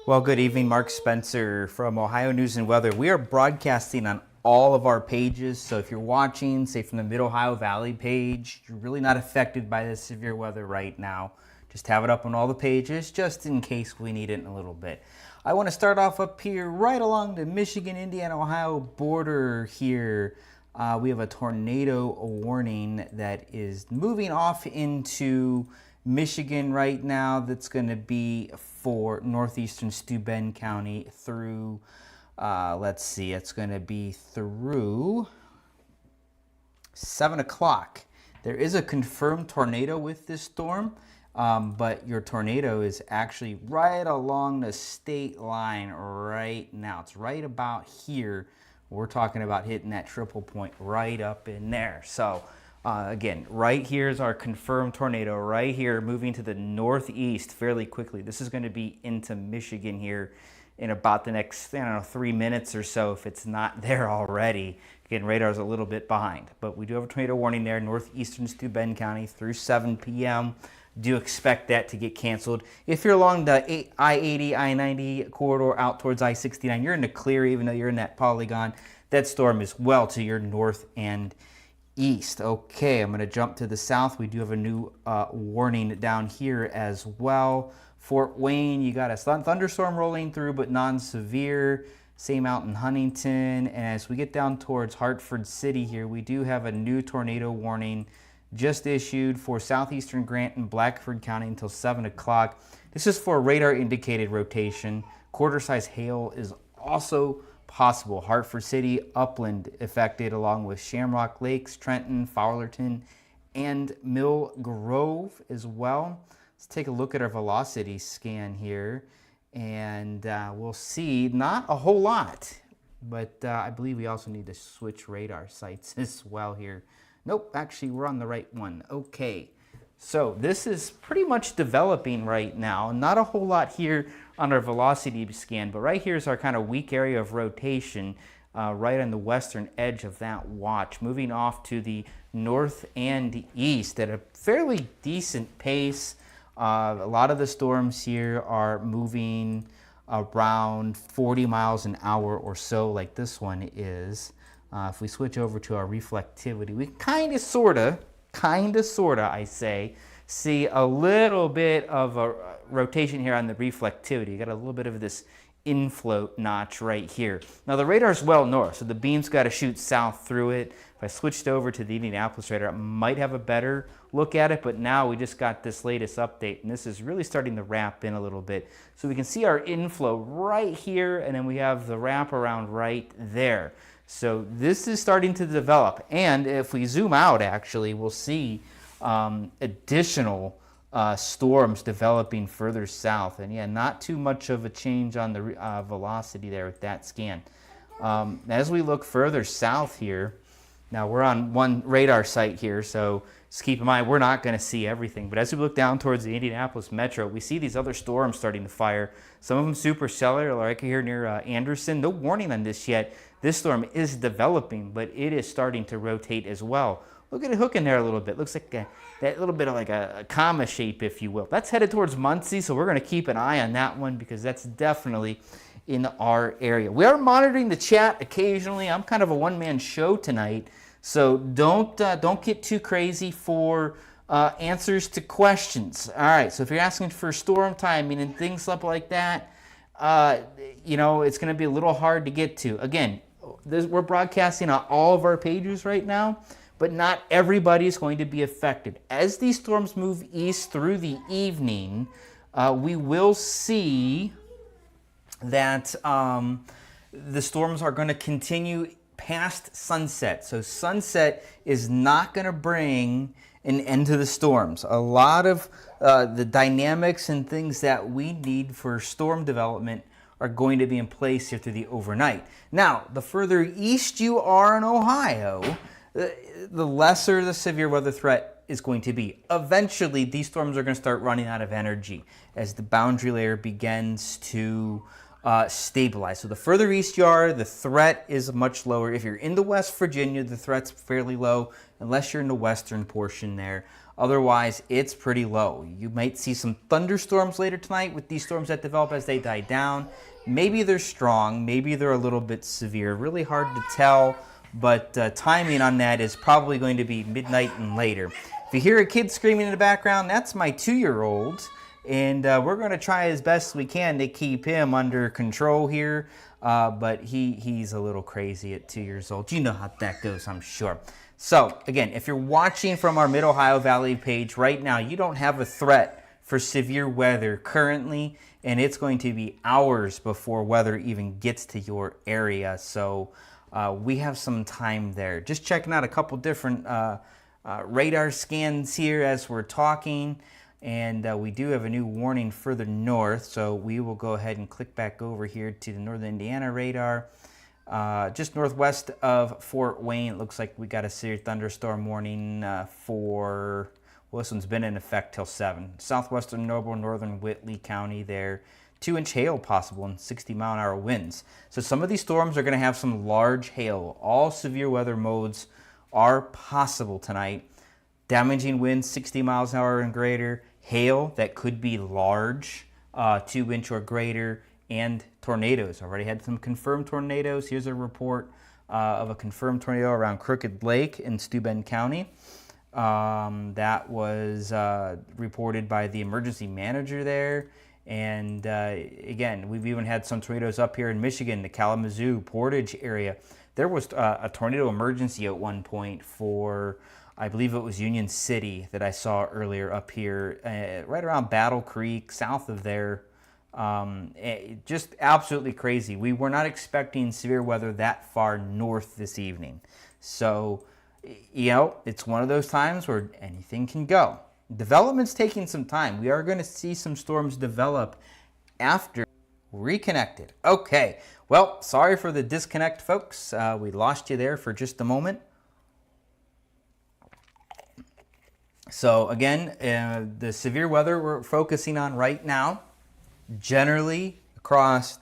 Well, good evening, Mark Spencer from Ohio News and Weather. We are broadcasting on all of our pages, so if you're watching, say from the Mid-Ohio Valley page, you're really not affected by the severe weather right now. Just have it up on all the pages, just in case we need it in a little bit. I want to start off up here, right along the Michigan, Indiana, Ohio border here. We have a tornado warning that is moving off into Michigan right now. That's going to be for northeastern Steuben County through, it's going to be through 7 o'clock. There is a confirmed tornado with this storm, but your tornado is actually right along the state line right now. It's right about here. We're talking about hitting that triple point right up in there. So again, right here is our confirmed tornado right here, moving to the northeast fairly quickly. This is going to be into Michigan here in about the next, 3 minutes or so, if it's not there already. Again, radar's a little bit behind, but we do have a tornado warning there, northeastern Steuben County through 7 p.m. Do expect that to get canceled. If you're along the I-80, I-90 corridor out towards I-69, you're in the clear, even though you're in that polygon. That storm is well to your north and east. Okay, I'm going to jump to the south. We do have a new warning down here as well. Fort Wayne, you got a thunderstorm rolling through, but non-severe. Same out in Huntington. And as we get down towards Hartford City here, we do have a new tornado warning just issued for southeastern Grant and Blackford County until 7 o'clock. This is for radar indicated rotation. Quarter-size hail is also possible. Hartford City, Upland affected, along with Shamrock Lakes, Trenton, Fowlerton, and Mill Grove as well. Let's take a look at our velocity scan here, and we'll see not a whole lot, but I believe we also need to switch radar sites as well here. Nope, actually we're on the right one. Okay, so this is pretty much developing right now. Not a whole lot here on our velocity scan, but right here is our kind of weak area of rotation right on the western edge of that watch, moving off to the north and east at a fairly decent pace. A lot of the storms here are moving around 40 miles an hour or so, like this one is. If we switch over to our reflectivity, we kind of, sorta, I say, see a little bit of a rotation here on the reflectivity. You got a little bit of this infloat notch right here. Now the radar's well north, so the beam's got to shoot south through it. If I switched over to the Indianapolis radar, I might have a better look at it, but now we just got this latest update, and this is really starting to wrap in a little bit. So we can see our inflow right here, and then we have the wraparound right there. So this is starting to develop, and if we zoom out, actually, we'll see additional storms developing further south. And yeah, not too much of a change on the velocity there with that scan. As we look further south here, now we're on one radar site here, so just keep in mind we're not going to see everything. But as we look down towards the Indianapolis metro, we see these other storms starting to fire. Some of them supercellular, like here near Anderson. No warning on this yet. This storm is developing, but it is starting to rotate as well. Look at it hooking there a little bit. Looks like that little bit of like a comma shape, if you will. That's headed towards Muncie, so we're going to keep an eye on that one because that's definitely in our area. We are monitoring the chat occasionally. I'm kind of a one-man show tonight, so don't get too crazy for answers to questions. All right, so if you're asking for storm timing and things up like that, it's going to be a little hard to get to. Again, we're broadcasting on all of our pages right now, but not everybody is going to be affected. As these storms move east through the evening, we will see that the storms are going to continue past sunset. So sunset is not going to bring an end to the storms. A lot of the dynamics and things that we need for storm development are going to be in place here through the overnight. Now, the further east you are in Ohio, the lesser the severe weather threat is going to be. Eventually, these storms are going to start running out of energy as the boundary layer begins to stabilize. So the further east you are, the threat is much lower. If you're into West Virginia, the threat's fairly low, unless you're in the western portion there Otherwise, it's pretty low. You might see some thunderstorms later tonight with these storms that develop as they die down. Maybe they're strong, maybe they're a little bit severe. Really hard to tell, but timing on that is probably going to be midnight and later. If you hear a kid screaming in the background, that's my 2-year-old, and we're going to try as best we can to keep him under control here, but he's a little crazy at 2 years old. You know how that goes, I'm sure. So, again, if you're watching from our Mid-Ohio Valley page right now, you don't have a threat for severe weather currently, and it's going to be hours before weather even gets to your area. So, we have some time there. Just checking out a couple different radar scans here as we're talking, and we do have a new warning further north, so we will go ahead and click back over here to the Northern Indiana radar. Just northwest of Fort Wayne, it looks like we got a severe thunderstorm warning for, well, this one's been in effect till 7. Southwestern Noble, northern Whitley County there. 2-inch hail possible and 60-mile-an-hour winds. So some of these storms are going to have some large hail. All severe weather modes are possible tonight. Damaging winds 60 miles an hour and greater. Hail that could be large, 2-inch or greater. And tornadoes. Already had some confirmed tornadoes. Here's a report of a confirmed tornado around Crooked Lake in Steuben County. That was reported by the emergency manager there. And again, we've even had some tornadoes up here in Michigan, the Kalamazoo, Portage area. There was a tornado emergency at one point for, I believe it was Union City that I saw earlier up here, right around Battle Creek, south of there. Just absolutely crazy. We were not expecting severe weather that far north this evening. So, you know, it's one of those times where anything can go. Development's taking some time. We are going to see some storms develop after reconnected. Okay, well, sorry for the disconnect, folks. We lost you there for just a moment. So again, the severe weather we're focusing on right now, generally across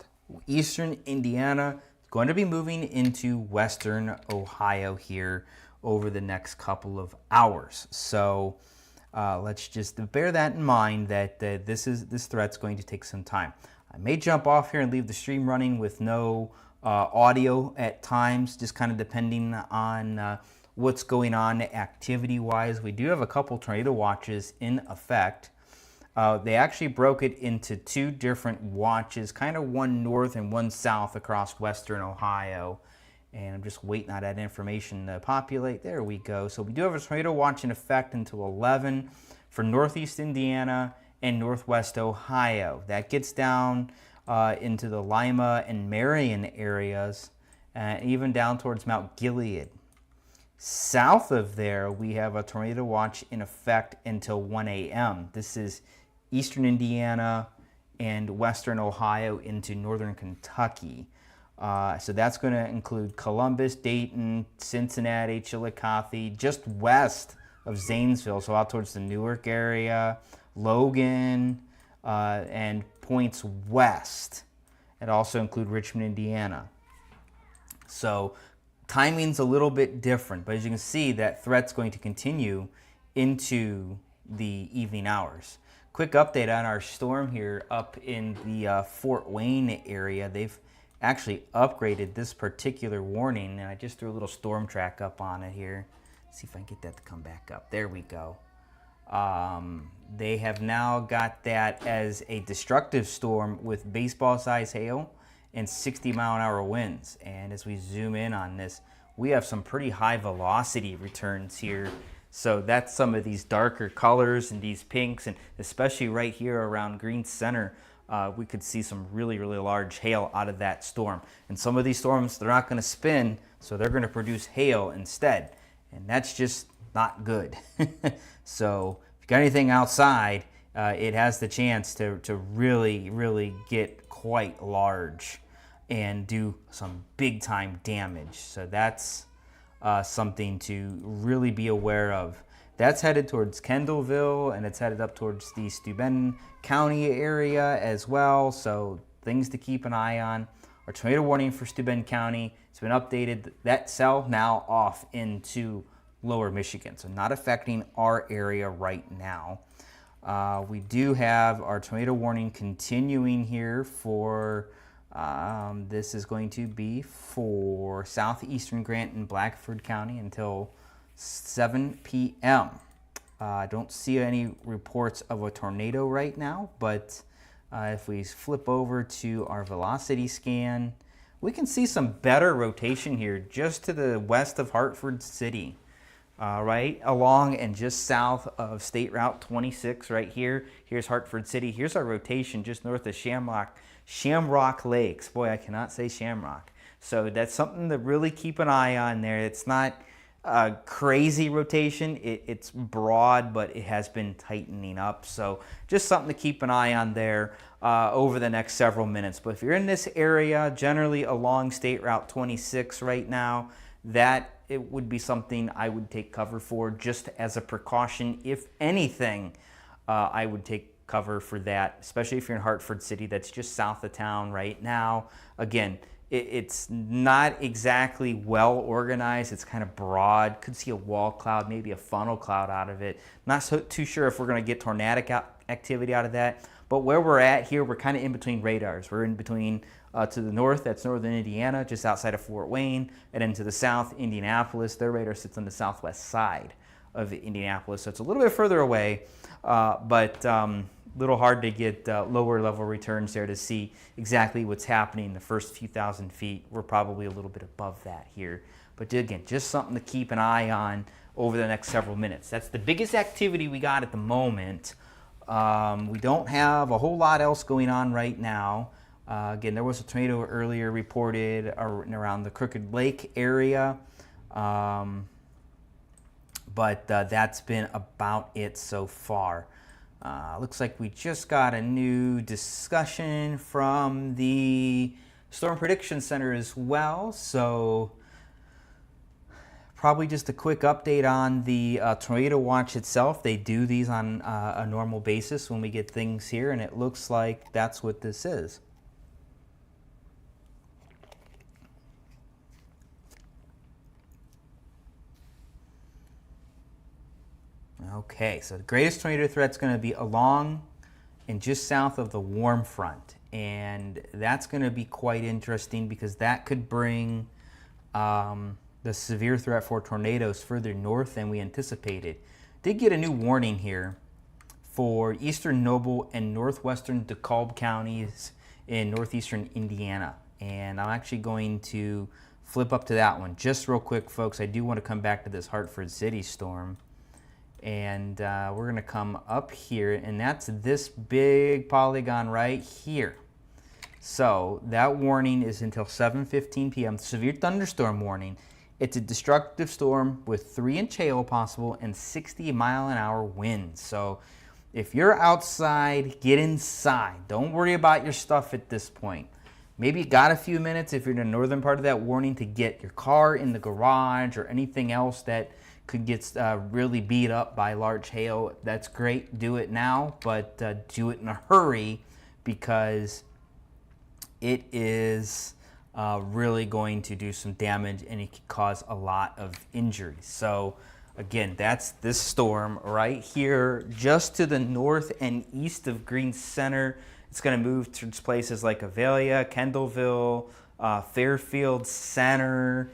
eastern Indiana, is going to be moving into western Ohio here over the next couple of hours. So let's just bear that in mind that this threat's going to take some time. I may jump off here and leave the stream running with no audio at times, just kind of depending on what's going on activity-wise. We do have a couple tornado watches in effect. They actually broke it into 2 different watches, kind of one north and one south across western Ohio. And I'm just waiting on that information to populate. There we go. So we do have a tornado watch in effect until 11 for northeast Indiana and northwest Ohio. That gets down into the Lima and Marion areas, even down towards Mount Gilead. South of there, we have a tornado watch in effect until 1 a.m. This is eastern Indiana and western Ohio into northern Kentucky. So that's going to include Columbus, Dayton, Cincinnati, Chillicothe, just west of Zanesville, so out towards the Newark area, Logan, and points west. It also include Richmond, Indiana. So timing's a little bit different, but as you can see, that threat's going to continue into the evening hours. Quick update on our storm here up in the Fort Wayne area. They've actually upgraded this particular warning, and I just threw a little storm track up on it here. See if I can get that to come back up. There we go. They have now got that as a destructive storm with baseball-sized hail and 60-mile-an-hour winds. And as we zoom in on this, we have some pretty high velocity returns here. So that's some of these darker colors and these pinks, and especially right here around Green Center, we could see some really, really large hail out of that storm. And some of these storms, they're not going to spin, so they're going to produce hail instead. And that's just not good. So if you got anything outside, it has the chance to really, really get quite large and do some big time damage. So that's something to really be aware of. That's headed towards Kendallville, and it's headed up towards the Steuben County area as well. So things to keep an eye on. Our tornado warning for Steuben County has been updated. That cell now off into lower Michigan, so not affecting our area right now. We do have our tornado warning continuing here for, this is going to be for southeastern Grant and Blackford County until 7 p.m. I don't see any reports of a tornado right now, but if we flip over to our velocity scan, we can see some better rotation here just to the west of Hartford City. Right along and just south of State Route 26 right here. Here's Hartford City. Here's our rotation just north of Shamrock Lakes. Boy, I cannot say Shamrock. So that's something to really keep an eye on there. It's not a crazy rotation. It's broad, but it has been tightening up. So just something to keep an eye on there over the next several minutes. But if you're in this area, generally along State Route 26 right now, that it would be something I would take cover for just as a precaution. If anything, I would take cover for that, especially if you're in Hartford City. That's just south of town right now. Again, it's not exactly well organized. It's kind of broad. Could see a wall cloud, maybe a funnel cloud out of it. Not too sure if we're going to get tornadic activity out of that. But where we're at here, we're kind of in between radars. We're in between to the north, that's northern Indiana, just outside of Fort Wayne, and then to the south, Indianapolis. Their radar sits on the southwest side of Indianapolis, so it's a little bit further away, but a little hard to get lower level returns there to see exactly what's happening the first few thousand feet. We're probably a little bit above that here. But again, just something to keep an eye on over the next several minutes. That's the biggest activity we got at the moment. We don't have a whole lot else going on right now. Again, there was a tornado earlier reported around the Crooked Lake area, but that's been about it so far. Looks like we just got a new discussion from the Storm Prediction Center as well, so probably just a quick update on the tornado watch itself. They do these on a normal basis when we get things here, and it looks like that's what this is. Okay, so the greatest tornado threat is going to be along and just south of the warm front, and that's going to be quite interesting because that could bring the severe threat for tornadoes further north than we anticipated. Did get a new warning here for eastern Noble and northwestern DeKalb counties in northeastern Indiana, and I'm actually going to flip up to that one just real quick, folks. I do want to come back to this Hartford City storm. And we're going to come up here, and that's this big polygon right here. So that warning is until 7:15 p.m. Severe thunderstorm warning. It's a destructive storm with 3-inch hail possible and 60-mile-an-hour winds. So if you're outside, get inside. Don't worry about your stuff at this point. Maybe you got a few minutes if you're in the northern part of that warning to get your car in the garage or anything else that could get really beat up by large hail. That's great. Do it now, but do it in a hurry because it is really going to do some damage and it could cause a lot of injuries. So again, that's this storm right here just to the north and east of Greene Center. It's going to move to places like Avalia, Kendallville, Fairfield Center,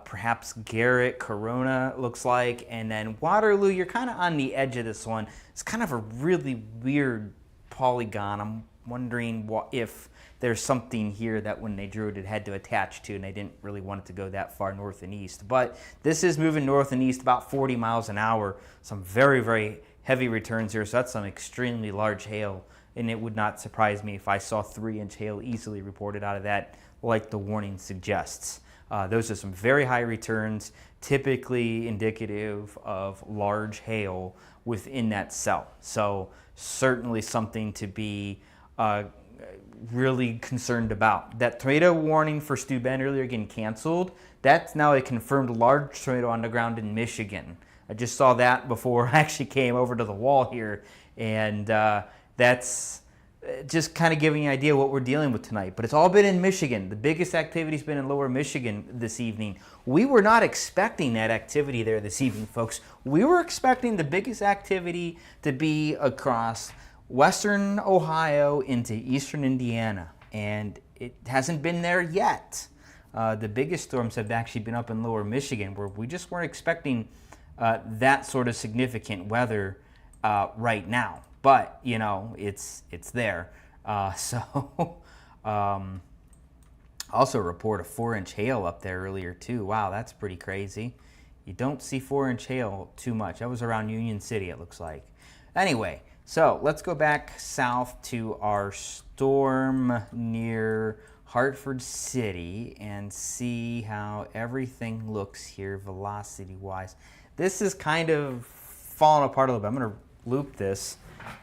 perhaps Garrett, Corona looks like, and then Waterloo. You're kind of on the edge of this one. It's kind of a really weird polygon. I'm wondering if there's something here that when they drew it, it had to attach to, and they didn't really want it to go that far north and east. But this is moving north and east about 40 miles an hour. Some very, very heavy returns here, so that's some extremely large hail, and it would not surprise me if I saw 3-inch hail easily reported out of that, like the warning suggests. Those are some very high returns, typically indicative of large hail within that cell. So certainly something to be really concerned about. That tornado warning for Stu Bend earlier getting canceled, that's now a confirmed large tornado on the ground in Michigan. I just saw that before I actually came over to the wall here, and that's just kind of giving you an idea what we're dealing with tonight. But it's all been in Michigan. The biggest activity's been in lower Michigan this evening. We were not expecting that activity there this evening, folks. We were expecting the biggest activity to be across western Ohio into eastern Indiana, and it hasn't been there yet. The biggest storms have actually been up in lower Michigan, where we just weren't expecting that sort of significant weather right now. But, you know, it's there. Also report a 4-inch hail up there earlier too. Wow, that's pretty crazy. You don't see 4-inch hail too much. That was around Union City, it looks like. Anyway, so let's go back south to our storm near Hartford City and see how everything looks here velocity-wise. This is kind of falling apart a little bit. I'm going to loop this.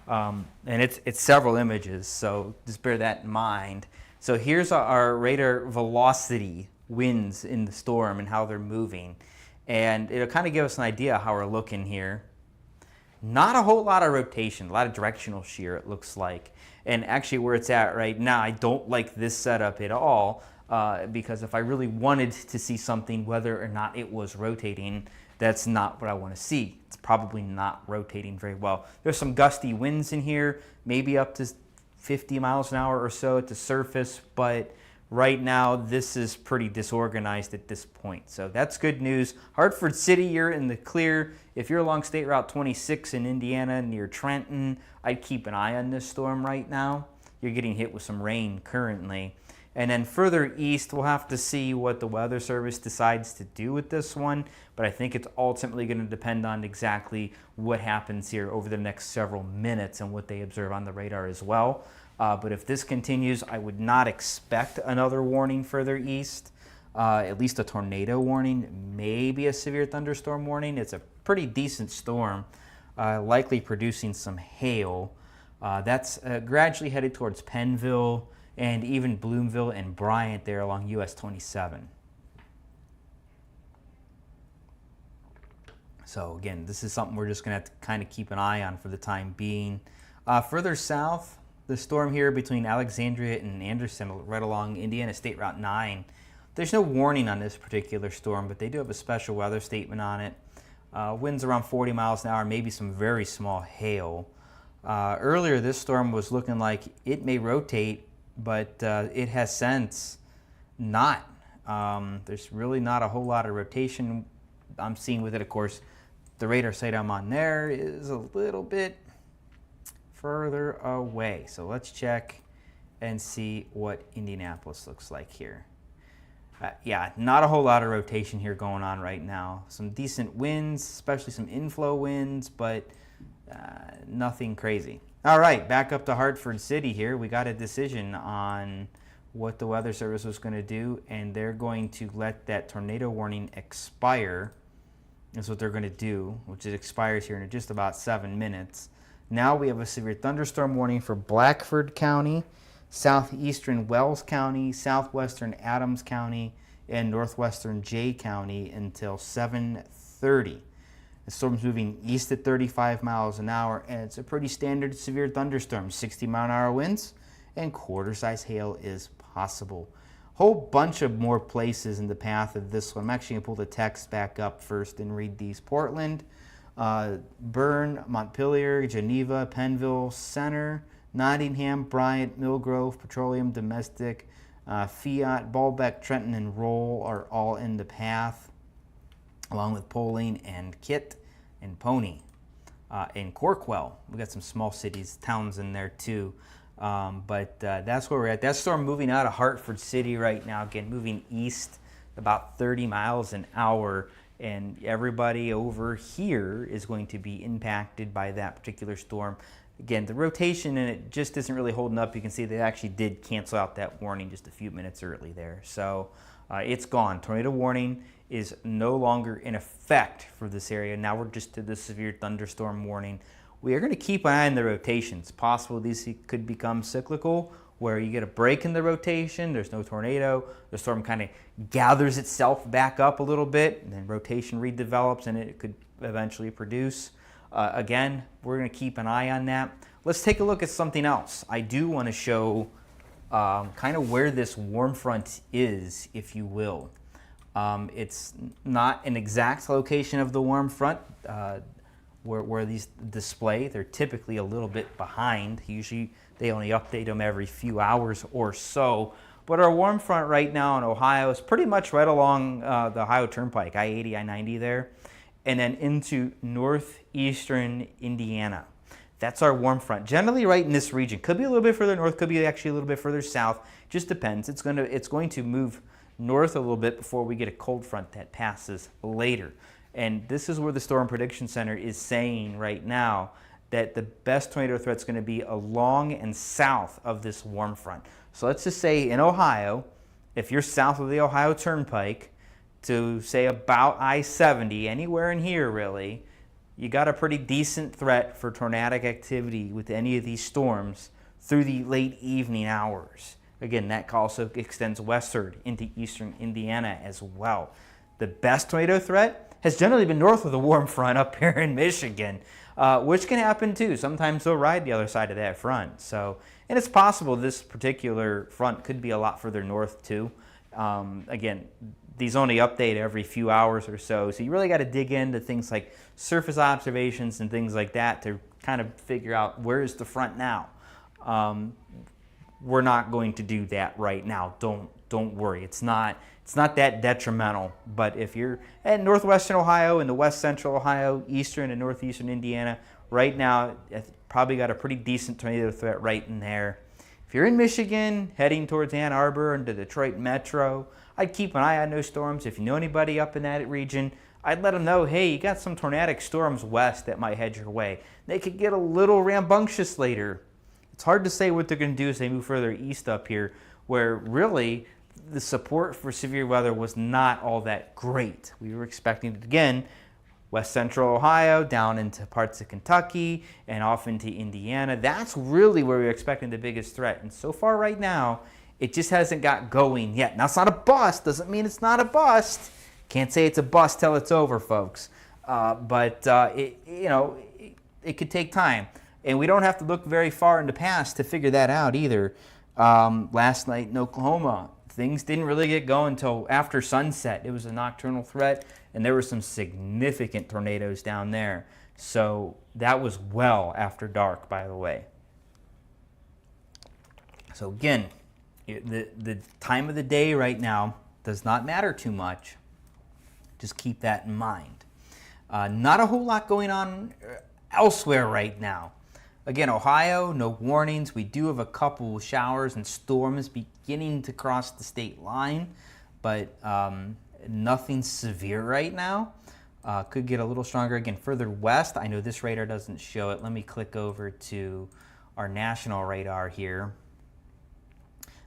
And it's several images, so just bear that in mind. So here's our radar velocity winds in the storm and how they're moving. And it'll kind of give us an idea how we're looking here. Not a whole lot of rotation, a lot of directional shear it looks like. And actually where it's at right now, I don't like this setup at all because if I really wanted to see something, whether or not it was rotating, that's not what I want to see. It's probably not rotating very well. There's some gusty winds in here, maybe up to 50 miles an hour or so at the surface, but right now this is pretty disorganized at this point. So that's good news. Hartford City, you're in the clear. If you're along State Route 26 in Indiana near Trenton, I'd keep an eye on this storm right now. You're getting hit with some rain currently. And then further east, we'll have to see what the Weather Service decides to do with this one. But I think it's ultimately going to depend on exactly what happens here over the next several minutes and what they observe on the radar as well. But if this continues, I would not expect another warning further east. At least a tornado warning, maybe a severe thunderstorm warning. It's a pretty decent storm, likely producing some hail. That's gradually headed towards Pennville and even Bloomville and Bryant there along US 27. So again, this is something we're just going to have to kind of keep an eye on for the time being. Further south, the storm here between Alexandria and Anderson, right along Indiana State Route 9. There's no warning on this particular storm, but they do have a special weather statement on it. Winds around 40 miles an hour, maybe some very small hail. Earlier, this storm was looking like it may rotate, but it has since not. There's really not a whole lot of rotation I'm seeing with it. Of course, the radar site I'm on there is a little bit further away. So let's check and see what Indianapolis looks like here. Yeah, not a whole lot of rotation here going on right now. Some decent winds, especially some inflow winds, but nothing crazy. All right, back up to Hartford City here. We got a decision on what the Weather Service was going to do, and they're going to let that tornado warning expire. That's what they're going to do, which it expires here in just about 7 minutes. Now we have a severe thunderstorm warning for Blackford County, southeastern Wells County, southwestern Adams County, and northwestern Jay County until 7:30. The storm's moving east at 35 miles an hour, and it's a pretty standard severe thunderstorm. 60-mile-an-hour winds and quarter-size hail is possible. Whole bunch of more places in the path of this one. I'm actually going to pull the text back up first and read these. Portland, Bern, Montpelier, Geneva, Pennville, Center, Nottingham, Bryant, Millgrove, Petroleum, Domestic, Fiat, Baalbek, Trenton, and Roll are all in the path, along with Poling and Kit and Pony. In Corkwell, we got some small cities, towns in there too. But that's where we're at. That storm moving out of Hartford City right now, again, moving east about 30 miles an hour. And everybody over here is going to be impacted by that particular storm. Again, the rotation in it just isn't really holding up. You can see they actually did cancel out that warning just a few minutes early there. So it's gone. Tornado warning is no longer in effect for this area. Now we're just to the severe thunderstorm warning. We are going to keep an eye on the rotations. It's possible these could become cyclical, where you get a break in the rotation, there's no tornado, the storm kind of gathers itself back up a little bit, and then rotation redevelops and it could eventually produce. Again, we're going to keep an eye on that. let's take a look at something else. I do want to show kind of where this warm front is, if you will. It's not an exact location of the warm front where these display. They're typically a little bit behind. Usually they only update them every few hours or so. But our warm front right now in Ohio is pretty much right along the Ohio Turnpike, I-80, I-90 there, and then into northeastern Indiana. That's our warm front, generally right in this region. Could be a little bit further north, could be actually a little bit further south. Just depends. It's going to move north a little bit before we get a cold front that passes later. And this is where the Storm Prediction Center is saying right now that the best tornado threat is going to be along and south of this warm front. So let's just say in Ohio, if you're south of the Ohio Turnpike to say about I-70, anywhere in here really, you got a pretty decent threat for tornadic activity with any of these storms through the late evening hours. Again, that also extends westward into eastern Indiana as well. The best tornado threat has generally been north of the warm front up here in Michigan, which can happen too. Sometimes they'll ride the other side of that front. So, and it's possible this particular front could be a lot further north too. Again, these only update every few hours or so, so you really got to dig into things like surface observations and things like that to kind of figure out where is the front now. We're not going to do that right now. Don't worry. It's not that detrimental. But if you're at northwestern Ohio and the west central Ohio, eastern and northeastern Indiana, right now it's probably got a pretty decent tornado threat right in there. If you're in Michigan, heading towards Ann Arbor and the Detroit metro, I'd keep an eye on those storms. If you know anybody up in that region, I'd let them know, hey, you got some tornadic storms west that might head your way. They could get a little rambunctious later. It's hard to say what they're going to do as they move further east up here, where really the support for severe weather was not all that great. We were expecting it again, west central Ohio, down into parts of Kentucky, and off into Indiana. That's really where we were expecting the biggest threat. And so far right now, it just hasn't got going yet. Now, it's not a bust. Doesn't mean it's not a bust. Can't say it's a bust till it's over, folks. It could take time. And we don't have to look very far in the past to figure that out either. Last night in Oklahoma, things didn't really get going until after sunset. It was a nocturnal threat, and there were some significant tornadoes down there. So that was well after dark, by the way. So again, the time of the day right now does not matter too much. Just keep that in mind. Not a whole lot going on elsewhere right now. Again, Ohio, no warnings. We do have a couple showers and storms beginning to cross the state line, but nothing severe right now. Could get a little stronger again further west. I know this radar doesn't show it. Let me click over to our national radar here.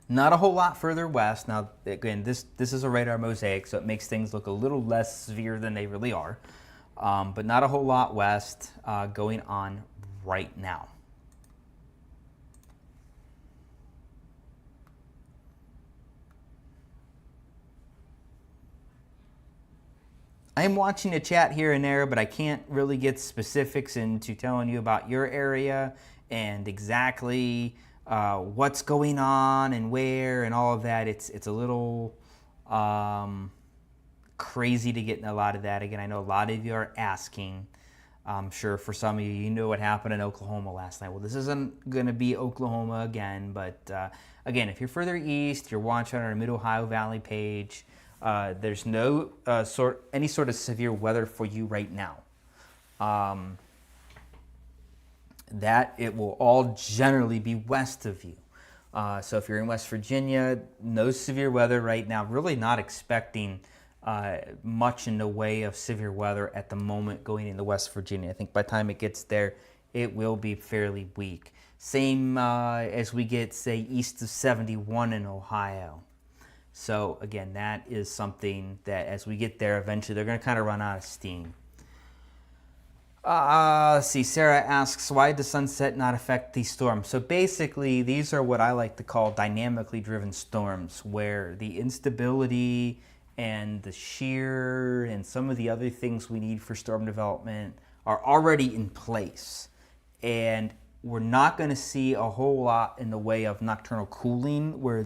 Not a whole lot further west. Now, again, this is a radar mosaic, so it makes things look a little less severe than they really are. But not a whole lot west going on right now. I am watching the chat here and there, but I can't really get specifics into telling you about your area and exactly what's going on and where and all of that. It's a little crazy to get in a lot of that. Again, I know a lot of you are asking. I'm sure for some of you, you know what happened in Oklahoma last night. Well, this isn't going to be Oklahoma again, but again, if you're further east, you're watching on our Mid-Ohio Valley page, there's no any sort of severe weather for you right now. That it will all generally be west of you. So if you're in West Virginia, no severe weather right now. Really not expecting much in the way of severe weather at the moment going into West Virginia. I think by the time it gets there, it will be fairly weak. Same as we get, say, east of 71 in Ohio. So again, that is something that as we get there, eventually they're going to kind of run out of steam. Let's see, Sarah asks, why does sunset not affect these storms? So basically, these are what I like to call dynamically driven storms, where the instability and the shear and some of the other things we need for storm development are already in place. And we're not going to see a whole lot in the way of nocturnal cooling where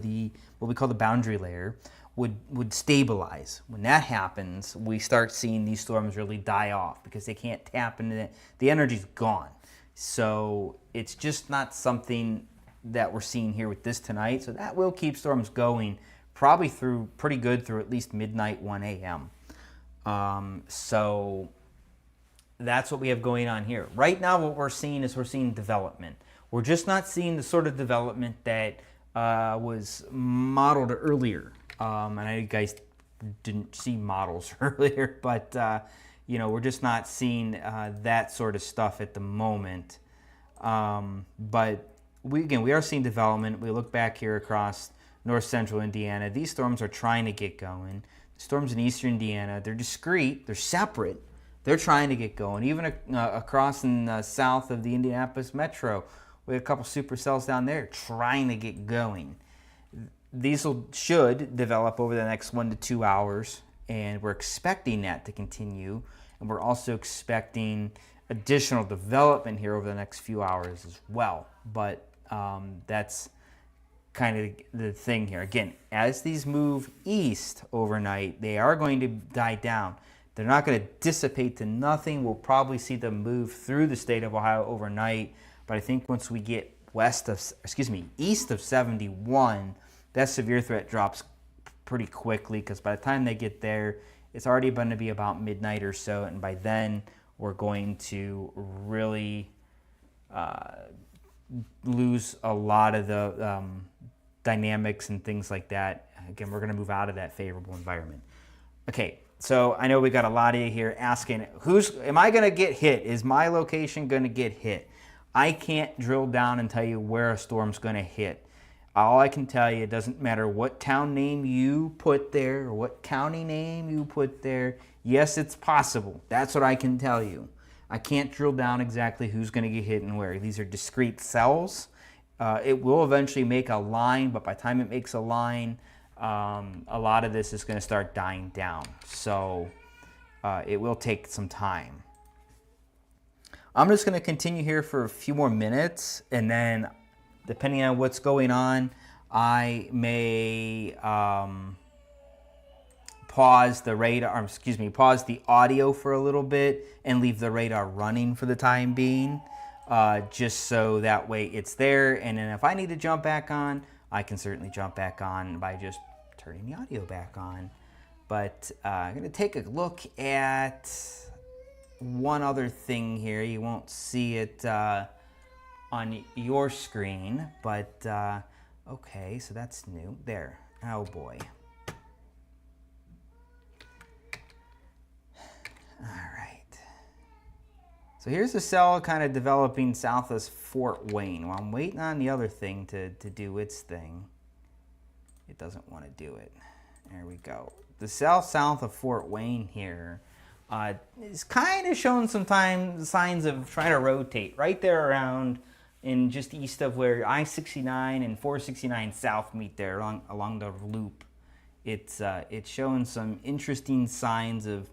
what we call the boundary layer would stabilize. When that happens, we start seeing these storms really die off because they can't tap into it. The energy's gone. So it's just not something that we're seeing here with this tonight. So that will keep storms going probably pretty good through at least midnight, 1 a.m. So that's what we have going on here. Right now what we're seeing is development. We're just not seeing the sort of development that was modeled earlier. And I know you guys didn't see models earlier, but we're just not seeing that sort of stuff at the moment. But we are seeing development. We look back here across north central Indiana. These storms are trying to get going. The storms in eastern Indiana, they're discrete, they're separate. They're trying to get going. Even across in south of the Indianapolis metro, we have a couple supercells down there trying to get going. These should develop over the next 1 to 2 hours, and we're expecting that to continue. And we're also expecting additional development here over the next few hours as well. But that's kind of the thing here. Again, as these move east overnight, they are going to die down. They're not going to dissipate to nothing. We'll probably see them move through the state of Ohio overnight. But I think once we get east of 71, that severe threat drops pretty quickly, because by the time they get there, it's already going to be about midnight or so, and by then we're going to really lose a lot of the dynamics and things like that. Again, we're going to move out of that favorable environment. Okay, so I know we got a lot of you here asking, am I going to get hit? Is my location going to get hit? I can't drill down and tell you where a storm's going to hit. All I can tell you, it doesn't matter what town name you put there or what county name you put there. Yes, it's possible. That's what I can tell you. I can't drill down exactly who's going to get hit and where. These are discrete cells. It will eventually make a line, but by the time it makes a line, a lot of this is going to start dying down. So it will take some time. I'm just going to continue here for a few more minutes, and then depending on what's going on, I may pause the audio for a little bit and leave the radar running for the time being, just so that way it's there. And then if I need to jump back on, I can certainly jump back on by just turning the audio back on. But I'm going to take a look at one other thing here. You won't see it on your screen, but okay, so that's new. There. Oh boy. All right. So here's the cell kind of developing south of Fort Wayne. Well, I'm waiting on the other thing to do its thing. It doesn't want to do it. There we go. The cell south of Fort Wayne here is kind of showing some signs of trying to rotate right there around in just east of where I-69 and 469 South meet there along the loop. It's showing some interesting signs of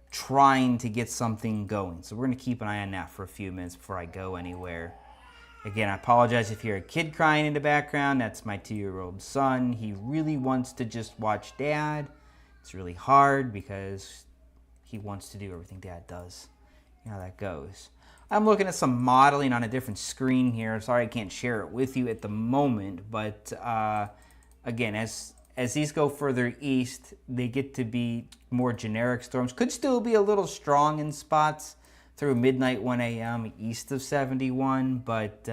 trying to get something going. So we're going to keep an eye on that for a few minutes before I go anywhere. Again, I apologize if you hear a kid crying in the background. That's my 2-year-old son. He really wants to just watch Dad. It's really hard because he wants to do everything Dad does. You know how that goes. I'm looking at some modeling on a different screen here. Sorry I can't share it with you at the moment, but again, as these go further east, they get to be more generic storms. Could still be a little strong in spots through midnight, 1 a.m. east of 71, but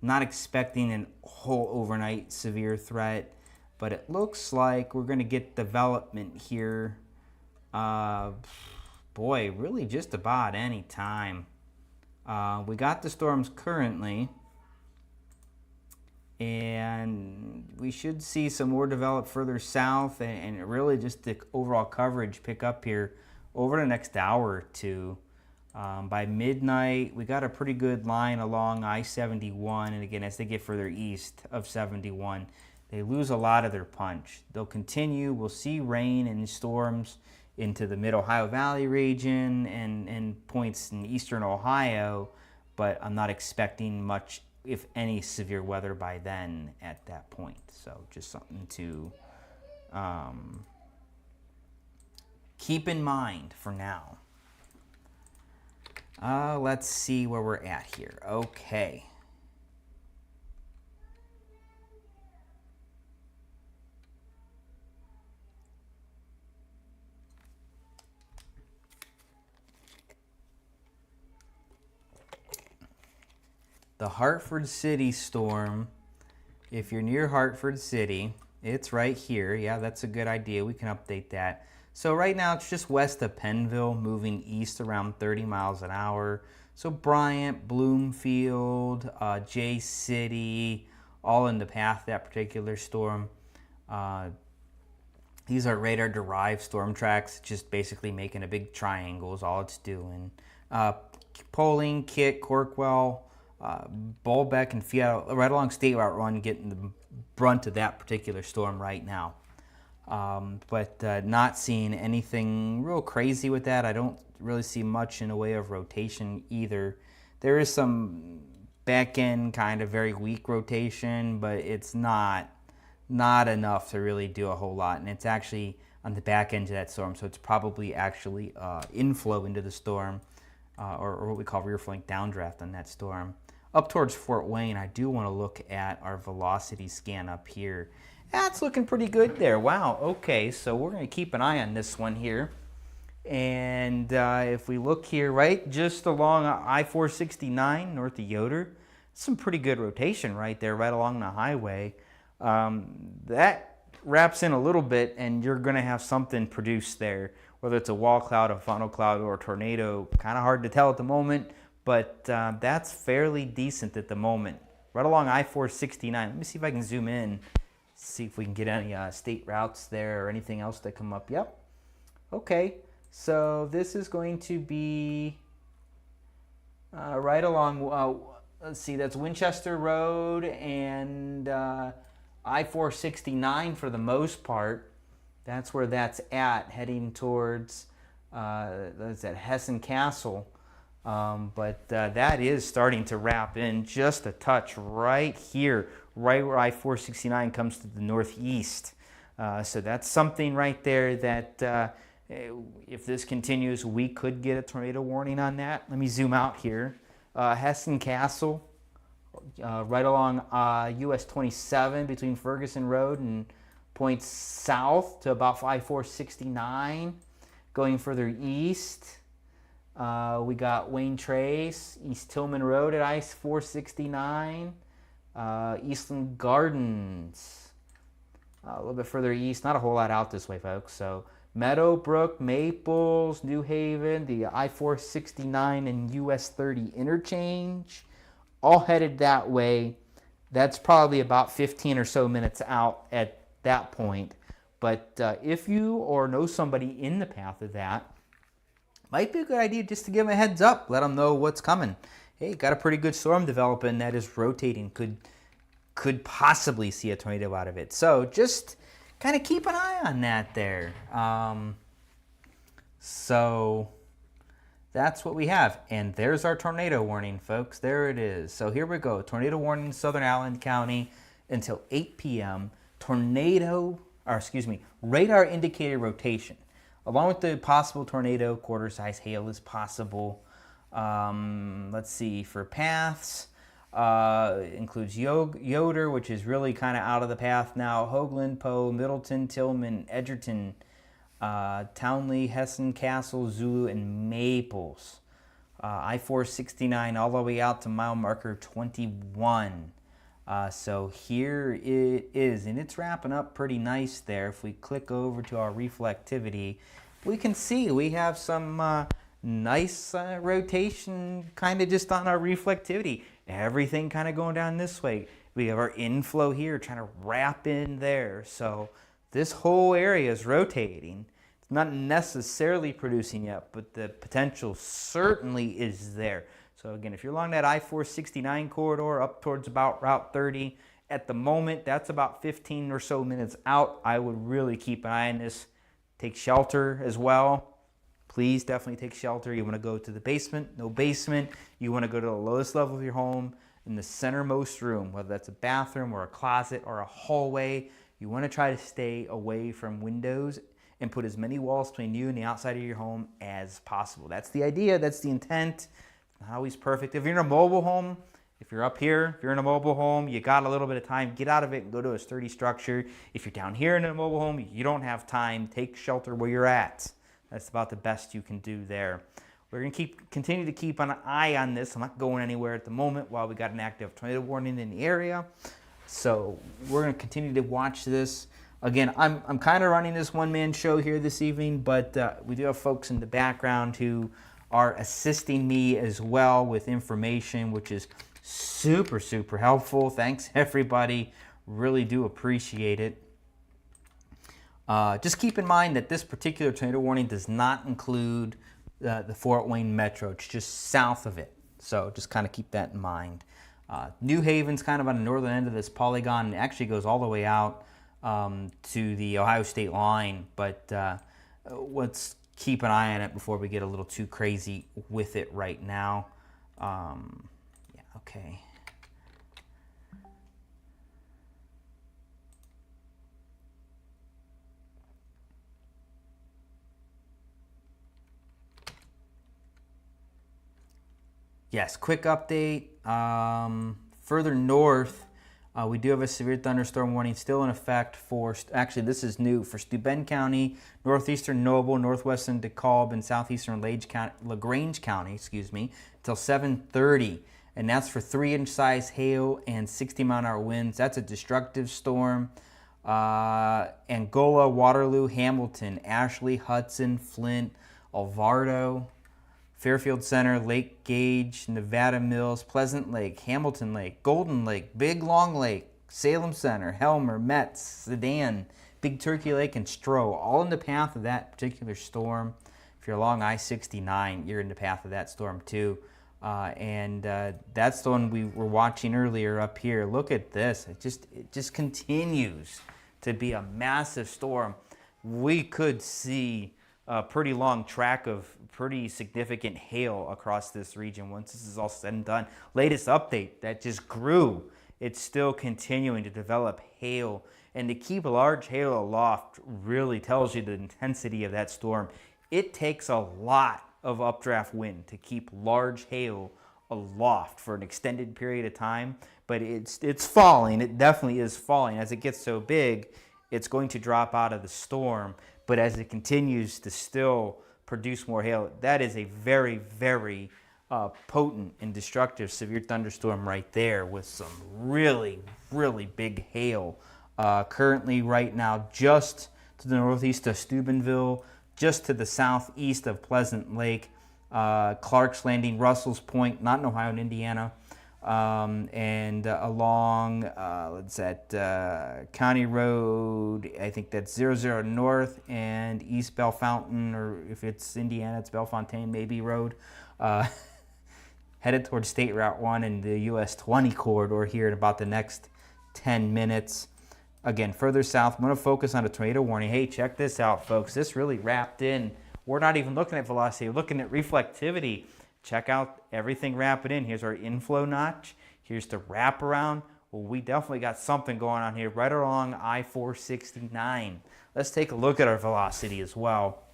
not expecting a whole overnight severe threat. But it looks like we're going to get development here, boy, really just about any time. We got the storms currently, and we should see some more develop further south, and really just the overall coverage pick up here over the next hour or two. By midnight, we got a pretty good line along I-71, and again, as they get further east of 71, they lose a lot of their punch. They'll continue. We'll see rain and storms into the mid-Ohio Valley region and points in eastern Ohio, but I'm not expecting much if any, severe weather by then at that point. So just something to keep in mind for now. Let's see where we're at here. Okay. The Hartford City storm, if you're near Hartford City, it's right here. Yeah, that's a good idea. We can update that. So right now it's just west of Pennville, moving east around 30 miles an hour. So Bryant, Bloomfield, J City, all in the path of that particular storm. These are radar-derived storm tracks, just basically making a big triangle is all it's doing. Poling, Kit, Corkwell, Bolbeck, and Fiat, right along State Route 1, getting the brunt of that particular storm right now. But not seeing anything real crazy with that. I don't really see much in the way of rotation either. There is some back end kind of very weak rotation, but it's not enough to really do a whole lot. And it's actually on the back end of that storm, so it's probably actually inflow into the storm, or what we call rear flank downdraft on that storm. Up towards Fort Wayne, I do want to look at our velocity scan up here. That's looking pretty good there. Wow, okay, so we're going to keep an eye on this one here. And if we look here, right, just along I-469 north of Yoder, some pretty good rotation right there, right along the highway. That wraps in a little bit, and you're going to have something produced there, whether it's a wall cloud, a funnel cloud, or a tornado. Kind of hard to tell at the moment, but that's fairly decent at the moment. Right along I-469. Let me see if I can zoom in, see if we can get any state routes there or anything else that come up. Yep. Okay, so this is going to be right along, let's see, that's Winchester Road and I-469 for the most part. That's where that's at, heading towards, that's at Hessen Castle. But that is starting to wrap in just a touch right here, right where I-469 comes to the northeast. So that's something right there that if this continues, we could get a tornado warning on that. Let me zoom out here. Hessen Castle, right along US 27 between Ferguson Road and points south to about I-469. Going further east, we got Wayne Trace, East Tillman Road at I-469, Eastland Gardens, a little bit further east, not a whole lot out this way, folks. So Meadowbrook, Maples, New Haven, the I-469 and US 30 interchange, all headed that way. That's probably about 15 or so minutes out at that point. But if you or know somebody in the path of that, might be a good idea just to give them a heads up, let them know what's coming. Hey, got a pretty good storm developing that is rotating, could possibly see a tornado out of it. So just kind of keep an eye on that there. So that's what we have. And there's our tornado warning, folks. There it is. So here we go. Tornado warning in Southern Allen County until 8 p.m. Radar indicated rotation. Along with the possible tornado, quarter-size hail is possible. Let's see, for paths, includes Yoder, which is really kind of out of the path now, Hoagland, Poe, Middleton, Tillman, Edgerton, Townley, Hessen, Castle, Zulu, and Maples. I-469 all the way out to mile marker 21. So here it is, and it's wrapping up pretty nice there. If we click over to our reflectivity, we can see we have some nice rotation kind of just on our reflectivity. Everything kind of going down this way. We have our inflow here trying to wrap in there. So this whole area is rotating. It's not necessarily producing yet, but the potential certainly is there. So again, if you're along that I-469 corridor up towards about Route 30, at the moment, that's about 15 or so minutes out. I would really keep an eye on this. Take shelter as well. Please definitely take shelter. You want to go to the basement, no basement. You want to go to the lowest level of your home in the centermost room, whether that's a bathroom or a closet or a hallway. You want to try to stay away from windows and put as many walls between you and the outside of your home as possible. That's the idea, that's the intent. Not always perfect. If you're in a mobile home, if you're up here, if you're in a mobile home, you got a little bit of time, get out of it and go to a sturdy structure. If you're down here in a mobile home, you don't have time, take shelter where you're at. That's about the best you can do there. We're going to continue to keep an eye on this. I'm not going anywhere at the moment while we got an active tornado warning in the area. So we're going to continue to watch this. Again, I'm kind of running this one-man show here this evening, but we do have folks in the background who are assisting me as well with information, which is super, super helpful. Thanks, everybody. Really do appreciate it. Just keep in mind that this particular tornado warning does not include the Fort Wayne Metro. It's just south of it. So just kind of keep that in mind. New Haven's kind of on the northern end of this polygon, and it actually goes all the way out to the Ohio state line. But let's keep an eye on it before we get a little too crazy with it right now. Yeah, okay. Yes, quick update. Further north, we do have a severe thunderstorm warning still in effect for, actually this is new, for Steuben County, northeastern Noble, northwestern DeKalb, and southeastern LaGrange County, until 7:30. And that's for 3-inch size hail and 60-mile-an-hour winds. That's a destructive storm. Angola, Waterloo, Hamilton, Ashley, Hudson, Flint, Alvarado, Fairfield Center, Lake Gage, Nevada Mills, Pleasant Lake, Hamilton Lake, Golden Lake, Big Long Lake, Salem Center, Helmer, Metz, Sedan, Big Turkey Lake, and Stroh, all in the path of that particular storm. If you're along I-69, you're in the path of that storm too. That's the one we were watching earlier up here. Look at this. It just continues to be a massive storm. We could see a pretty long track of pretty significant hail across this region once this is all said and done. Latest update, that just grew. It's still continuing to develop hail. And to keep a large hail aloft really tells you the intensity of that storm. It takes a lot of updraft wind to keep large hail aloft for an extended period of time. But it's falling. It definitely is falling. As it gets so big, it's going to drop out of the storm. But as it continues to still produce more hail, that is a very, very potent and destructive severe thunderstorm right there with some really, really big hail. Currently right now just to the northeast of Steubenville, just to the southeast of Pleasant Lake, Clark's Landing, Russell's Point, not in Ohio, in Indiana, and along, County Road, I think that's 00 North and East Bellefontaine, or if it's Indiana, it's Bellefontaine, maybe Road, headed towards State Route 1 and the US 20 corridor here in about the next 10 minutes. Again, further south, I'm going to focus on a tornado warning. Hey, check this out, folks. This really wrapped in. We're not even looking at velocity. We're looking at reflectivity. Check out everything wrapping in. Here's our inflow notch. Here's the wraparound. Well, we definitely got something going on here right along I-469. Let's take a look at our velocity as well.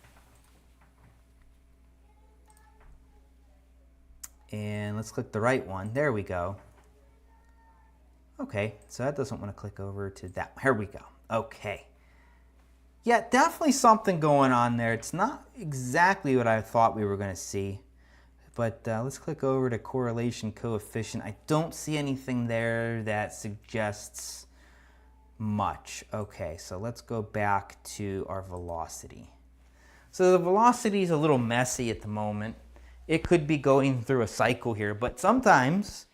And let's click the right one. There we go. Okay, so that doesn't want to click over to that. Here we go. Okay. Yeah, definitely something going on there. It's not exactly what I thought we were going to see. But let's click over to correlation coefficient. I don't see anything there that suggests much. Okay, so let's go back to our velocity. So the velocity is a little messy at the moment. It could be going through a cycle here, but sometimes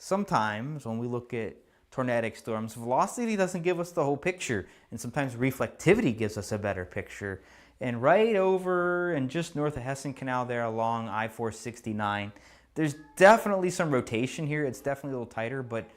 when we look at tornadic storms, velocity doesn't give us the whole picture, and sometimes reflectivity gives us a better picture. And right over and just north of Hessen Canal there along I-469, there's definitely some rotation here. It's definitely a little tighter, but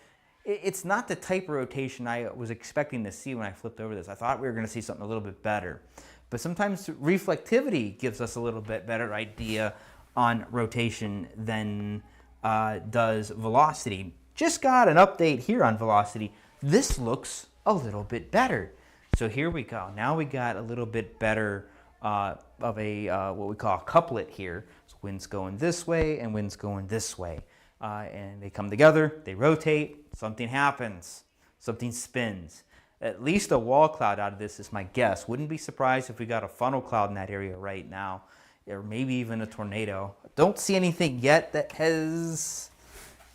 it's not the type of rotation I was expecting to see when I flipped over this. I thought we were going to see something a little bit better. But sometimes reflectivity gives us a little bit better idea on rotation than does velocity. just got an update here on velocity. This looks a little bit better. So here we go. Now we got a little bit better of a what we call a couplet here. So wind's going this way and wind's going this way. And they come together, they rotate, something happens, something spins. At least a wall cloud out of this is my guess. Wouldn't be surprised if we got a funnel cloud in that area right now, or maybe even a tornado. Don't see anything yet that has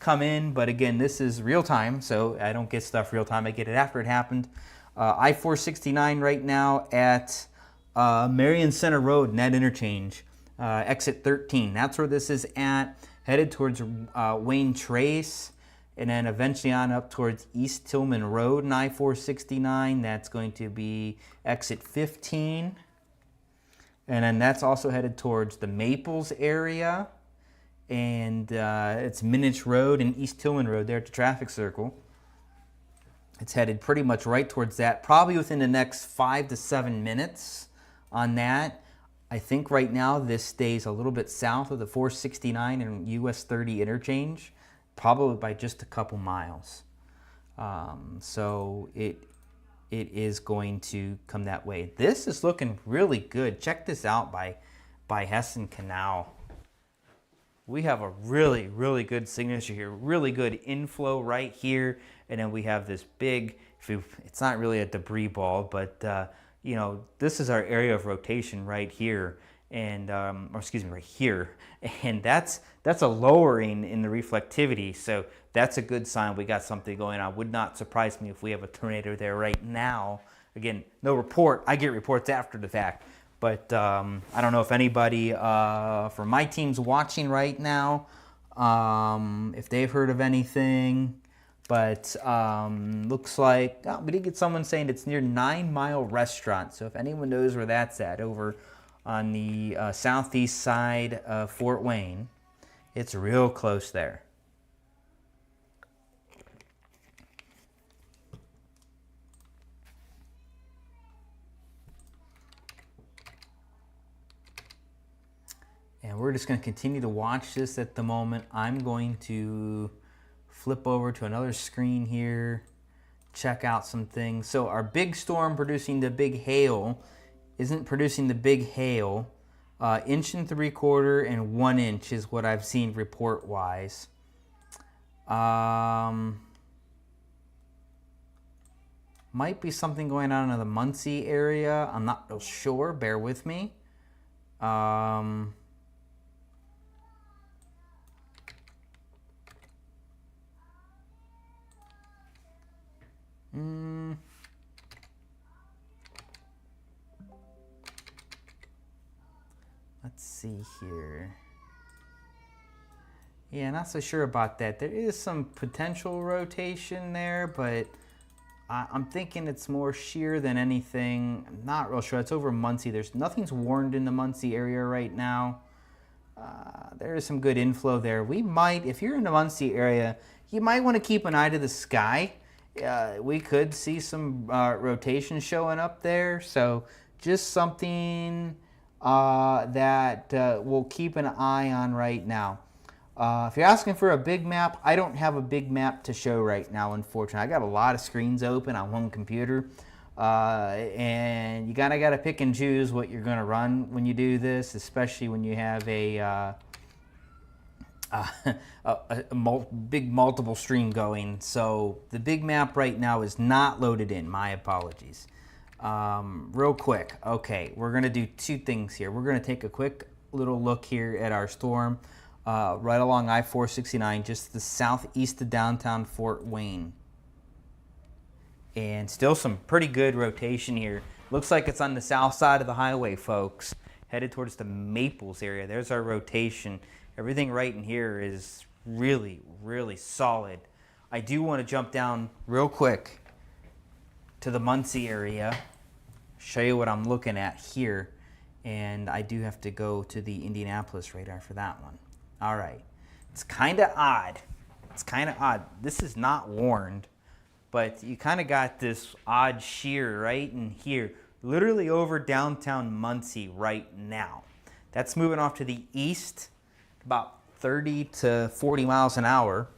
come in, but again, this is real time, so I don't get stuff real time. I get it after it happened. I-469 right now at Marion Center Road, net interchange, exit 13. That's where this is at, headed towards Wayne Trace, and then eventually on up towards East Tillman Road and I-469. That's going to be exit 15. And then that's also headed towards the Maples area. And it's Minich Road and East Tillman Road there at the traffic circle. It's headed pretty much right towards that, probably within the next 5 to 7 minutes on that. I think right now this stays a little bit south of the 469 and US 30 interchange, probably by just a couple miles. So it is going to come that way. This is looking really good. Check this out by Hessen Canal. We have a really, really good signature here. Really good inflow right here. And then we have this big, it's not really a debris ball, but you know, this is our area of rotation right here. And, or excuse me, right here. And that's a lowering in the reflectivity. So that's a good sign we got something going on. Would not surprise me if we have a tornado there right now. Again, no report. I get reports after the fact. But I don't know if anybody from my team's watching right now, if they've heard of anything. But looks like, we did get someone saying it's near 9 Mile Restaurant. So if anyone knows where that's at, over on the southeast side of Fort Wayne, it's real close there. And we're just going to continue to watch this at the moment. I'm going to flip over to another screen here, check out some things. So our big storm producing the big hail isn't producing the big hail. 1 3/4 and 1 inch is what I've seen report-wise. Might be something going on in the Muncie area. I'm not real sure. Bear with me. Let's see here. Yeah, not so sure about that. There is some potential rotation there, but I'm thinking it's more shear than anything. I'm not real sure. It's over Muncie. Nothing's warned in the Muncie area right now. There is some good inflow there. We might, if you're in the Muncie area, you might want to keep an eye to the sky. We could see some rotation showing up there. So just something that we'll keep an eye on right now. If you're asking for a big map, I don't have a big map to show right now, unfortunately. I got a lot of screens open on one computer, and you kind of got to pick and choose what you're going to run when you do this, especially when you have a big multiple stream going. So the big map right now is not loaded in. My apologies. Real quick, okay, we're going to do two things here. We're going to take a quick little look here at our storm. Right along I-469, just the southeast of downtown Fort Wayne. And still some pretty good rotation here. Looks like it's on the south side of the highway, folks. Headed towards the Maples area. There's our rotation. Everything right in here is really, really solid. I do want to jump down real quick to the Muncie area. Show you what I'm looking at here. And I do have to go to the Indianapolis radar for that one. All right, it's kind of odd. This is not warned, but you kind of got this odd shear right in here, literally over downtown Muncie right now. That's moving off to the east, about 30 to 40 miles an hour.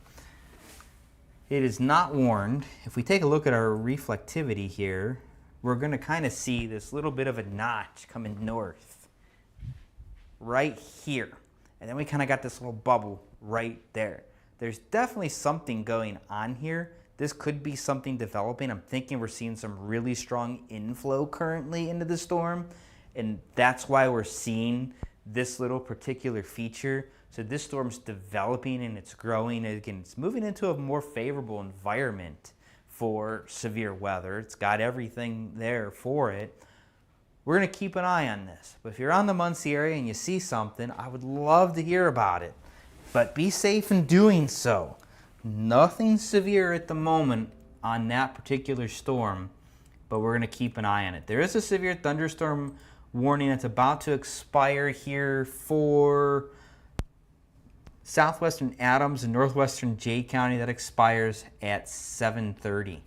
It is not warned. If we take a look at our reflectivity here, we're going to kind of see this little bit of a notch coming north right here. And then we kind of got this little bubble right there. There's definitely something going on here. This could be something developing. I'm thinking we're seeing some really strong inflow currently into the storm, and that's why we're seeing this little particular feature. So this storm's developing and it's growing. Again, it's moving into a more favorable environment for severe weather. It's got everything there for it. We're going to keep an eye on this. But if you're on the Muncie area and you see something, I would love to hear about it. But be safe in doing so. Nothing severe at the moment on that particular storm, but we're going to keep an eye on it. There is a severe thunderstorm warning that's about to expire here for southwestern Adams and northwestern Jay County. That expires at 7:30.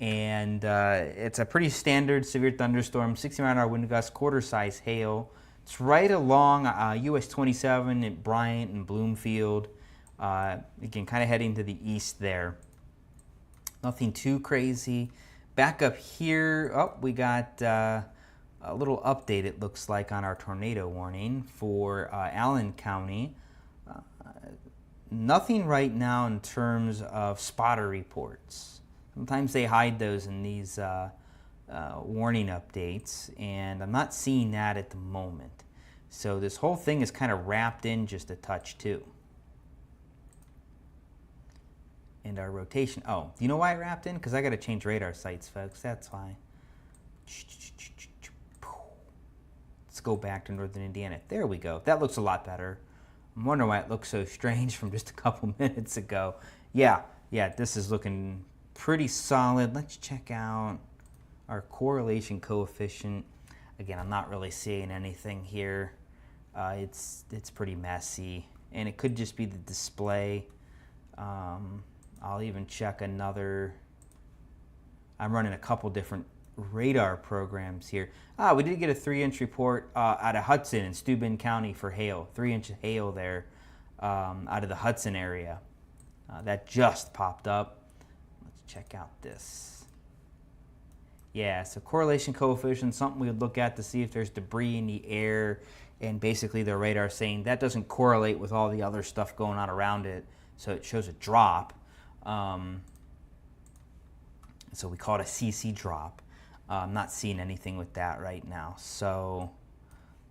And it's a pretty standard severe thunderstorm, 60-mile-an-hour wind gusts, quarter-size hail. It's right along US 27 at Bryant and Bloomfield. Again, kind of heading to the east there. Nothing too crazy. Back up here, we got a little update, it looks like, on our tornado warning for Allen County. Nothing right now in terms of spotter reports. Sometimes they hide those in these warning updates, and I'm not seeing that at the moment. So this whole thing is kind of wrapped in just a touch too. And our rotation, do you know why I wrapped in? Because I got to change radar sites, folks, that's why. Let's go back to northern Indiana. There we go. That looks a lot better. I'm wondering why it looks so strange from just a couple minutes ago. Yeah, this is looking pretty solid. Let's check out our correlation coefficient. Again, I'm not really seeing anything here. It's pretty messy, and it could just be the display. I'll even check another. I'm running a couple different radar programs here. We did get a 3-inch report out of Hudson in Steuben County for hail. 3-inch hail there out of the Hudson area. That just popped up. Let's check out this. Yeah, so correlation coefficient, something we would look at to see if there's debris in the air, and basically the radar saying that doesn't correlate with all the other stuff going on around it, so it shows a drop. So we call it a CC drop. I'm not seeing anything with that right now. So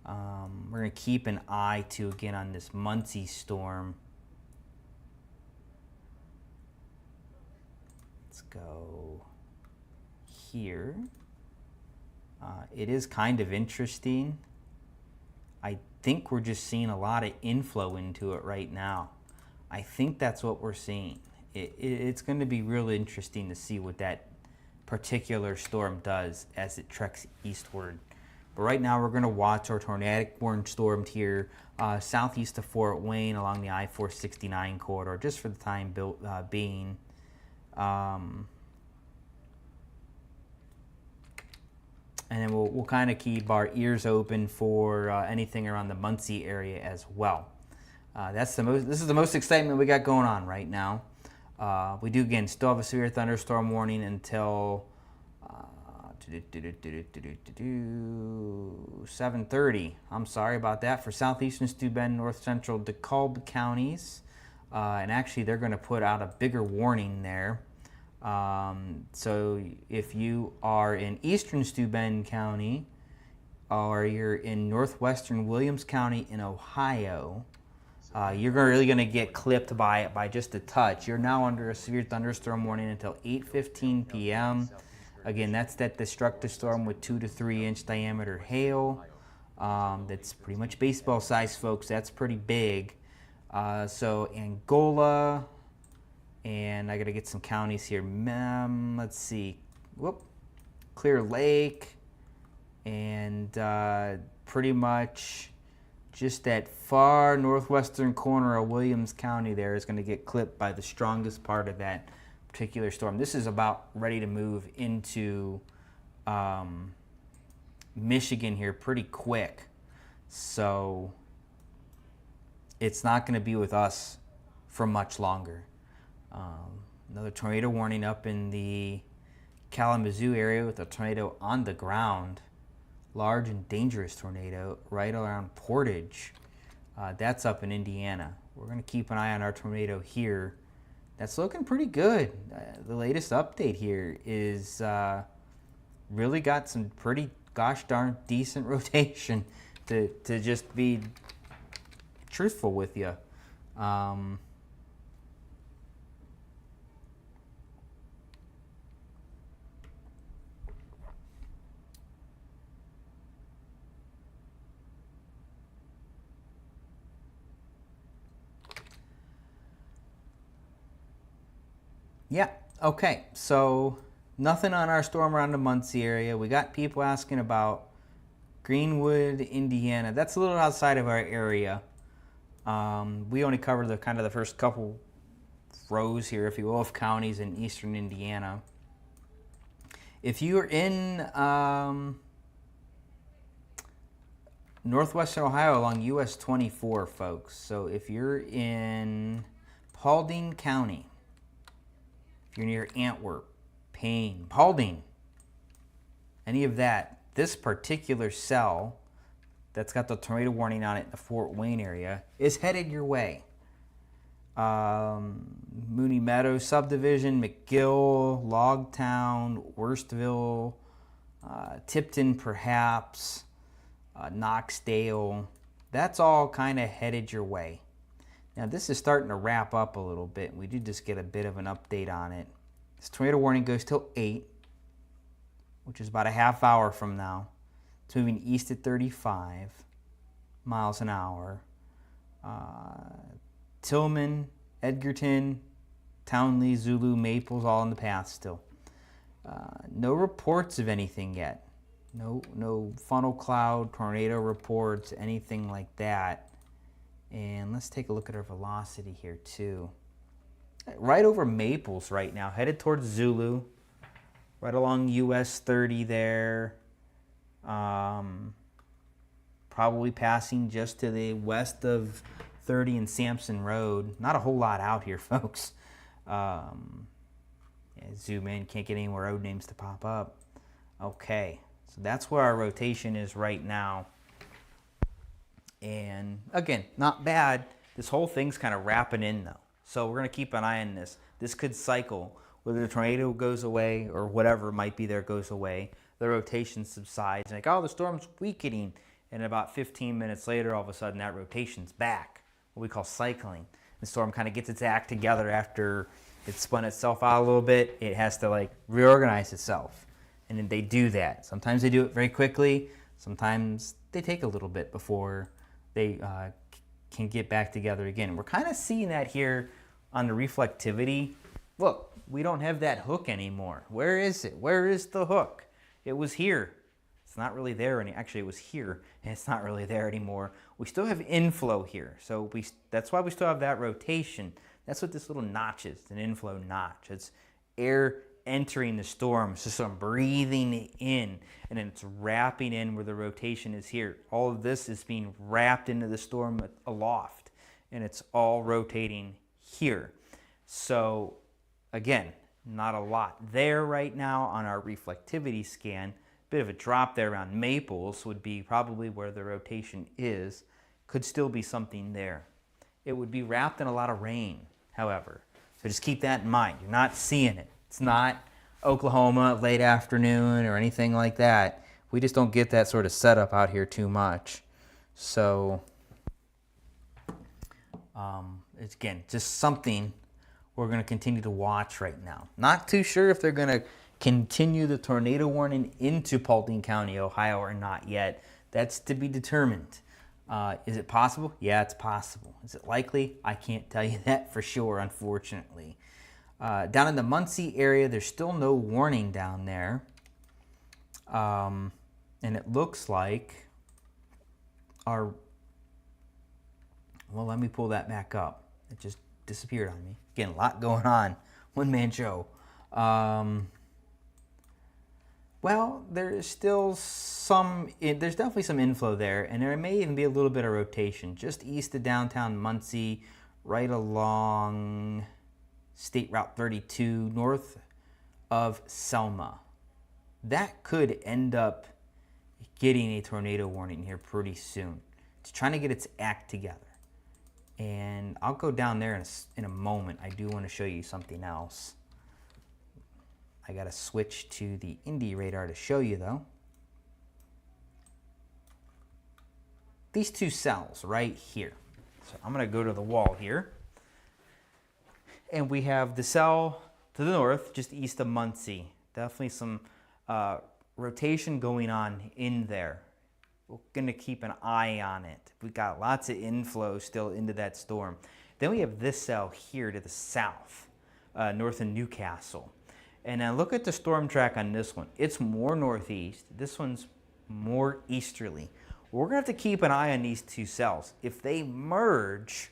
we're going to keep an eye too again on this Muncie storm. Let's go here. It is kind of interesting. I think we're just seeing a lot of inflow into it right now. I think that's what we're seeing. It's going to be really interesting to see what that particular storm does as it treks eastward. But right now we're going to watch our tornadic warning storm here southeast of Fort Wayne along the I-469 corridor just for the time being. And then we'll kind of keep our ears open for anything around the Muncie area as well. This is the most excitement we got going on right now. We do, again, still have a severe thunderstorm warning until 7:30. I'm sorry about that for southeastern Steuben, north central DeKalb counties. And actually, they're going to put out a bigger warning there. So if you are in eastern Steuben County or you're in northwestern Williams County in Ohio, you're really going to get clipped by it by just a touch. You're now under a severe thunderstorm warning until 8:15 p.m. Again, that's that destructive storm with 2 to 3 inch diameter hail. That's pretty much baseball size, folks. That's pretty big. So Angola, and I got to get some counties here. Let's see. Clear Lake, and pretty much just that far northwestern corner of Williams County there is going to get clipped by the strongest part of that particular storm. This is about ready to move into Michigan here pretty quick. So it's not going to be with us for much longer. Another tornado warning up in the Kalamazoo area with a tornado on the ground. Large and dangerous tornado right around Portage. That's up in Indiana. We're going to keep an eye on our tornado here. That's looking pretty good. The latest update here is really got some pretty gosh darn decent rotation to just be truthful with you. Yeah, okay, so nothing on our storm around the Muncie area. We got people asking about Greenwood, Indiana. That's a little outside of our area. We only cover the kind of the first couple rows here, if you will, of counties in eastern Indiana. If you're in northwestern Ohio along US 24, folks, so if you're in Paulding County, if you're near Antwerp, Payne, Paulding, any of that, this particular cell that's got the tornado warning on it in the Fort Wayne area is headed your way. Mooney Meadows subdivision, McGill, Logtown, Worstville, Tipton perhaps, Knoxdale. That's all kind of headed your way. Now this is starting to wrap up a little bit. We did just get a bit of an update on it. This tornado warning goes till 8, which is about a half hour from now. It's moving east at 35 miles an hour. Tillman, Edgerton, Townley, Zulu, Maples, all in the path still. No reports of anything yet. No funnel cloud, tornado reports, anything like that. And let's take a look at our velocity here too. Right over Maples right now, headed towards Zulu. Right along US 30 there. Probably passing just to the west of 30 and Sampson Road. Not a whole lot out here, folks. Zoom in, can't get any more road names to pop up. Okay, so that's where our rotation is right now. And again, not bad. This whole thing's kind of wrapping in though. So we're going to keep an eye on this. This could cycle. Whether the tornado goes away or whatever might be there goes away, the rotation subsides. Like, oh, the storm's weakening. And about 15 minutes later, all of a sudden, that rotation's back. What we call cycling. The storm kind of gets its act together after it's spun itself out a little bit. It has to like reorganize itself. And then they do that. Sometimes they do it very quickly. Sometimes they take a little bit before they can get back together again. We're kind of seeing that here on the reflectivity. Look, we don't have that hook anymore. Where is it? Where is the hook? It was here. It's not really there any. Actually, it was here, and it's not really there anymore. We still have inflow here, so that's why we still have that rotation. That's what this little notch is, an inflow notch. It's air entering the storm, so some breathing in, and then it's wrapping in where the rotation is here. All of this is being wrapped into the storm aloft, and it's all rotating here. So again, not a lot there right now on our reflectivity scan. Bit of a drop there around Maples would be probably where the rotation is. Could still be something there. It would be wrapped in a lot of rain, however. So just keep that in mind. You're not seeing it. It's not Oklahoma late afternoon or anything like that. We just don't get that sort of setup out here too much. So it's, again, just something we're going to continue to watch right now. Not too sure if they're going to continue the tornado warning into Paulding County, Ohio or not yet. That's to be determined. Is it possible? Yeah, it's possible. Is it likely? I can't tell you that for sure, unfortunately. Down in the Muncie area, there's still no warning down there. And it looks like our... Well, let me pull that back up. It just disappeared on me. Again, a lot going on. One-man show. Well, there's still there's definitely some inflow there, and there may even be a little bit of rotation just east of downtown Muncie, right along State Route 32 north of Selma. That could end up getting a tornado warning here pretty soon. It's trying to get its act together. And I'll go down there in a moment. I do want to show you something else. I got to switch to the Indy radar to show you though. These two cells right here. So I'm going to go to the wall here. And we have the cell to the north, just east of Muncie. Definitely some rotation going on in there. We're going to keep an eye on it. We've got lots of inflow still into that storm. Then we have this cell here to the south, north of Newcastle. And now look at the storm track on this one. It's more northeast. This one's more easterly. We're going to have to keep an eye on these two cells. If they merge,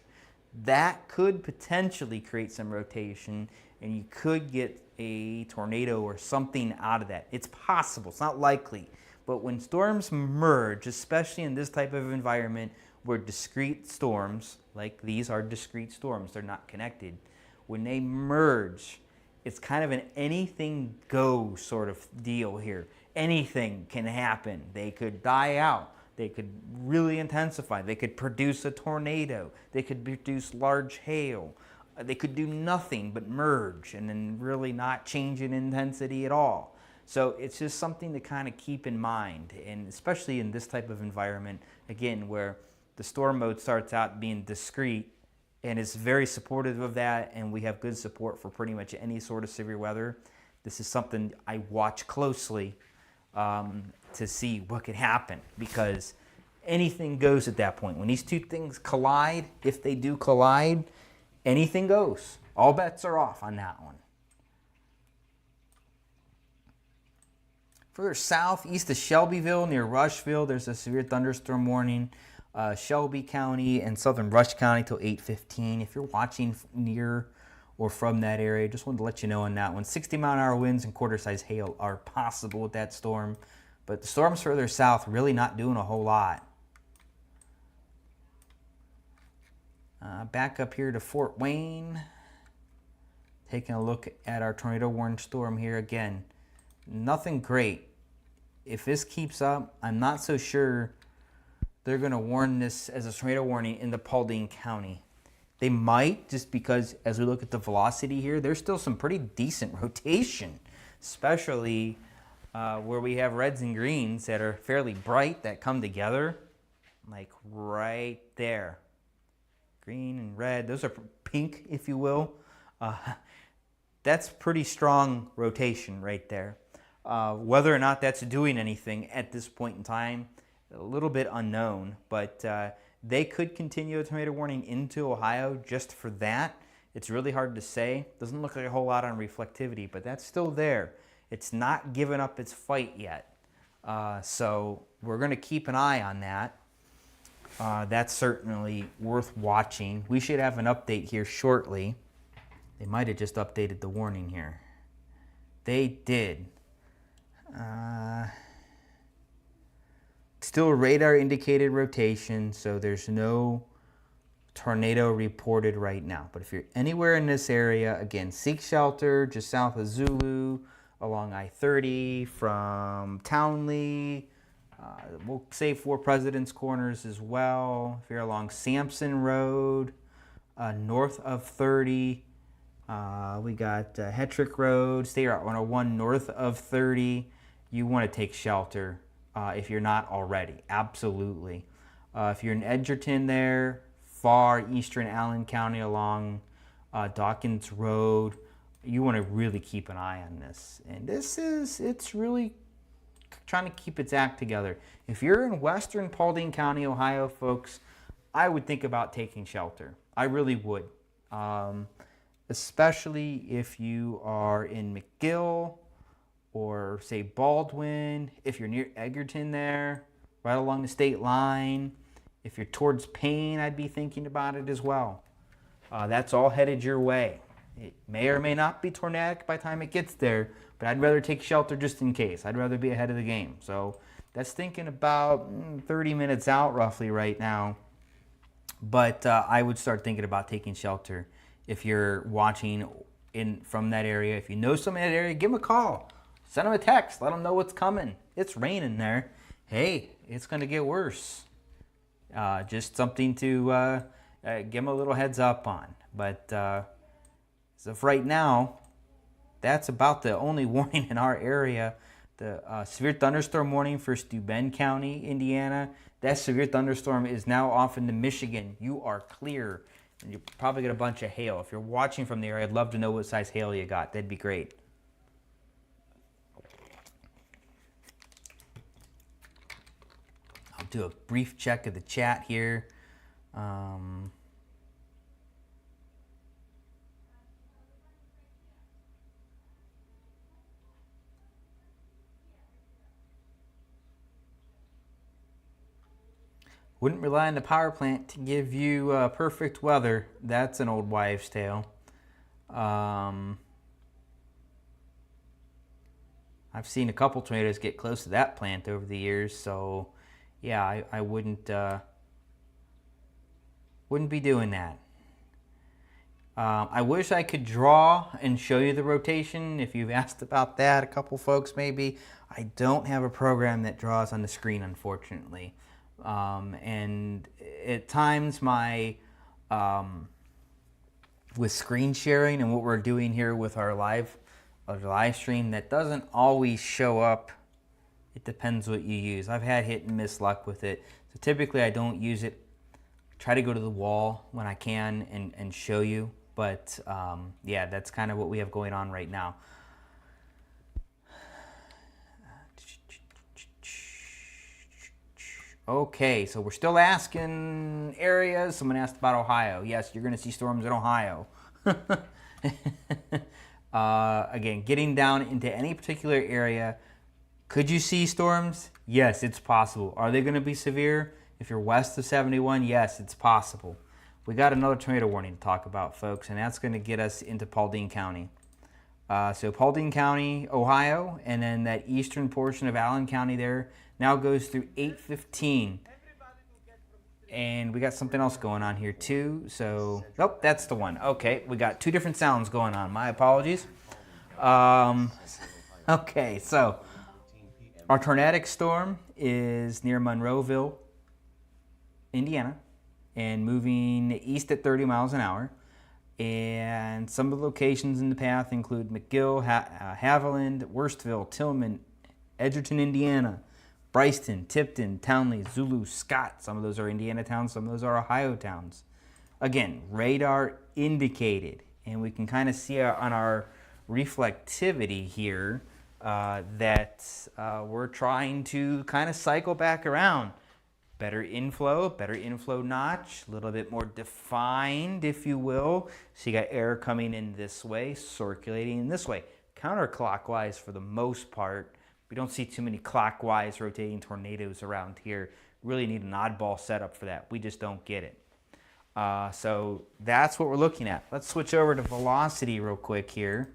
that could potentially create some rotation, and you could get a tornado or something out of that. It's possible. It's not likely. But when storms merge, especially in this type of environment where discrete storms, like these are discrete storms, they're not connected. When they merge, it's kind of an anything goes sort of deal here. Anything can happen. They could die out. They could really intensify. They could produce a tornado. They could produce large hail. They could do nothing but merge and then really not change in intensity at all. So it's just something to kind of keep in mind, and especially in this type of environment, again, where the storm mode starts out being discrete and is very supportive of that, and we have good support for pretty much any sort of severe weather. This is something I watch closely to see what could happen, because anything goes at that point. When these two things collide, if they do collide, anything goes. All bets are off on that one. Further south, east of Shelbyville, near Rushville, there's a severe thunderstorm warning. Shelby County and southern Rush County till 8:15. If you're watching near or from that area, just wanted to let you know on that one. 60-mile-an-hour winds and quarter-size hail are possible with that storm. But the storms further south really not doing a whole lot. Back up here to Fort Wayne. Taking a look at our tornado warning storm here again. Nothing great. If this keeps up, I'm not so sure they're going to warn this as a tornado warning in the Paulding County. They might, just because as we look at the velocity here, there's still some pretty decent rotation, especially where we have reds and greens that are fairly bright that come together, like right there. Green and red, those are pink, if you will. That's pretty strong rotation right there. Whether or not that's doing anything at this point in time, a little bit unknown, but they could continue a tornado warning into Ohio just for that. It's really hard to say. Doesn't look like a whole lot on reflectivity, but that's still there. It's not given up its fight yet. So we're going to keep an eye on that. That's certainly worth watching. We should have an update here shortly. They might have just updated the warning here. They did. Still radar indicated rotation, so there's no tornado reported right now. But if you're anywhere in this area, again, seek shelter just south of Zulu, along I-30 from Townley. We'll say 4 President's Corners as well. If you're along Sampson Road, north of 30, we got Hetrick Road, State Route 101 north of 30. You want to take shelter if you're not already. Absolutely. If you're in Edgerton there, far eastern Allen County along Dawkins Road, you want to really keep an eye on this. And it's really trying to keep its act together. If you're in western Paulding County, Ohio, folks, I would think about taking shelter. I really would. Especially if you are in McGill or, say, Baldwin. If you're near Edgerton there, right along the state line. If you're towards Payne, I'd be thinking about it as well. That's all headed your way. It may or may not be tornadic by the time it gets there, but I'd rather take shelter just in case. I'd rather be ahead of the game. So that's thinking about 30 minutes out roughly right now. But I would start thinking about taking shelter if you're watching from that area. If you know someone in that area, give them a call. Send them a text. Let them know what's coming. It's raining there. Hey, it's going to get worse. Just something to give them a little heads up on. But as of right now, that's about the only warning in our area. The severe thunderstorm warning for Steuben County, Indiana. That severe thunderstorm is now off into Michigan. You are clear. And you probably get a bunch of hail. If you're watching from the area, I'd love to know what size hail you got. That'd be great. I'll do a brief check of the chat here. Wouldn't rely on the power plant to give you perfect weather. That's an old wives' tale. I've seen a couple tornadoes get close to that plant over the years, so yeah, I wouldn't be doing that. I wish I could draw and show you the rotation. If you've asked about that, a couple folks maybe. I don't have a program that draws on the screen, unfortunately. And at times with screen sharing and what we're doing here with our live stream, that doesn't always show up. It depends what you use. I've had hit and miss luck with it. So typically I don't use it. Try to go to the wall when I can and show you. But yeah, that's kind of what we have going on right now. Okay, so we're still asking areas. Someone asked about Ohio. Yes, you're going to see storms in Ohio. Again, getting down into any particular area. Could you see storms? Yes, it's possible. Are they going to be severe? If you're west of 71, yes, it's possible. We got another tornado warning to talk about, folks, and that's going to get us into Paulding County. So Paulding County, Ohio, and then that eastern portion of Allen County there now goes through 8:15. And we got something else going on here too. So, oh, that's the one. Okay, we got two different sounds going on. My apologies. Okay, so our tornadic storm is near Monroeville, Indiana, and moving east at 30 miles an hour. And some of the locations in the path include McGill, Haviland, Wurstville, Tillman, Edgerton, Indiana, Bryston, Tipton, Townley, Zulu, Scott. Some of those are Indiana towns, some of those are Ohio towns. Again, radar indicated, and we can kind of see on our reflectivity here that we're trying to kind of cycle back around. Better inflow notch, a little bit more defined, if you will. So you got air coming in this way, circulating in this way. Counterclockwise for the most part. We don't see too many clockwise rotating tornadoes around here. Really need an oddball setup for that. We just don't get it. So that's what we're looking at. Let's switch over to velocity real quick here.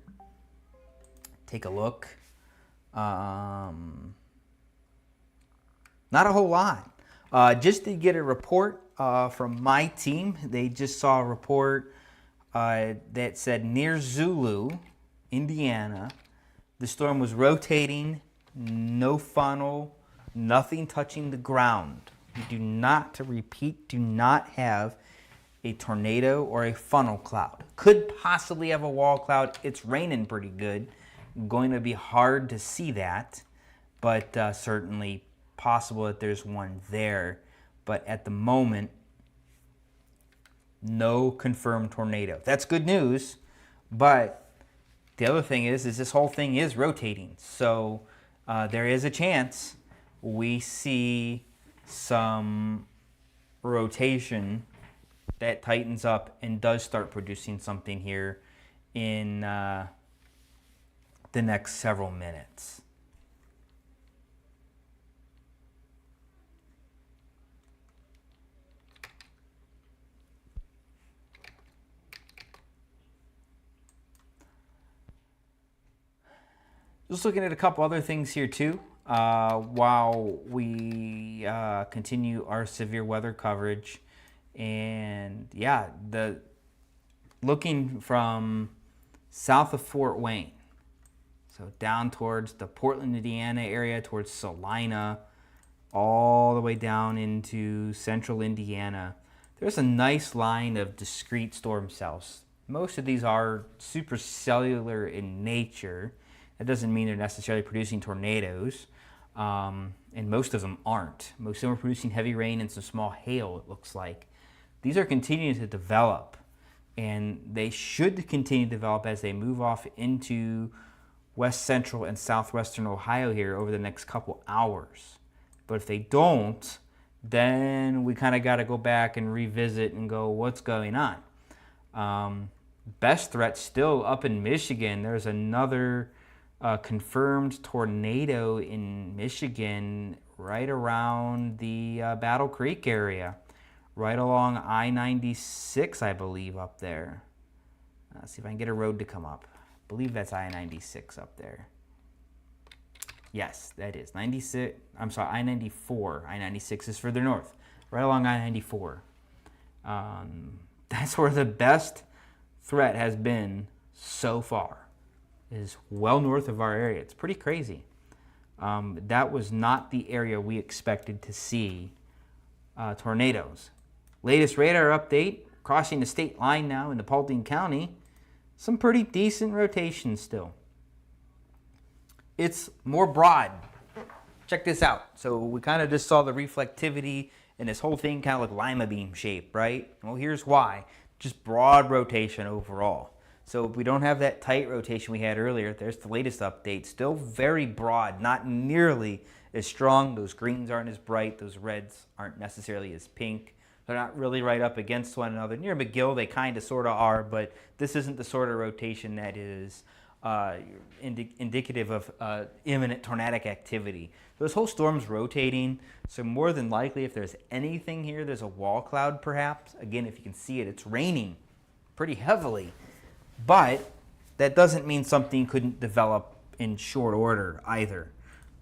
Take a look. Not a whole lot. Just to get a report from my team, they just saw a report that said near Zulu, Indiana, the storm was rotating, no funnel, nothing touching the ground. We do not, to repeat, do not have a tornado or a funnel cloud. Could possibly have a wall cloud. It's raining pretty good. Going to be hard to see that, but certainly possible that there's one there. But at the moment, no confirmed tornado. That's good news, but the other thing is this whole thing is rotating. So there is a chance we see some rotation that tightens up and does start producing something here in the next several minutes. Just looking at a couple other things here too, while we continue our severe weather coverage. And yeah, looking from south of Fort Wayne. So down towards the Portland, Indiana area, towards Salina, all the way down into central Indiana. There's a nice line of discrete storm cells. Most of these are supercellular in nature. That doesn't mean they're necessarily producing tornadoes, and most of them aren't. Most of them are producing heavy rain and some small hail, it looks like. These are continuing to develop, and they should continue to develop as they move off into west central and southwestern Ohio here over the next couple hours. But if they don't, then we kind of got to go back and revisit and go, what's going on? Best threat still up in Michigan. There's another confirmed tornado in Michigan right around the Battle Creek area, right along I-96, I believe, up there. Let's see if I can get a road to come up. I believe that's I-96 up there. Yes, that is 96. I'm sorry, I-94. I-96 is further north, right along I-94. That's where the best threat has been so far, is well north of our area. It's pretty crazy. That was not the area we expected to see tornadoes. Latest radar update, crossing the state line now into Paulding County. Some pretty decent rotation still. It's more broad. Check this out. So we kind of just saw the reflectivity and this whole thing kind of look lima beam shape, right? Well, here's why. Just broad rotation overall. So if we don't have that tight rotation we had earlier, there's the latest update. Still very broad, not nearly as strong. Those greens aren't as bright. Those reds aren't necessarily as pink. They're not really right up against one another. Near McGill, they kind of sort of are, but this isn't the sort of rotation that is indicative of imminent tornadic activity. This whole storm's rotating, so more than likely if there's anything here, there's a wall cloud perhaps. Again, if you can see it, it's raining pretty heavily, but that doesn't mean something couldn't develop in short order either.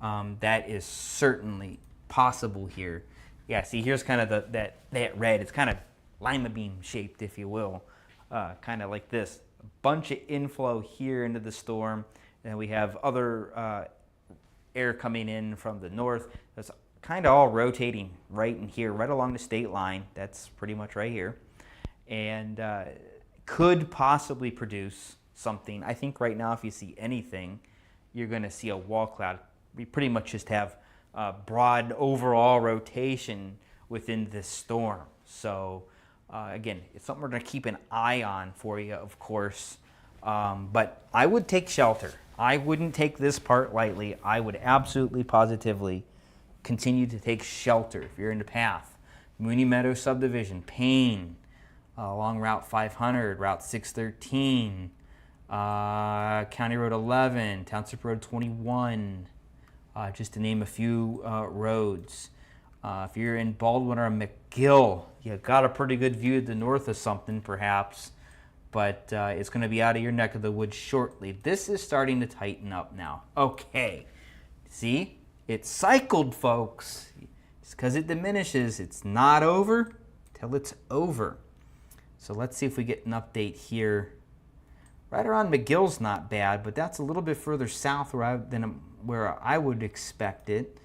That is certainly possible here. Yeah, see, here's kind of that red. It's kind of lima beam shaped, if you will, kind of like this. A bunch of inflow here into the storm, and we have other air coming in from the north. That's kind of all rotating right in here, right along the state line. That's pretty much right here, and could possibly produce something. I think right now, if you see anything, you're going to see a wall cloud. We pretty much just have broad overall rotation within this storm. So again, it's something we're going to keep an eye on for you, of course. But I would take shelter. I wouldn't take this part lightly. I would absolutely, positively continue to take shelter if you're in the path. Mooney Meadow subdivision, Payne, along Route 500, Route 613, County Road 11, Township Road 21, just to name a few roads. If you're in Baldwin or McGill, you got a pretty good view to the north of something perhaps, but it's going to be out of your neck of the woods shortly. This is starting to tighten up now. Okay, see? It cycled, folks. It's because it diminishes. It's not over till it's over. So let's see if we get an update here. Right around McGill's not bad, but that's a little bit further south than where I would expect it.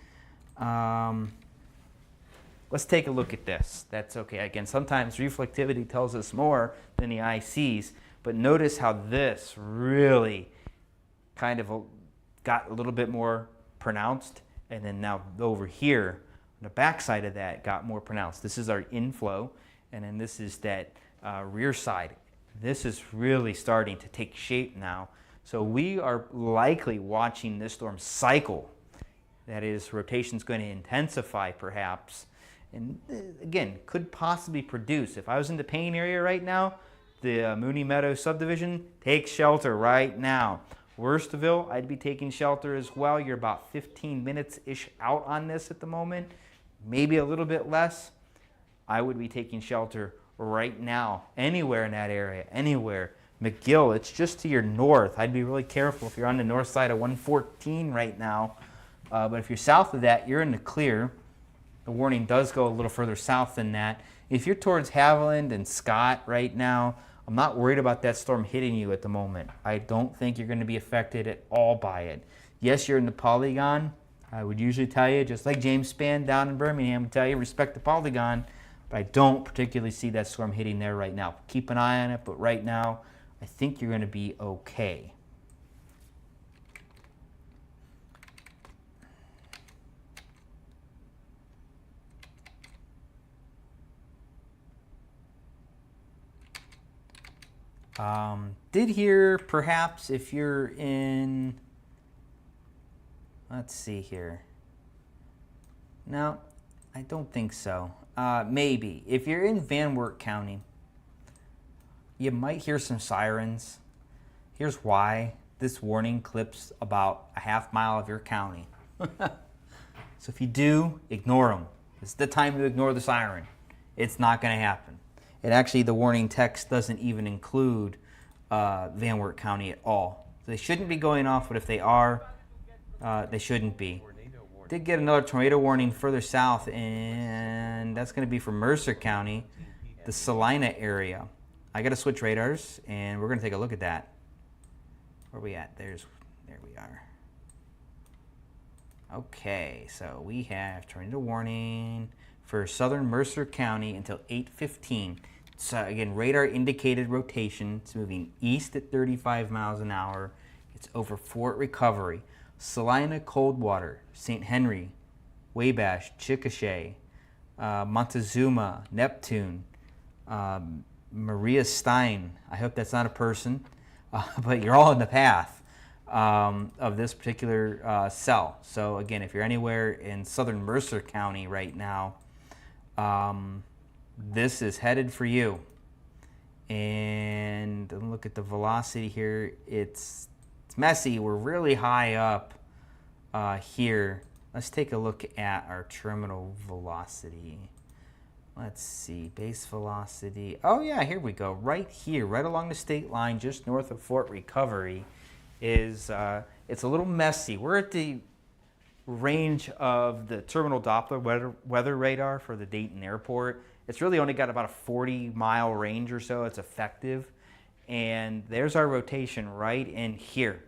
Let's take a look at this. That's okay. Again, sometimes reflectivity tells us more than the eye sees, but notice how this really kind of got a little bit more pronounced, and then now over here, on the backside of that, got more pronounced. This is our inflow, and then this is that rear side. This is really starting to take shape now. So we are likely watching this storm cycle. That is, rotation's going to intensify perhaps. And again, could possibly produce. If I was in the Payne area right now, the Mooney Meadow subdivision, take shelter right now. Worstville, I'd be taking shelter as well. You're about 15 minutes-ish out on this at the moment, maybe a little bit less. I would be taking shelter right now, anywhere in that area, anywhere. McGill, it's just to your north. I'd be really careful if you're on the north side of 114 right now. But if you're south of that, you're in the clear. The warning does go a little further south than that. If you're towards Haviland and Scott right now, I'm not worried about that storm hitting you at the moment. I don't think you're going to be affected at all by it. Yes, you're in the polygon. I would usually tell you, just like James Spann down in Birmingham would tell you, respect the polygon. But I don't particularly see that storm hitting there right now. Keep an eye on it, but right now, I think you're going to be okay. Did hear perhaps if you're in, let's see here. No, I don't think so. Maybe. If you're in Van Wert County, you might hear some sirens. Here's why. This warning clips about a half mile of your county. So if you do, ignore them. It's the time to ignore the siren. It's not going to happen. And actually, the warning text doesn't even include Van Wert County at all. So they shouldn't be going off, but if they are, they shouldn't be. Did get another tornado warning further south, and that's going to be for Mercer County, the Salina area. I got to switch radars, and we're going to take a look at that. Where are we at? There we are. Okay, so we have tornado warning for southern Mercer County until 8:15. So again, radar indicated rotation. It's moving east at 35 miles an hour. It's over Fort Recovery, Salina, Coldwater, St. Henry, Wabash, Chickasha, Montezuma, Neptune, Maria Stein. I hope that's not a person, but you're all in the path of this particular cell. So again, if you're anywhere in southern Mercer County right now, this is headed for you. And look at the velocity here. It's messy. We're really high up here. Let's take a look at our terminal velocity. Let's see, base velocity. Oh yeah, here we go. Right here, right along the state line, just north of Fort Recovery, is it's a little messy. We're at the range of the terminal Doppler weather radar for the Dayton Airport. It's really only got about a 40-mile range or so. It's effective, and there's our rotation right in here.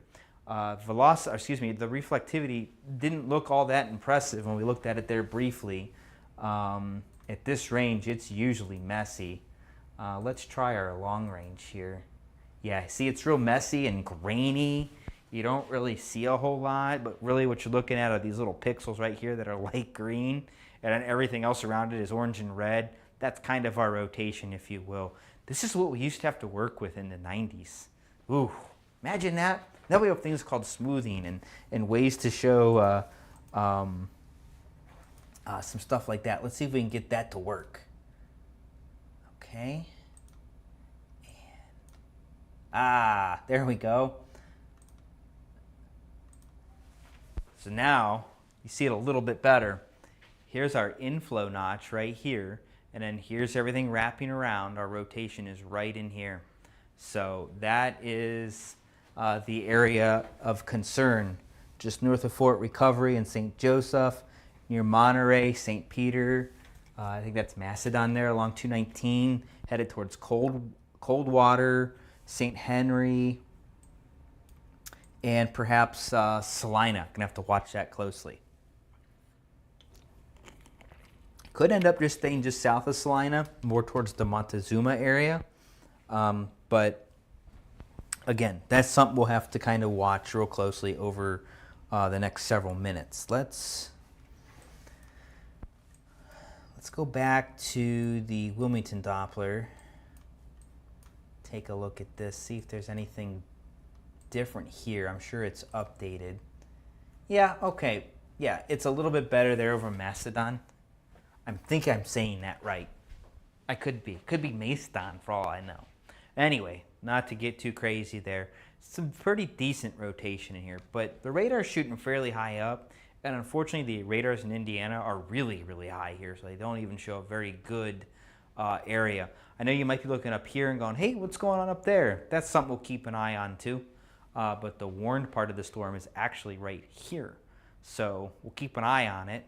The reflectivity didn't look all that impressive when we looked at it there briefly. At this range, it's usually messy. Let's try our long range here. Yeah, see, it's real messy and grainy. You don't really see a whole lot, but really what you're looking at are these little pixels right here that are light green, and then everything else around it is orange and red. That's kind of our rotation, if you will. This is what we used to have to work with in the 90s. Ooh, imagine that. Now we have things called smoothing and ways to show some stuff like that. Let's see if we can get that to work. Okay. There we go. So now you see it a little bit better. Here's our inflow notch right here, and then here's everything wrapping around. Our rotation is right in here. So that is the area of concern, just north of Fort Recovery and St. Joseph, near Monterey, St. Peter. I think that's Macedon there along 219, headed towards Coldwater, St. Henry, and perhaps Salina. Gonna have to watch that closely. Could end up just staying just south of Salina, more towards the Montezuma area. But again, that's something we'll have to kind of watch real closely over the next several minutes. Let's go back to the Wilmington Doppler. Take a look at this, see if there's anything different here. I'm sure it's updated. Yeah, okay. Yeah, it's a little bit better there over Macedon. I think I'm saying that right. I could be. Could be Macedon for all I know. Anyway, not to get too crazy there. Some pretty decent rotation in here, but the radar's shooting fairly high up, and unfortunately the radars in Indiana are really, really high here, so they don't even show a very good area. I know you might be looking up here and going, hey, what's going on up there? That's something we'll keep an eye on too. But the warned part of the storm is actually right here. So we'll keep an eye on it.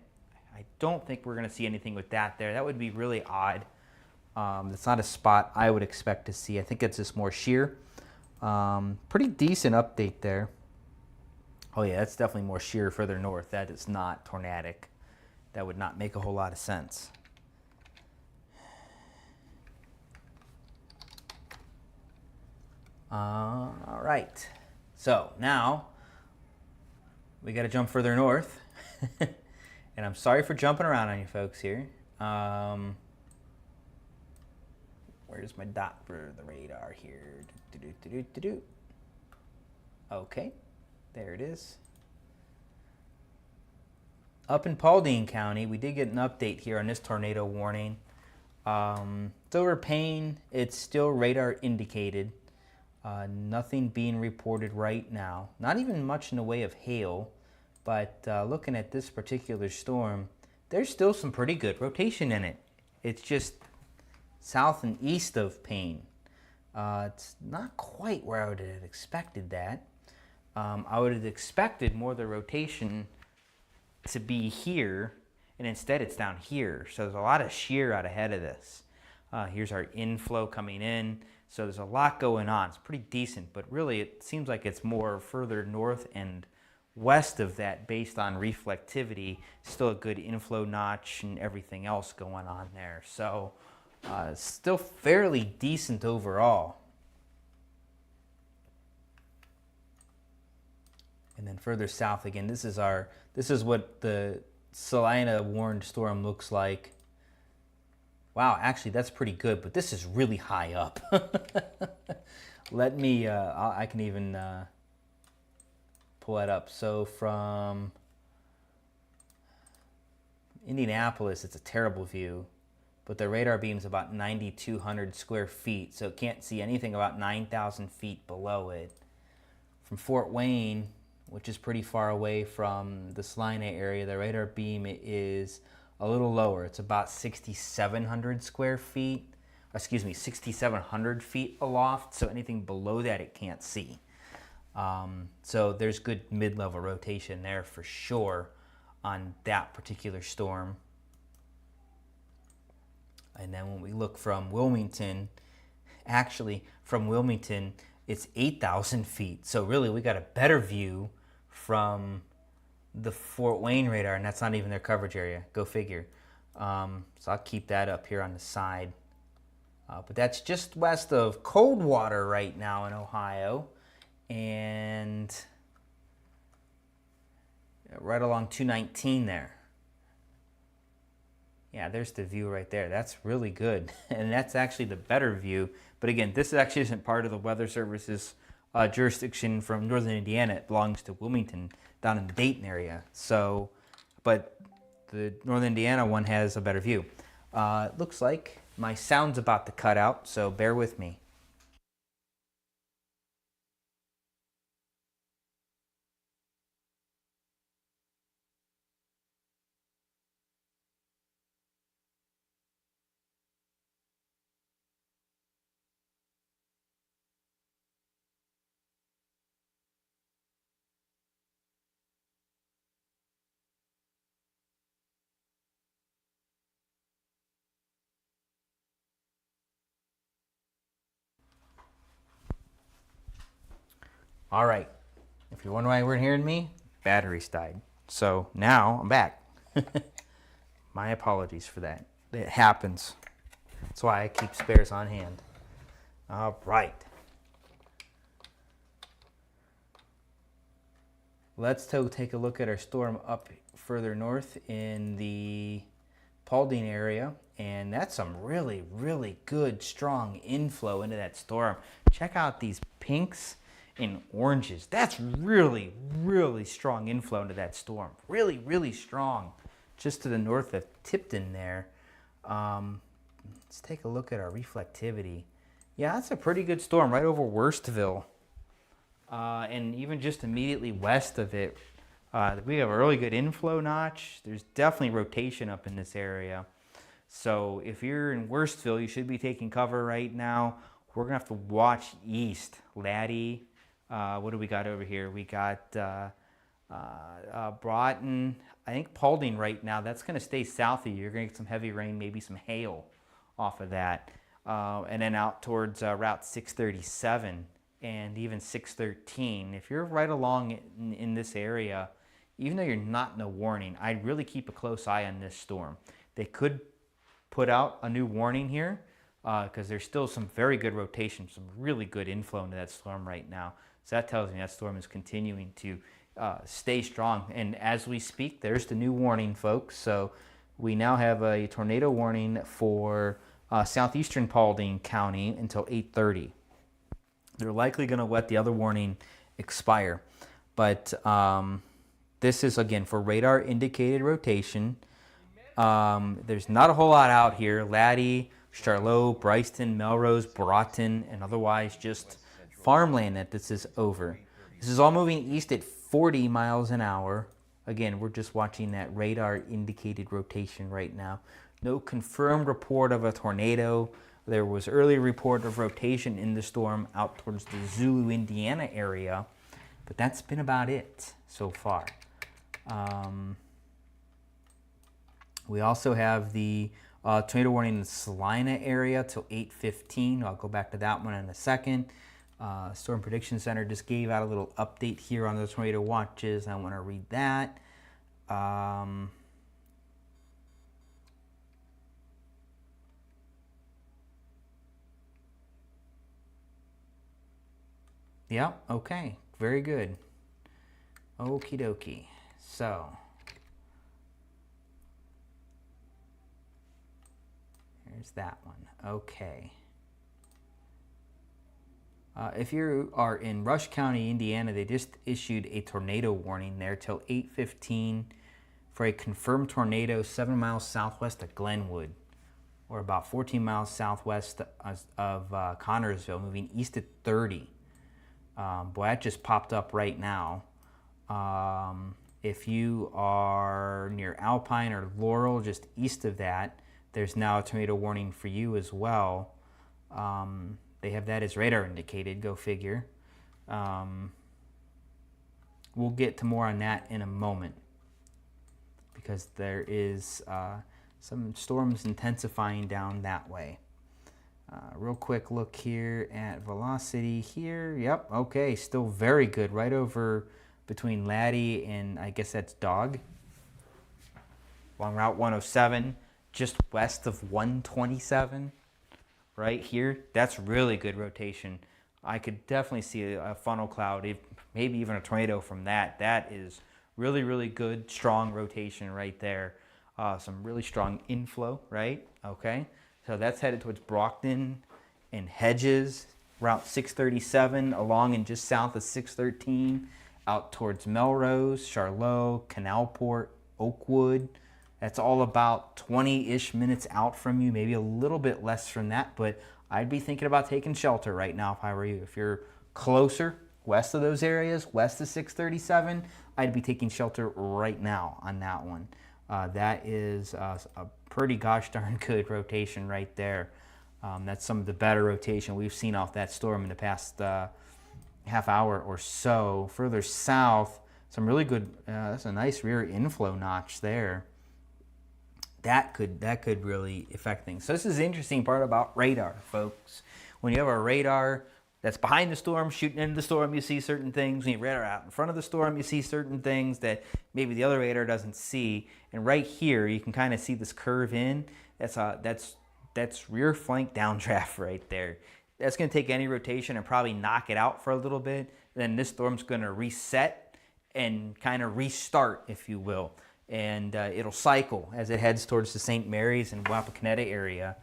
I don't think we're going to see anything with that there. That would be really odd. It's not a spot I would expect to see. I think it's just more shear. Pretty decent update there. Oh yeah, that's definitely more shear further north. That is not tornadic. That would not make a whole lot of sense. All right. So now we got to jump further north. And I'm sorry for jumping around on you folks here. Where's my dot for the radar here? Okay, there it is. Up in Paulding County, we did get an update here on this tornado warning. It's over Payne. It's still radar indicated. Nothing being reported right now. Not even much in the way of hail, but looking at this particular storm, there's still some pretty good rotation in it. It's just south and east of Payne. It's not quite where I would have expected that. I would have expected more of the rotation to be here, and instead it's down here. So there's a lot of shear out ahead of this. Here's our inflow coming in. So there's a lot going on. It's pretty decent, but really it seems like it's more further north and west of that based on reflectivity. Still a good inflow notch and everything else going on there. So still fairly decent overall. And then further south again, this is what the Salina warned storm looks like. Wow, actually that's pretty good, but this is really high up. Let me, I can even pull that up. So from Indianapolis, it's a terrible view, but the radar beam is about 9,200 square feet, so it can't see anything about 9,000 feet below it. From Fort Wayne, which is pretty far away from the Salina area, the radar beam is a little lower. It's about 6,700 square feet. Excuse me, 6,700 feet aloft. So anything below that, it can't see. So there's good mid-level rotation there for sure on that particular storm. And then when we look from Wilmington, actually from Wilmington, it's 8,000 feet. So really, we got a better view from the Fort Wayne radar, and that's not even their coverage area. Go figure. So I'll keep that up here on the side. But that's just west of Coldwater right now in Ohio, and right along 219 there. Yeah, there's the view right there. That's really good, and that's actually the better view. But again, this actually isn't part of the Weather Service's jurisdiction from northern Indiana. It belongs to Wilmington down in the Dayton area. So, but the northern Indiana one has a better view. It looks like my sound's about to cut out, so bear with me. All right, if you're wondering why you weren't hearing me, batteries died. So now I'm back. My apologies for that. It happens. That's why I keep spares on hand. All right. Let's take a look at our storm up further north in the Paulding area. And that's some really, really good, strong inflow into that storm. Check out these pinks and oranges. That's really, really strong inflow into that storm. Really, really strong. Just to the north of Tipton there. Let's take a look at our reflectivity. Yeah, that's a pretty good storm right over Wurstville. And even just immediately west of it, we have a really good inflow notch. There's definitely rotation up in this area. So if you're in Wurstville, you should be taking cover right now. We're going to have to watch east. Laddie, what do we got over here? We got Broughton. I think Paulding right now, that's going to stay south of you. You're going to get some heavy rain, maybe some hail off of that. And then out towards Route 637 and even 613. If you're right along in this area, even though you're not in a warning, I'd really keep a close eye on this storm. They could put out a new warning here because there's still some very good rotation, some really good inflow into that storm right now. So that tells me that storm is continuing to stay strong. And as we speak, there's the new warning, folks. So we now have a tornado warning for southeastern Paulding County until 8:30. They're likely going to let the other warning expire. But this is, again, for radar indicated rotation. There's not a whole lot out here. Laddie, Charlotte, Bryston, Melrose, Broughton, and otherwise just farmland that this is over. This is all moving east at 40 miles an hour. Again, we're just watching that radar indicated rotation right now. No confirmed report of a tornado. There was early report of rotation in the storm out towards the Zulu, Indiana area, but that's been about it so far. We also have the tornado warning in the Salina area till 8:15. I'll go back to that one in a second. Storm Prediction Center just gave out a little update here on the tornado watches. I want to read that. Yeah, okay, very good. Okie dokie. So, here's that one. Okay. If you are in Rush County, Indiana, they just issued a tornado warning there till 8:15 for a confirmed tornado 7 miles southwest of Glenwood, or about 14 miles southwest of Connorsville, moving east at 30. Boy, that just popped up right now. If you are near Alpine or Laurel, just east of that, there's now a tornado warning for you as well. They have that as radar indicated, go figure. We'll get to more on that in a moment because there is some storms intensifying down that way. Real quick look here at velocity here. Yep, okay, still very good. Right over between Laddie and I guess that's Dog. Along Route 107, just west of 127. Right here, that's really good rotation. I could definitely see a funnel cloud, maybe even a tornado from that. That is really, really good, strong rotation right there. Some really strong inflow, right? Okay, so that's headed towards Brockton and Hedges, Route 637, along and just south of 613, out towards Melrose, Charlotte, Canalport, Oakwood. That's all about 20-ish minutes out from you, maybe a little bit less from that, but I'd be thinking about taking shelter right now if I were you. If you're closer, west of those areas, west of 637, I'd be taking shelter right now on that one. That is a pretty gosh darn good rotation right there. That's some of the better rotation we've seen off that storm in the past half hour or so. Further south, some really good, that's a nice rear inflow notch there. That could really affect things. So this is the interesting part about radar, folks. When you have a radar that's behind the storm, shooting into the storm, you see certain things. When you have radar out in front of the storm, you see certain things that maybe the other radar doesn't see. And right here, you can kind of see this curve in. That's rear flank downdraft right there. That's going to take any rotation and probably knock it out for a little bit. Then this storm's going to reset and kind of restart, if you will. And it'll cycle as it heads towards the St. Mary's and Wapakoneta area.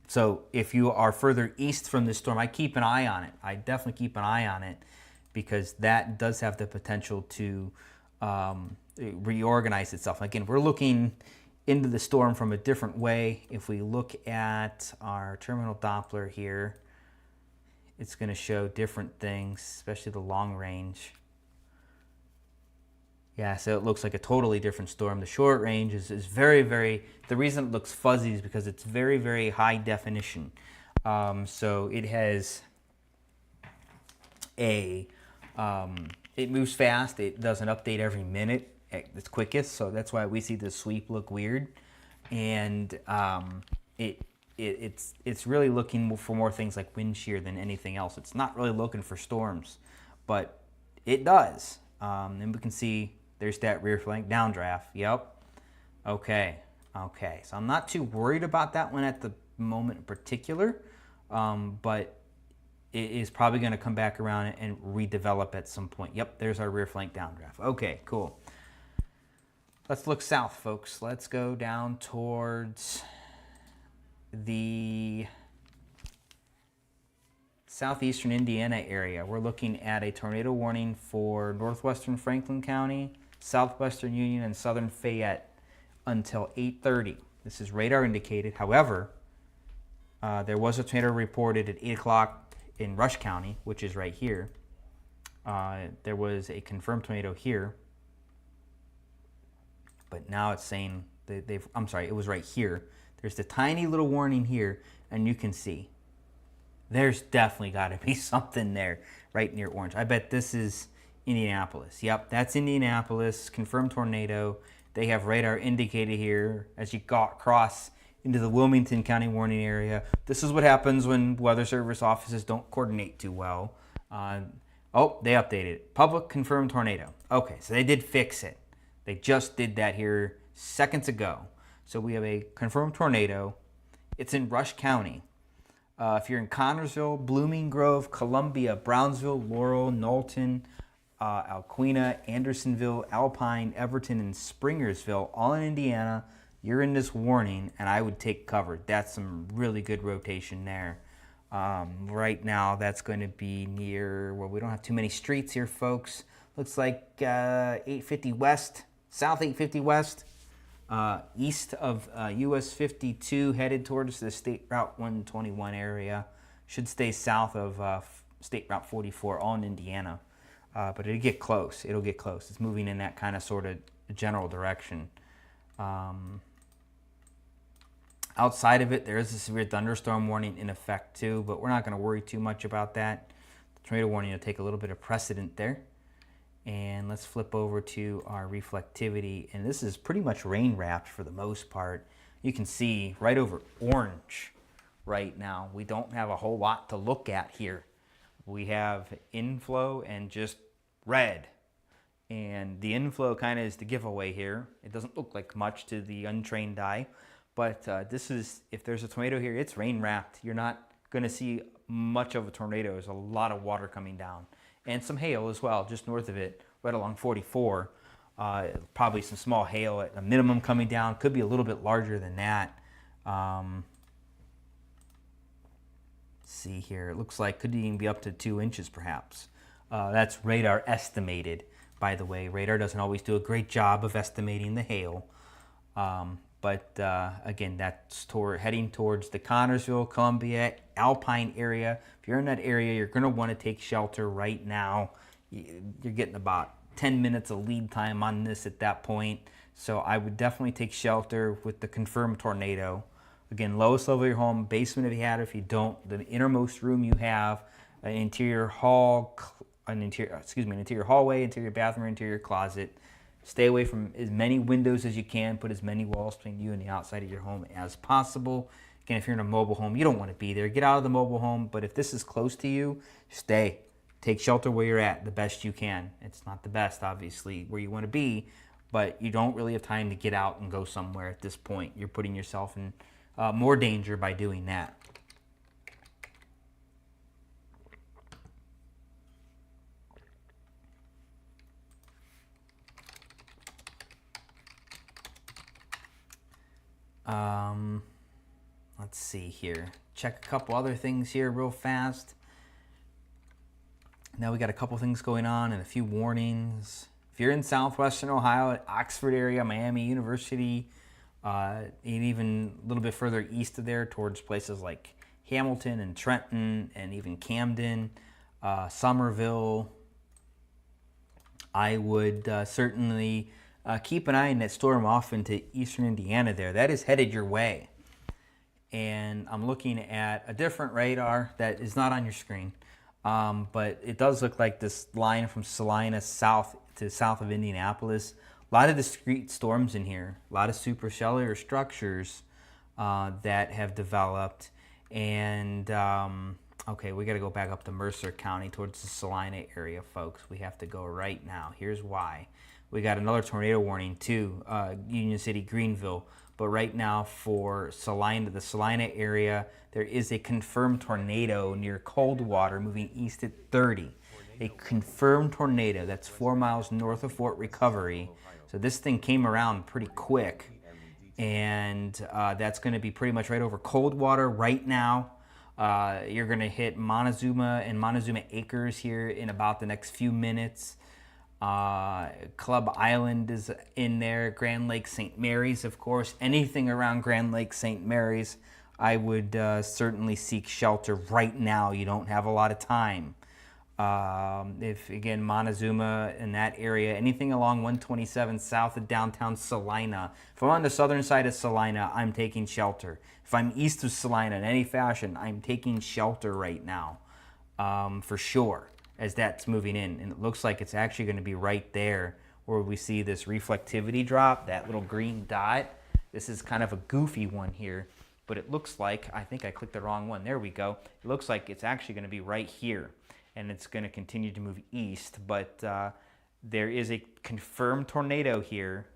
So if you are further east from this storm, I keep an eye on it. I definitely keep an eye on it because that does have the potential to reorganize itself. Again, we're looking into the storm from a different way. If we look at our terminal Doppler here, it's going to show different things, especially the long range. Yeah, so it looks like a totally different storm. The short range is very, very, the reason it looks fuzzy is because it's very, very high definition. So it has it moves fast. It does an update every minute at its quickest. So that's why we see the sweep look weird. and it's really looking for more things like wind shear than anything else. It's not really looking for storms, but it does. And we can see there's that rear flank downdraft. Yep. Okay. So I'm not too worried about that one at the moment in particular, but it is probably going to come back around and redevelop at some point. Yep, there's our rear flank downdraft. Okay, cool. Let's look south, folks. Let's go down towards the southeastern Indiana area. We're looking at a tornado warning for northwestern Franklin County, southwestern Union, and southern Fayette until 8:30. This is radar indicated. However, there was a tornado reported at 8 o'clock in Rush County, which is right here. There was a confirmed tornado here, but now it's saying I'm sorry, it was right here. There's the tiny little warning here, and you can see there's definitely got to be something there right near orange. I bet this is Indianapolis. Yep, that's Indianapolis, confirmed tornado. They have radar indicated here as you cross into the Wilmington County warning area. This is what happens when Weather Service offices don't coordinate too well. Oh, they updated it. Public confirmed tornado. Okay, so they did fix it. They just did that here seconds ago. So we have a confirmed tornado. It's in Rush County. If you're in Connorsville, Blooming Grove, Columbia, Brownsville, Laurel, Knowlton, Alquina, Andersonville, Alpine, Everton, and Springersville, all in Indiana, you're in this warning, and I would take cover. That's some really good rotation there. Right now, that's going to be near, well, we don't have too many streets here, folks. Looks like 850 West, South 850 West, east of US 52, headed towards the State Route 121 area. Should stay south of State Route 44, all in Indiana. But it'll get close. It's moving in that kind of sort of general direction. Outside of it, there is a severe thunderstorm warning in effect too, but we're not going to worry too much about that. The tornado warning will take a little bit of precedent there. And let's flip over to our reflectivity. And this is pretty much rain wrapped for the most part. You can see right over orange right now. We don't have a whole lot to look at here. We have inflow and just red. And the inflow kind of is the giveaway here. It doesn't look like much to the untrained eye. But this is, if there's a tornado here, it's rain wrapped. You're not going to see much of a tornado. There's a lot of water coming down. And some hail as well, just north of it, right along 44. Probably some small hail at a minimum coming down. Could be a little bit larger than that. See here, it looks like could even be up to 2 inches perhaps. That's radar estimated, by the way. Radar doesn't always do a great job of estimating the hail. But again, that's heading towards the Connorsville, Columbia, Alpine area. If you're in that area, you're going to want to take shelter right now. You're getting about 10 minutes of lead time on this at that point. So I would definitely take shelter with the confirmed tornado. Again, lowest level of your home, basement if you had it. If you don't, the innermost room you have, an interior hall, an interior hallway, interior bathroom, interior closet. Stay away from as many windows as you can. Put as many walls between you and the outside of your home as possible. Again, if you're in a mobile home, you don't want to be there. Get out of the mobile home. But if this is close to you, stay. Take shelter where you're at the best you can. It's not the best, obviously, where you want to be, but you don't really have time to get out and go somewhere at this point. You're putting yourself in more danger by doing that. Let's see here. Check a couple other things here real fast. Now we got a couple things going on and a few warnings. If you're in southwestern Ohio, Oxford area, Miami University, and even a little bit further east of there towards places like Hamilton and Trenton and even Camden, Somerville, I would certainly keep an eye on that storm off into eastern Indiana there. That is headed your way. And I'm looking at a different radar that is not on your screen. But it does look like this line from Salina south to south of Indianapolis A lot of discrete storms in here, a lot of supercellular structures that have developed. And okay, we got to go back up to Mercer County towards the Salina area, folks. We have to go right now. Here's why. We got another tornado warning too, Union City, Greenville. But right now for Salina, the Salina area, there is a confirmed tornado near Coldwater moving east at 30. A confirmed tornado that's 4 miles north of Fort Recovery. So this thing came around pretty quick. And that's going to be pretty much right over Coldwater right now. You're going to hit Montezuma and Montezuma Acres here in about the next few minutes. Club Island is in there. Grand Lake St. Mary's, of course. Anything around Grand Lake St. Mary's, I would certainly seek shelter right now. You don't have a lot of time. If, again, Montezuma in that area, anything along 127 south of downtown Salina. If I'm on the southern side of Salina, I'm taking shelter. If I'm east of Salina in any fashion, I'm taking shelter right now, for sure, as that's moving in. And it looks like it's actually going to be right there where we see this reflectivity drop, that little green dot. This is kind of a goofy one here, but it looks like, I think I clicked the wrong one. There we go. It looks like it's actually going to be right here. And it's going to continue to move east, but there is a confirmed tornado here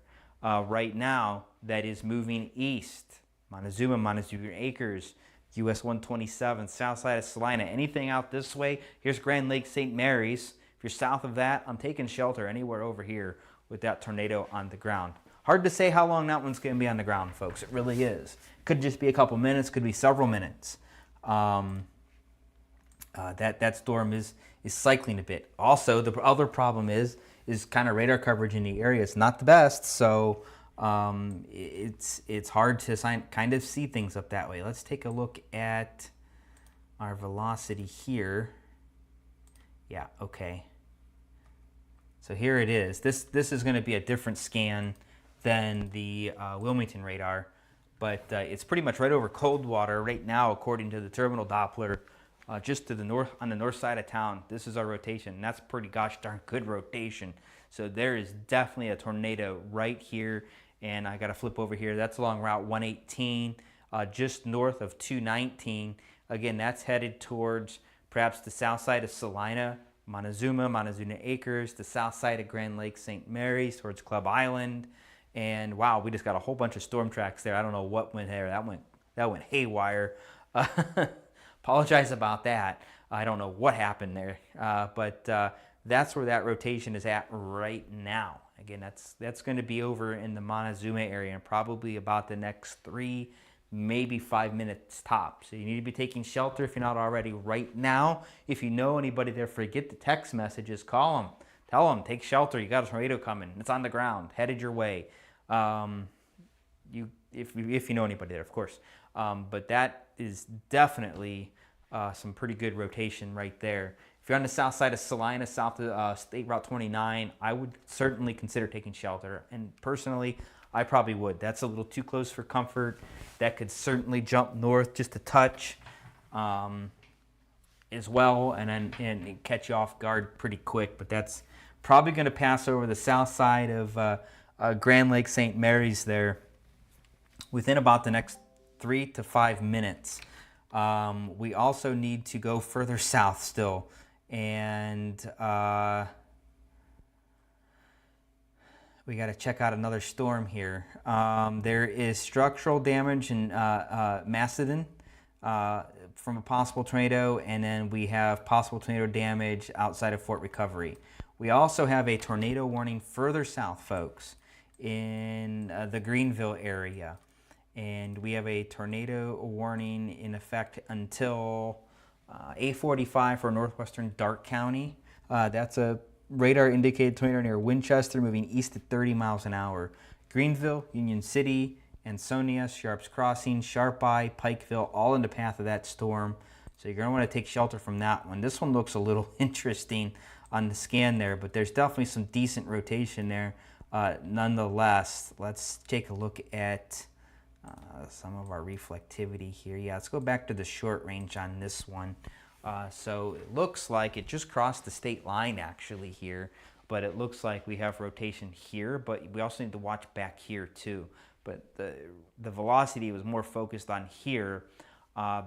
right now that is moving east. Montezuma, Montezuma Acres, US 127, south side of Salina. Anything out this way, here's Grand Lake St. Mary's. If you're south of that, I'm taking shelter anywhere over here with that tornado on the ground. Hard to say how long that one's going to be on the ground, folks. It really is. Could just be a couple minutes, could be several minutes. That storm is cycling a bit. Also, the other problem is kind of radar coverage in the area. It's not the best, so it's hard to kind of see things up that way. Let's take a look at our velocity here. Yeah, okay. So here it is. This is going to be a different scan than the Wilmington radar, but it's pretty much right over Coldwater right now, according to the terminal Doppler. Just to the north, on the north side of town. This is our rotation, and that's pretty gosh darn good rotation. So there is definitely a tornado right here, and I got to flip over here. That's along Route 118, just north of 219. Again, that's headed towards perhaps the south side of Salina, Montezuma, Montezuma Acres, the south side of Grand Lake St. Mary's towards Club Island. And wow, we just got a whole bunch of storm tracks there. I don't know what went there. That went haywire. Apologize about that. I don't know what happened there, but that's where that rotation is at right now. Again, that's going to be over in the Montezuma area in probably about the next 3, maybe 5 minutes tops. So you need to be taking shelter if you're not already right now. If you know anybody there, forget the text messages. Call them. Tell them, take shelter. You got a tornado coming. It's on the ground, headed your way. If you know anybody there, of course. But that is definitely some pretty good rotation right there. If you're on the south side of Salina, south of State Route 29, I would certainly consider taking shelter. And personally, I probably would. That's a little too close for comfort. That could certainly jump north just a touch as well, and catch you off guard pretty quick. But that's probably going to pass over the south side of Grand Lake St. Mary's there within about the next 3 to 5 minutes. We also need to go further south still, and we got to check out another storm here. There is structural damage in Macedon from a possible tornado, and then we have possible tornado damage outside of Fort Recovery. We also have a tornado warning further south, folks, in the Greenville area. And we have a tornado warning in effect until 8:45 for northwestern Darke County. That's a radar indicated tornado near Winchester moving east at 30 miles an hour. Greenville, Union City, Ansonia, Sharps Crossing, Sharp Eye, Pikeville, all in the path of that storm. So you're going to want to take shelter from that one. This one looks a little interesting on the scan there, but there's definitely some decent rotation there. Nonetheless, let's take a look at some of our reflectivity here. Yeah, let's go back to the short range on this one. So it looks like it just crossed the state line actually here but it looks like we have rotation here, but we also need to watch back here too. But the velocity was more focused on here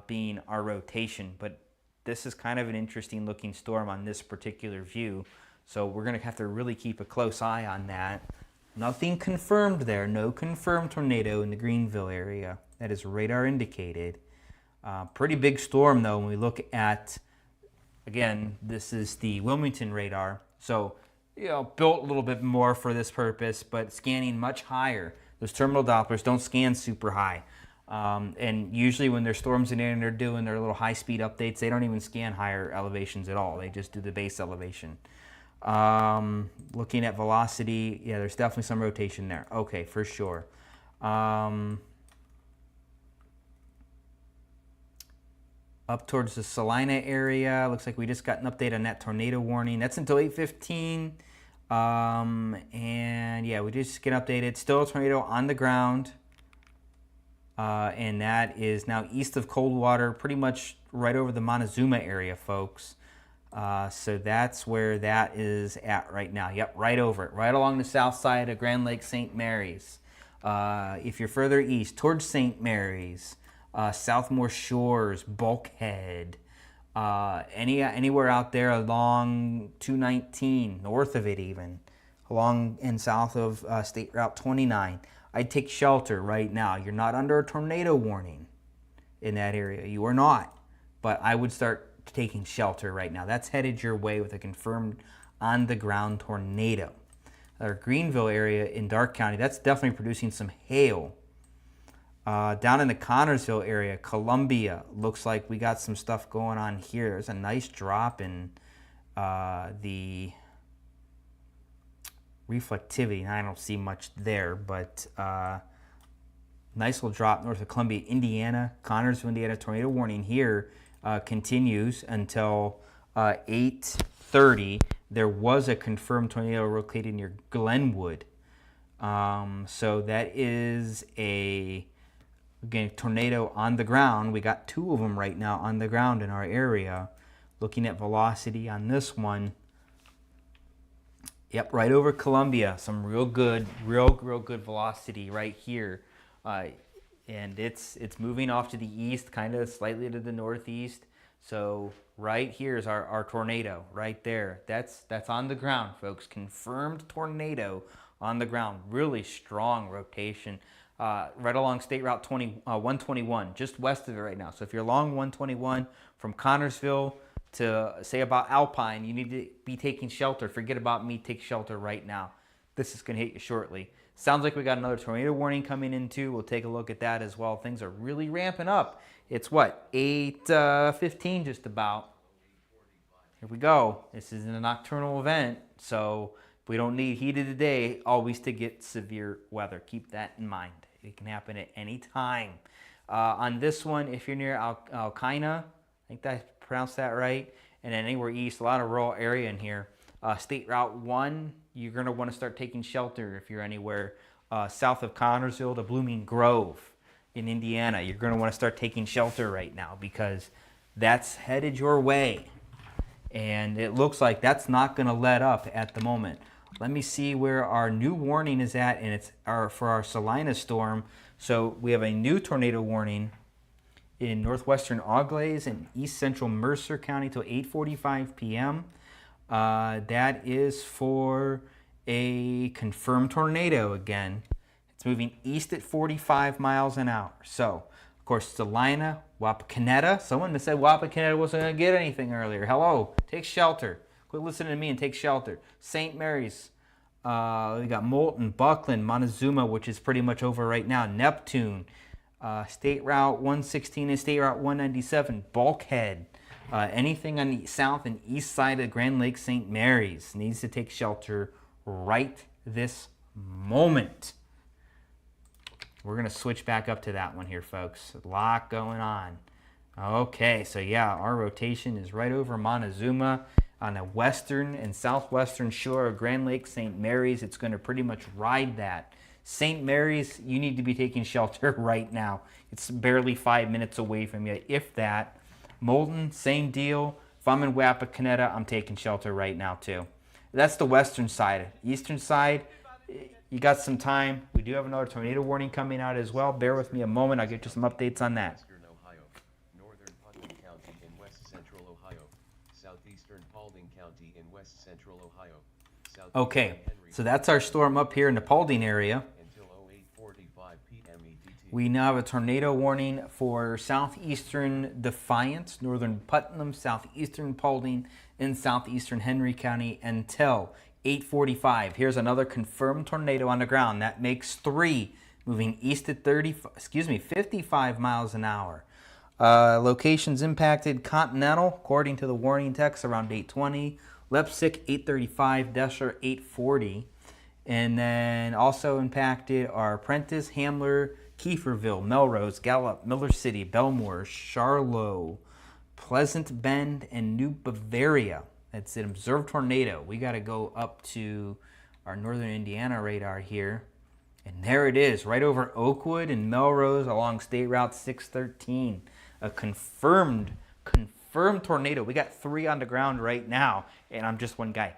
being our rotation, but this is kind of an interesting looking storm on this particular view. So we're gonna have to really keep a close eye on that. Nothing confirmed there, no confirmed tornado in the Greenville area. That is radar indicated. Pretty big storm though when we look at, again, this is the Wilmington radar. So, you know, built a little bit more for this purpose, but scanning much higher. Those terminal Dopplers don't scan super high. And usually when there's storms in there and they're doing their little high-speed updates, they don't even scan higher elevations at all. They just do the base elevation. Looking at velocity, yeah, there's definitely some rotation there. Okay, for sure. Up towards the Salina area, looks like we just got an update on that tornado warning. That's until 8:15. And yeah, we just get updated. Still a tornado on the ground. And that is now east of Coldwater, pretty much right over the Montezuma area, folks. So that's where that is at right now. Yep, right over it, right along the south side of Grand Lake St. Mary's. If you're further east, towards St. Mary's, Southmore Shores, Bulkhead, anywhere out there along 219, north of it even, along and south of State Route 29. I'd take shelter right now. You're not under a tornado warning in that area. You are not. But I would start taking shelter right now. That's headed your way with a confirmed on-the-ground tornado. Our Greenville area in Darke County, that's definitely producing some hail. Down in the Connorsville area, Columbia, looks like we got some stuff going on here. There's a nice drop in the reflectivity. I don't see much there, but nice little drop north of Columbia, Indiana. Connorsville, Indiana, tornado warning here continues until 8:30. There was a confirmed tornado located near Glenwood. So that is again, tornado on the ground. We got two of them right now on the ground in our area. Looking at velocity on this one. Yep, right over Columbia. Some real good velocity right here. And it's moving off to the east, kind of slightly to the northeast. So right here is our tornado, right there. That's on the ground, folks. Confirmed tornado on the ground. Really strong rotation. Right along State Route 121, just west of it right now. So if you're along 121 from Connorsville to, say, about Alpine, you need to be taking shelter. Forget about me, take shelter right now. This is going to hit you shortly. Sounds like we got another tornado warning coming in too. We'll take a look at that as well. Things are really ramping up. It's what, 8:15 just about. Here we go. This is a nocturnal event, so we don't need heat of the day always to get severe weather. Keep that in mind. It can happen at any time. On this one, if you're near Alkina, I think I pronounced that right, and then anywhere east, a lot of rural area in here. State Route 1, you're going to want to start taking shelter if you're anywhere south of Connorsville to Blooming Grove in Indiana. You're going to want to start taking shelter right now because that's headed your way. And it looks like that's not going to let up at the moment. Let me see where our new warning is at, and it's for our Salina storm. So we have a new tornado warning in northwestern Auglaize and east central Mercer County till 8:45 p.m. That is for a confirmed tornado again. It's moving east at 45 miles an hour. So, of course, Salina, Wapakoneta. Someone said Wapakoneta wasn't going to get anything earlier. Hello, take shelter. Quit listening to me and take shelter. St. Mary's. We got Moulton, Buckland, Montezuma, which is pretty much over right now. Neptune. State Route 116 and State Route 197. Bulkhead. Anything on the south and east side of Grand Lake St. Mary's needs to take shelter right this moment. We're going to switch back up to that one here, folks. A lot going on. Okay, so yeah, our rotation is right over Montezuma on the western and southwestern shore of Grand Lake St. Mary's. It's going to pretty much ride that. St. Mary's, you need to be taking shelter right now. It's barely 5 minutes away from you, if that. Moulton, same deal. If I'm in Wapakoneta, I'm taking shelter right now too. That's the western side. Eastern side, you got some time. We do have another tornado warning coming out as well. Bear with me a moment. I'll get you some updates on that. Western Ohio, northern Putnam County in west central Ohio, southeastern Paulding County in west central Ohio, Okay, so that's our storm up here in the Paulding area. until 08:45 p.m. EDT. We now have a tornado warning for southeastern Defiance, northern Putnam, southeastern Paulding, and southeastern Henry County until 8:45. Here's another confirmed tornado on the ground. That makes 3, moving east at 55 miles an hour. Locations impacted: Continental, according to the warning text, around 8:20. Leipsic 8:35, Deshler 8:40. And then also impacted are Prentice, Hamler, Kieferville, Melrose, Gallup, Miller City, Belmore, Charlotte, Pleasant Bend, and New Bavaria. It's an observed tornado. We got to go up to our northern Indiana radar here. And there it is, right over Oakwood and Melrose along State Route 613. A confirmed tornado. We got 3 on the ground right now, and I'm just one guy.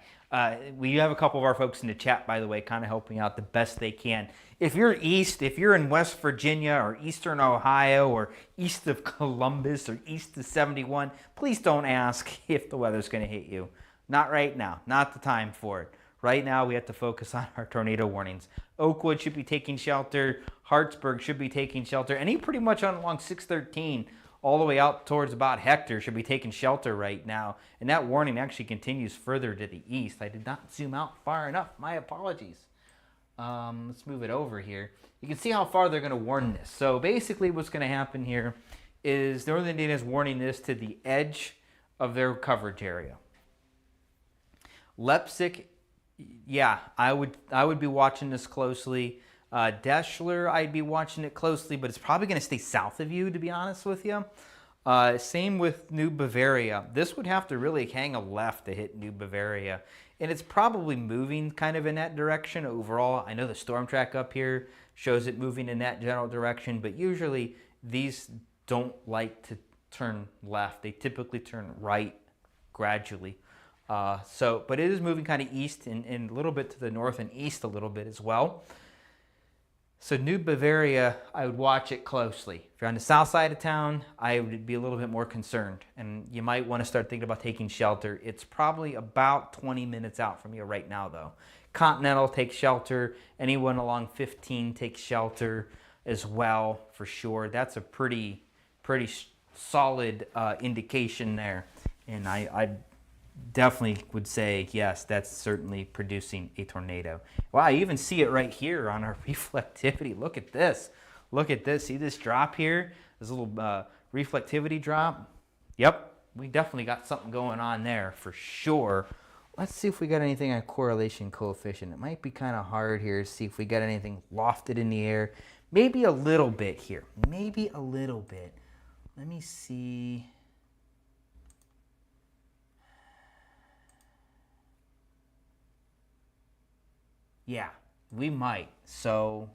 We have a couple of our folks in the chat, by the way, kind of helping out the best they can. If you're if you're in West Virginia or Eastern Ohio or east of Columbus or east of 71, please don't ask if the weather's going to hit you. Not right now. Not the time for it. Right now, we have to focus on our tornado warnings. Oakwood should be taking shelter. Hartsburg should be taking shelter. And he pretty much on along 613 all the way out towards about Hector should be taking shelter right now. And that warning actually continues further to the east. I did not zoom out far enough. My apologies. Let's move it over here. You can see how far they're going to warn this. So basically what's going to happen here is Northern Indiana is warning this to the edge of their coverage area. Leipsic, yeah, I would be watching this closely. Deshler, I'd be watching it closely, but it's probably going to stay south of you, to be honest with you. Same with New Bavaria. This would have to really hang a left to hit New Bavaria. And it's probably moving kind of in that direction overall. I know the storm track up here shows it moving in that general direction, but usually these don't like to turn left. They typically turn right gradually. But it is moving kind of east and a little bit to the north and east a little bit as well. So New Bavaria, I would watch it closely. If you're on the south side of town, I would be a little bit more concerned. And you might want to start thinking about taking shelter. It's probably about 20 minutes out from you right now, though. Continental takes shelter. Anyone along 15 takes shelter as well, for sure. That's a pretty solid indication there. And I definitely would say, yes, that's certainly producing a tornado. Wow, I even see it right here on our reflectivity. Look at this. Look at this. See this drop here? This little reflectivity drop? Yep, we definitely got something going on there for sure. Let's see if we got anything on correlation coefficient. It might be kind of hard here to see if we got anything lofted in the air. Maybe a little bit here. Maybe a little bit. Let me see. Yeah, we might. So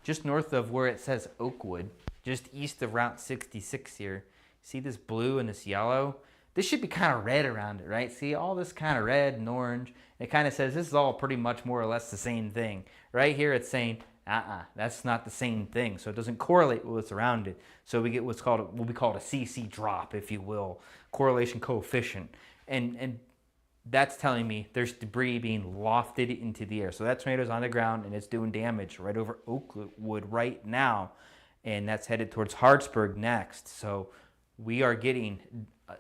just north of where it says Oakwood, just east of Route 66 here, see this blue and this yellow? This should be kind of red around it, right? See all this kind of red and orange? It kind of says this is all pretty much more or less the same thing. Right here it's saying, that's not the same thing. So it doesn't correlate with what's around it. So we get what's called, what we call a CC drop, if you will, correlation coefficient. And that's telling me there's debris being lofted into the air. So that tornado's on the ground and it's doing damage right over Oakwood right now. And that's headed towards Hartsburg next. So we are getting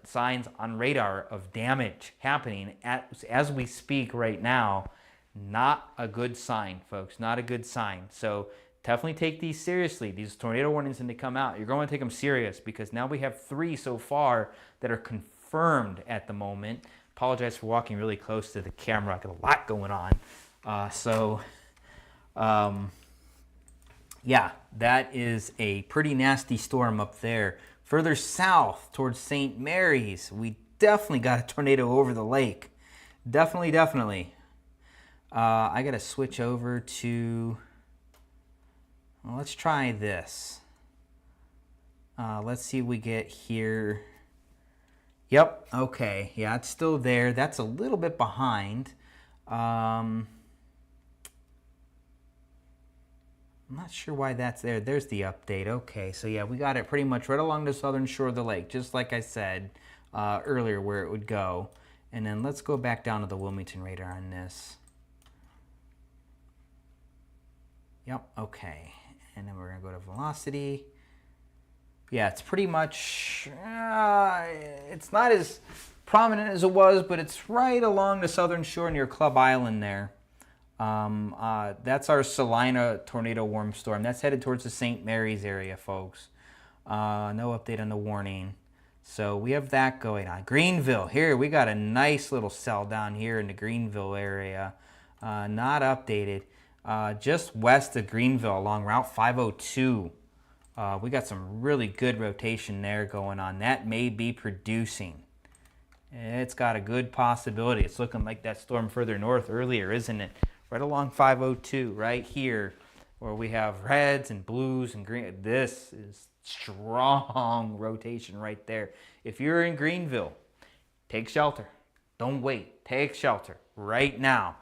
signs on radar of damage happening as we speak right now. Not a good sign, folks. Not a good sign. So definitely take these seriously. These tornado warnings, when they come out, you're going to take them serious because now we have 3 so far that are confirmed at the moment. Apologize for walking really close to the camera. I got a lot going on. Yeah, that is a pretty nasty storm up there. Further south towards St. Mary's, we definitely got a tornado over the lake. Definitely. I got to switch over to, well, let's try this. Let's see what we get here Yep. Okay. Yeah, it's still there. That's a little bit behind. I'm not sure why that's there. There's the update. Okay. So yeah, we got it pretty much right along the southern shore of the lake, just like I said earlier where it would go. And then let's go back down to the Wilmington radar on this. Yep. Okay. And then we're going to go to velocity. Yeah, it's pretty much, it's not as prominent as it was, but it's right along the southern shore near Club Island there. That's our Salina tornado warm storm. That's headed towards the St. Mary's area, folks. No update on the warning. So we have that going on. Greenville, here we got a nice little cell down here in the Greenville area. Not updated. Just west of Greenville along Route 502. We got some really good rotation there going on. That may be producing. It's got a good possibility. It's looking like that storm further north earlier, isn't it? Right along 502, right here, where we have reds and blues and green. This is strong rotation right there. If you're in Greenville, take shelter. Don't wait. Take shelter right now.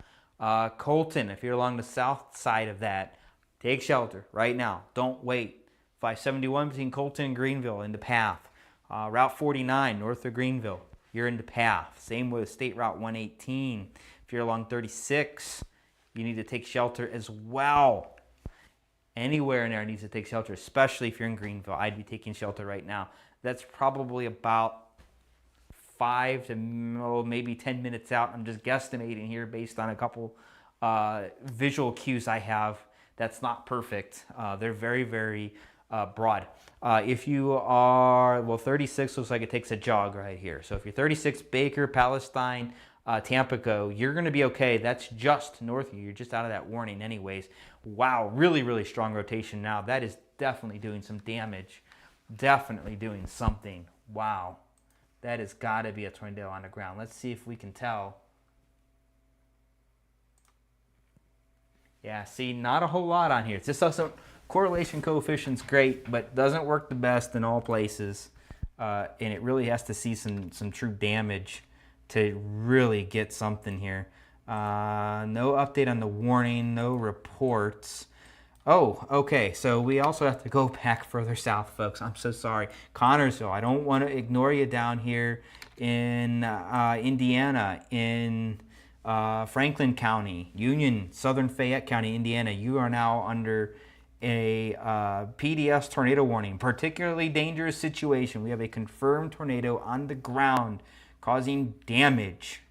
Colton, if you're along the south side of that, take shelter right now. Don't wait. 571 between Colton and Greenville in the path. Route 49 north of Greenville, you're in the path. Same with State Route 118. If you're along 36, you need to take shelter as well. Anywhere in there needs to take shelter, especially if you're in Greenville. I'd be taking shelter right now. That's probably about 5 to maybe 10 minutes out. I'm just guesstimating here based on a couple visual cues I have. That's not perfect. They're very, very broad. If you are, well, 36 looks like it takes a jog right here. So if you're 36 Baker, Palestine, Tampico, you're going to be okay. That's just north of you. You're just out of that warning anyways. Wow, really, really strong rotation now. That is definitely doing some damage. Definitely doing something. Wow. That has got to be a tornado on the ground. Let's see if we can tell. Yeah, see, not a whole lot on here. It's just doesn't, correlation coefficient's great, but doesn't work the best in all places. And it really has to see some true damage to really get something here. No update on the warning, no reports. Oh, okay, so we also have to go back further south, folks. I'm so sorry. Connorsville, I don't want to ignore you down here in Indiana, in Franklin County, Union, Southern Fayette County, Indiana. You are now under a PDS tornado warning, particularly dangerous situation. We have a confirmed tornado on the ground causing damage.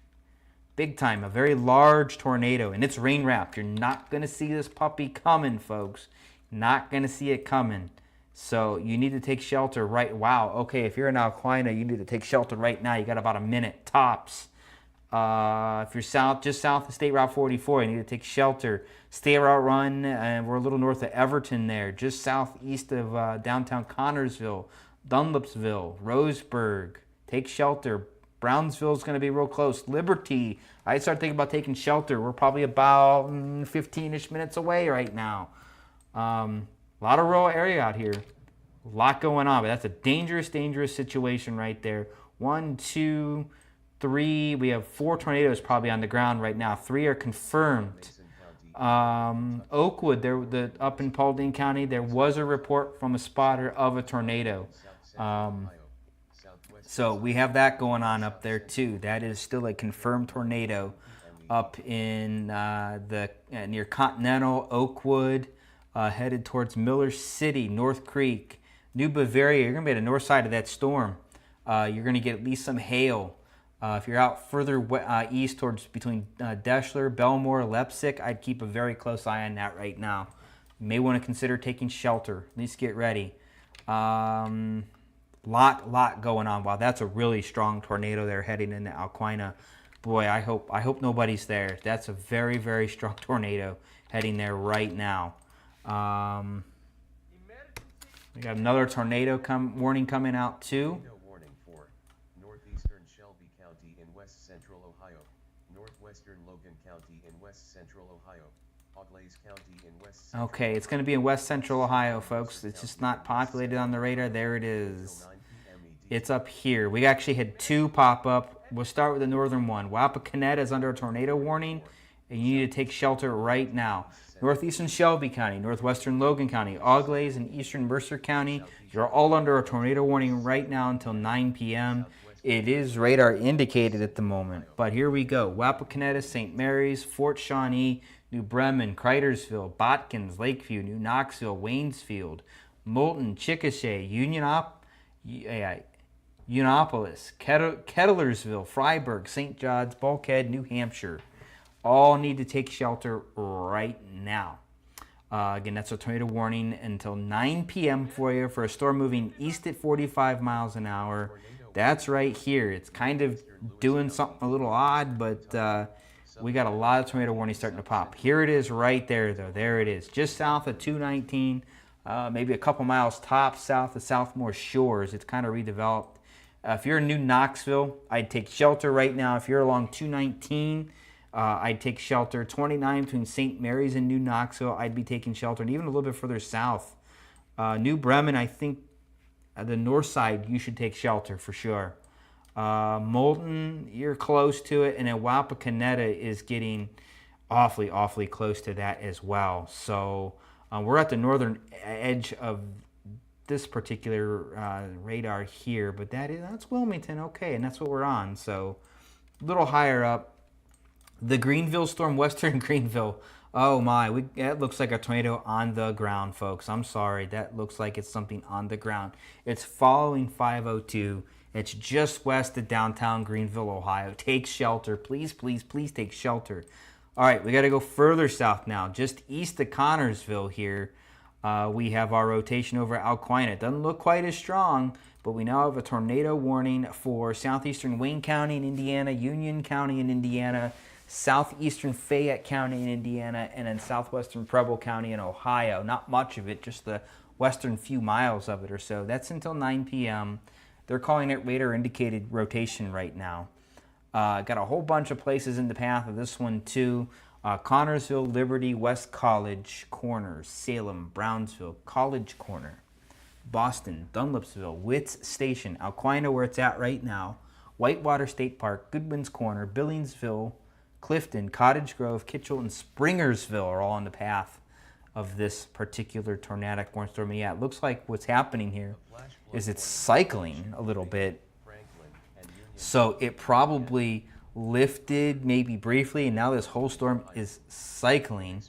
Big time, a very large tornado, and it's rain wrapped. You're not going to see this puppy coming, folks. Not going to see it coming. So you need to take shelter right. Wow, okay, if you're in Alquina, you need to take shelter right now. You got about a minute tops. If you're south, just south of State Route 44, you need to take shelter. State Route Run, and we're a little north of Everton there, just southeast of downtown Connorsville, Dunlapsville, Roseburg. Take shelter. Brownsville's going to be real close. Liberty, I start thinking about taking shelter. We're probably about 15-ish minutes away right now. A lot of rural area out here. A lot going on, but that's a dangerous, dangerous situation right there. 1, 2, 3. We have 4 tornadoes probably on the ground right now. 3 are confirmed. Oakwood, up in Paulding County, there was a report from a spotter of a tornado. So we have that going on up there too. That is still a confirmed tornado up in near Continental, Oakwood, headed towards Miller City, North Creek, New Bavaria. You're going to be at the north side of that storm. You're going to get at least some hail. If you're out further east towards between Deschler, Belmore, Leipsic, I'd keep a very close eye on that right now. You may want to consider taking shelter. At least get ready. Lot going on. Wow, that's a really strong tornado there heading into Alquina. Boy, I hope nobody's there. That's a very, very strong tornado heading there right now. We got another tornado warning coming out too. Tornado warning for northeastern Shelby County in west central Ohio, northwestern Logan County in west central Ohio, Auglaize County in west central Okay, it's going to be in west central Ohio, folks. It's just not populated on the radar. There it is. It's up here. We actually had two pop up. We'll start with the northern one. Wapakoneta is under a tornado warning, and you need to take shelter right now. Northeastern Shelby County, northwestern Logan County, Auglaize, and eastern Mercer County, you're all under a tornado warning right now until 9 p.m. It is radar indicated at the moment, but here we go. Wapakoneta, St. Mary's, Fort Shawnee, New Bremen, Cridersville, Botkins, Lakeview, New Knoxville, Waynesfield, Moulton, Chickasha, Uniopolis, Kettlersville, Freiburg, St. John's, Bulkhead, New Hampshire. All need to take shelter right now. Again, that's a tornado warning until 9 p.m. for you for a storm moving east at 45 miles an hour. That's right here. It's kind of doing something a little odd, but we got a lot of tornado warnings starting to pop. Here it is right there, though. There it is, just south of 219, maybe a couple miles top south of Southmore Shores. It's kind of redeveloped. If you're in New Knoxville, I'd take shelter right now. If you're along 219, I'd take shelter. 29 between St. Mary's and New Knoxville, I'd be taking shelter. And even a little bit further south, New Bremen, I think the north side, you should take shelter for sure. Moulton, you're close to it. And then Wapakoneta is getting awfully, awfully close to that as well. So we're at the northern edge of this particular radar here. But that's Wilmington, okay, and that's what we're on. So a little higher up. The Greenville storm, western Greenville. Oh my, that looks like a tornado on the ground, folks. I'm sorry, that looks like it's something on the ground. It's following 502. It's just west of downtown Greenville, Ohio. Take shelter, please, please, please take shelter. All right, we got to go further south now, just east of Connorsville here. We have our rotation over Alquina. It doesn't look quite as strong, but we now have a tornado warning for southeastern Wayne County in Indiana, Union County in Indiana, southeastern Fayette County in Indiana, and then southwestern Preble County in Ohio. Not much of it, just the western few miles of it or so. That's until 9 p.m. They're calling it radar indicated rotation right now. Got a whole bunch of places in the path of this one too. Connorsville, Liberty, West College, Corners, Salem, Brownsville, College Corner, Boston, Dunlapsville, Witts Station, Alquina where it's at right now, Whitewater State Park, Goodman's Corner, Billingsville, Clifton, Cottage Grove, Kitchell, and Springersville are all in the path of this particular tornadic warm storm. Yeah, it looks like what's happening here is it's cycling a little bit. So it probably lifted maybe briefly, and now this whole storm is cycling.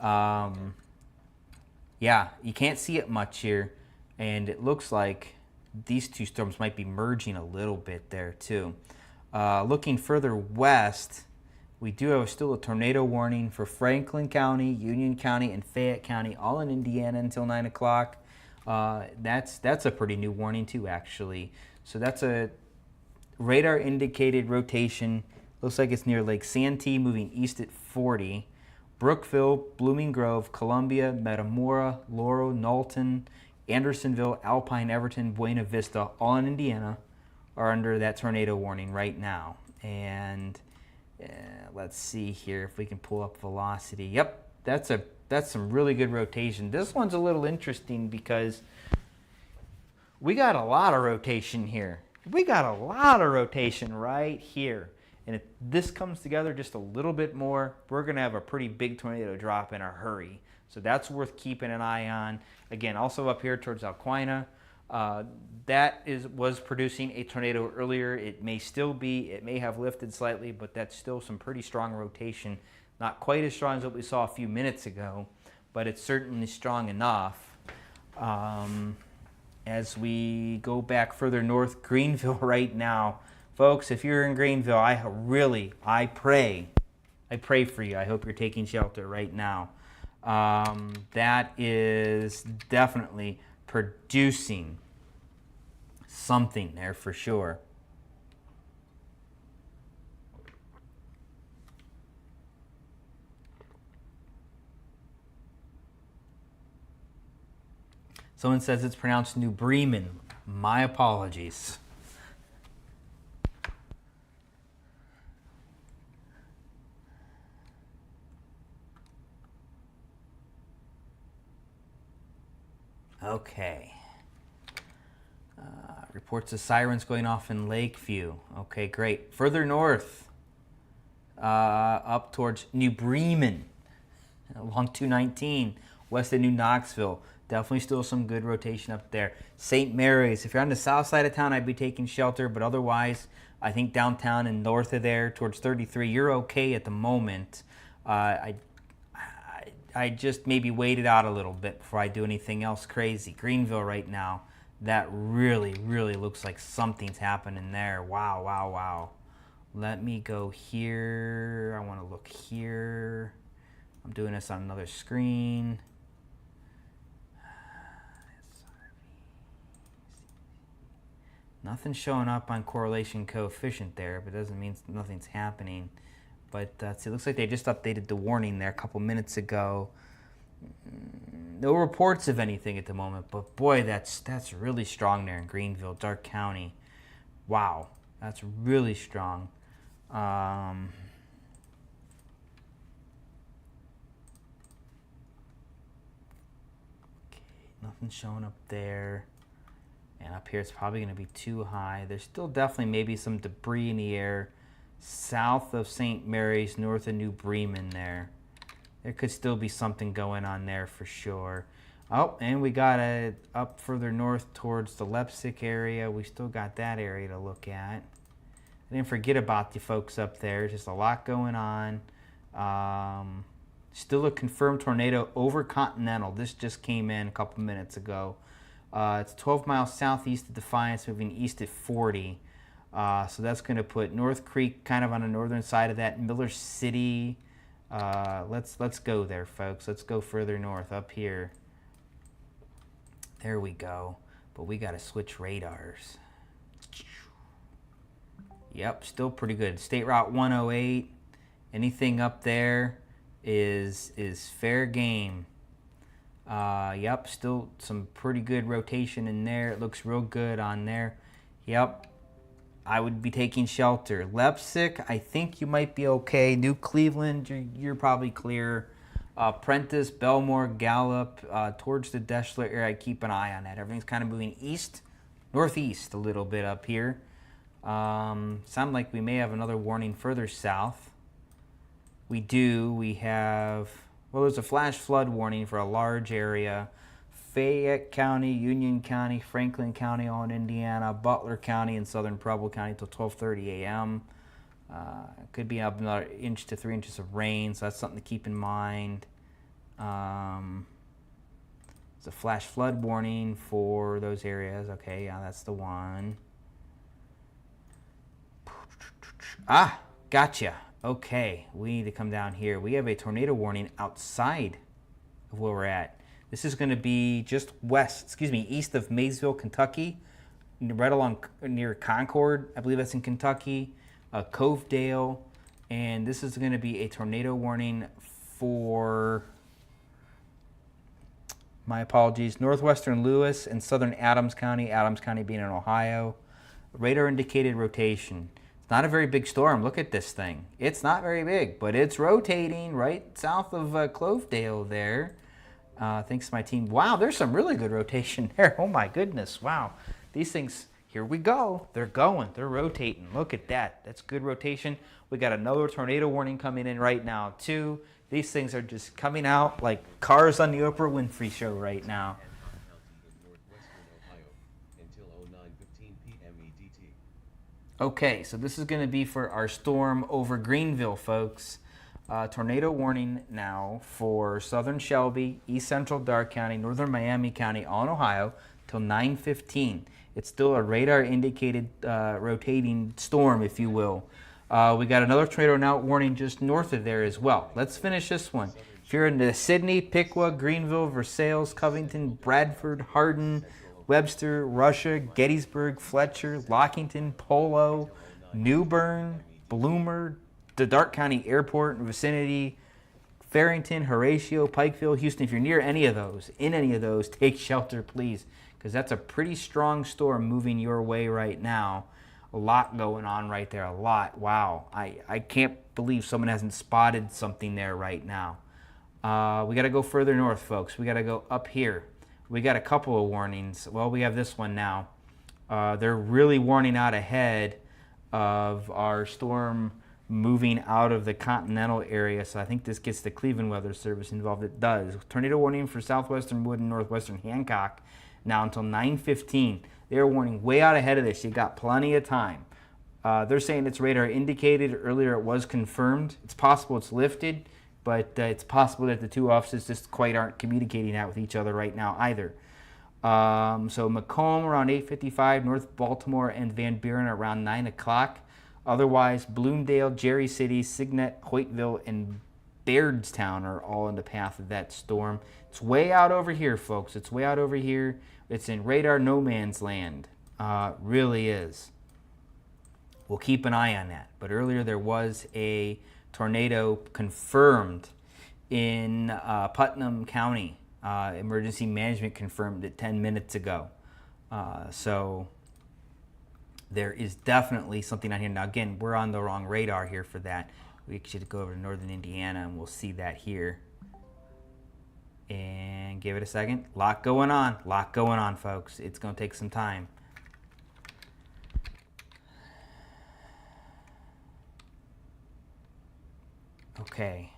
Yeah, you can't see it much here, and it looks like these two storms might be merging a little bit there too. Looking further west, we do have still a tornado warning for Franklin County, Union County, and Fayette County, all in Indiana until 9 o'clock. That's a pretty new warning too, actually. So that's a radar indicated rotation. Looks like it's near Lake Santee, moving east at 40. Brookville, Blooming Grove, Columbia, Metamora, Laurel, Knowlton, Andersonville, Alpine, Everton, Buena Vista, all in Indiana, are under that tornado warning right now. And let's see here if we can pull up velocity. Yep, that's some really good rotation. This one's a little interesting because we got a lot of rotation here. We got a lot of rotation right here. And if this comes together just a little bit more, we're going to have a pretty big tornado drop in a hurry. So that's worth keeping an eye on. Again, also up here towards Alquina, that was producing a tornado earlier. It may still be. It may have lifted slightly, but that's still some pretty strong rotation. Not quite as strong as what we saw a few minutes ago, but it's certainly strong enough. As we go back further north, Greenville right now. Folks, if you're in Greenville, I pray for you. I hope you're taking shelter right now. That is definitely producing something there for sure. Someone says it's pronounced New Bremen. My apologies. Okay. All Reports of sirens going off in Lakeview. Okay, great. Further north, up towards New Bremen, along 219, west of New Knoxville. Definitely still some good rotation up there. St. Mary's. If you're on the south side of town, I'd be taking shelter, but otherwise, I think downtown and north of there, towards 33, you're okay at the moment. I just maybe wait it out a little bit before I do anything else crazy. Greenville right now, that really, really looks like something's happening there. Wow, wow, wow. Let me go here. I want to look here. I'm doing this on another screen. Nothing's showing up on correlation coefficient there, but it doesn't mean nothing's happening. But see, it looks like they just updated the warning there a couple minutes ago. No reports of anything at the moment, but boy, that's really strong there in Greenville, Darke County. Wow, that's really strong. Okay, nothing showing up there. And up here it's probably going to be too high. There's still definitely maybe some debris in the air south of St. Mary's, north of New Bremen there. There could still be something going on there for sure. Oh, and we got it up further north towards the Leipzig area. We still got that area to look at. I didn't forget about the folks up there. Just a lot going on. Still a confirmed tornado over Continental. This just came in a couple minutes ago. It's 12 miles southeast of Defiance, moving east at 40. So that's going to put North Creek kind of on the northern side of that. Miller City. Let's go there, folks. Let's go further north up here. There we go. But we got to switch radars. Yep, still pretty good. State Route 108. Anything up there is fair game. Yep, still some pretty good rotation in there. It looks real good on there. Yep, I would be taking shelter. Leipzig, I think you might be okay. New Cleveland, you're probably clear. Prentice, Belmore, Gallup, towards the Deschler area, I keep an eye on that. Everything's kind of moving east, northeast a little bit up here. Sound like we may have another warning further south. We do. We have... Well, there's a flash flood warning for a large area. Fayette County, Union County, Franklin County, all in Indiana, Butler County, and southern Preble County until 12:30 a.m. Could be up another inch to 3 inches of rain, so that's something to keep in mind. There's a flash flood warning for those areas. Okay, yeah, that's the one. Ah, gotcha. Okay, we need to come down here. We have a tornado warning outside of where we're at. This is going to be just east of Maysville, Kentucky, right along near Concord. I believe that's in Kentucky, Covedale, and this is going to be a tornado warning for, my apologies, northwestern Lewis and southern Adams County being in Ohio. Radar indicated rotation. Not a very big storm. Look at this thing. It's not very big, but it's rotating right south of Clovedale there. Thanks to my team. Wow, there's some really good rotation there. Oh my goodness, wow. These things, here we go. They're going, they're rotating. Look at that. That's good rotation. We got another tornado warning coming in right now too. These things are just coming out like cars on the Oprah Winfrey Show right now. Okay, so this is going to be for our storm over Greenville, folks. Tornado warning now for southern Shelby, east central Darke County, northern Miami County, all in Ohio, till 9:15. It's still a radar indicated rotating storm, if you will. We got another tornado now warning just north of there as well. Let's finish this one. If you're in the Sidney, Piqua, Greenville, Versailles, Covington, Bradford, Hardin, Webster, Russia, Gettysburg, Fletcher, Lockington, Polo, New Bern, Bloomer, the Darke County Airport and vicinity, Farrington, Horatio, Pikeville, Houston. If you're near any of those, take shelter, please, because that's a pretty strong storm moving your way right now. A lot going on right there, a lot. Wow, I can't believe someone hasn't spotted something there right now. We got to go further north, folks. We got to go up here. We got a couple of warnings. Well, we have this one now. They're really warning out ahead of our storm moving out of the continental area. So I think this gets the Cleveland Weather Service involved. It does. Tornado warning for southwestern Wood and northwestern Hancock now until 9:15. They're warning way out ahead of this. You got plenty of time. They're saying it's radar indicated. Earlier it was confirmed. It's possible it's lifted, but it's possible that the two offices just quite aren't communicating that with each other right now either. So Macomb around 8:55, North Baltimore and Van Buren around 9 o'clock. Otherwise, Bloomdale, Jerry City, Signet, Hoytville, and Bairdstown are all in the path of that storm. It's way out over here, folks. It's way out over here. It's in radar no man's land. Really is. We'll keep an eye on that. But earlier there was a tornado confirmed in Putnam County. Emergency management confirmed it 10 minutes ago. So there is definitely something on here. Now, again, we're on the wrong radar here for that. We should go over to northern Indiana and we'll see that here. And give it a second. Lot going on, folks. It's going to take some time. Okay.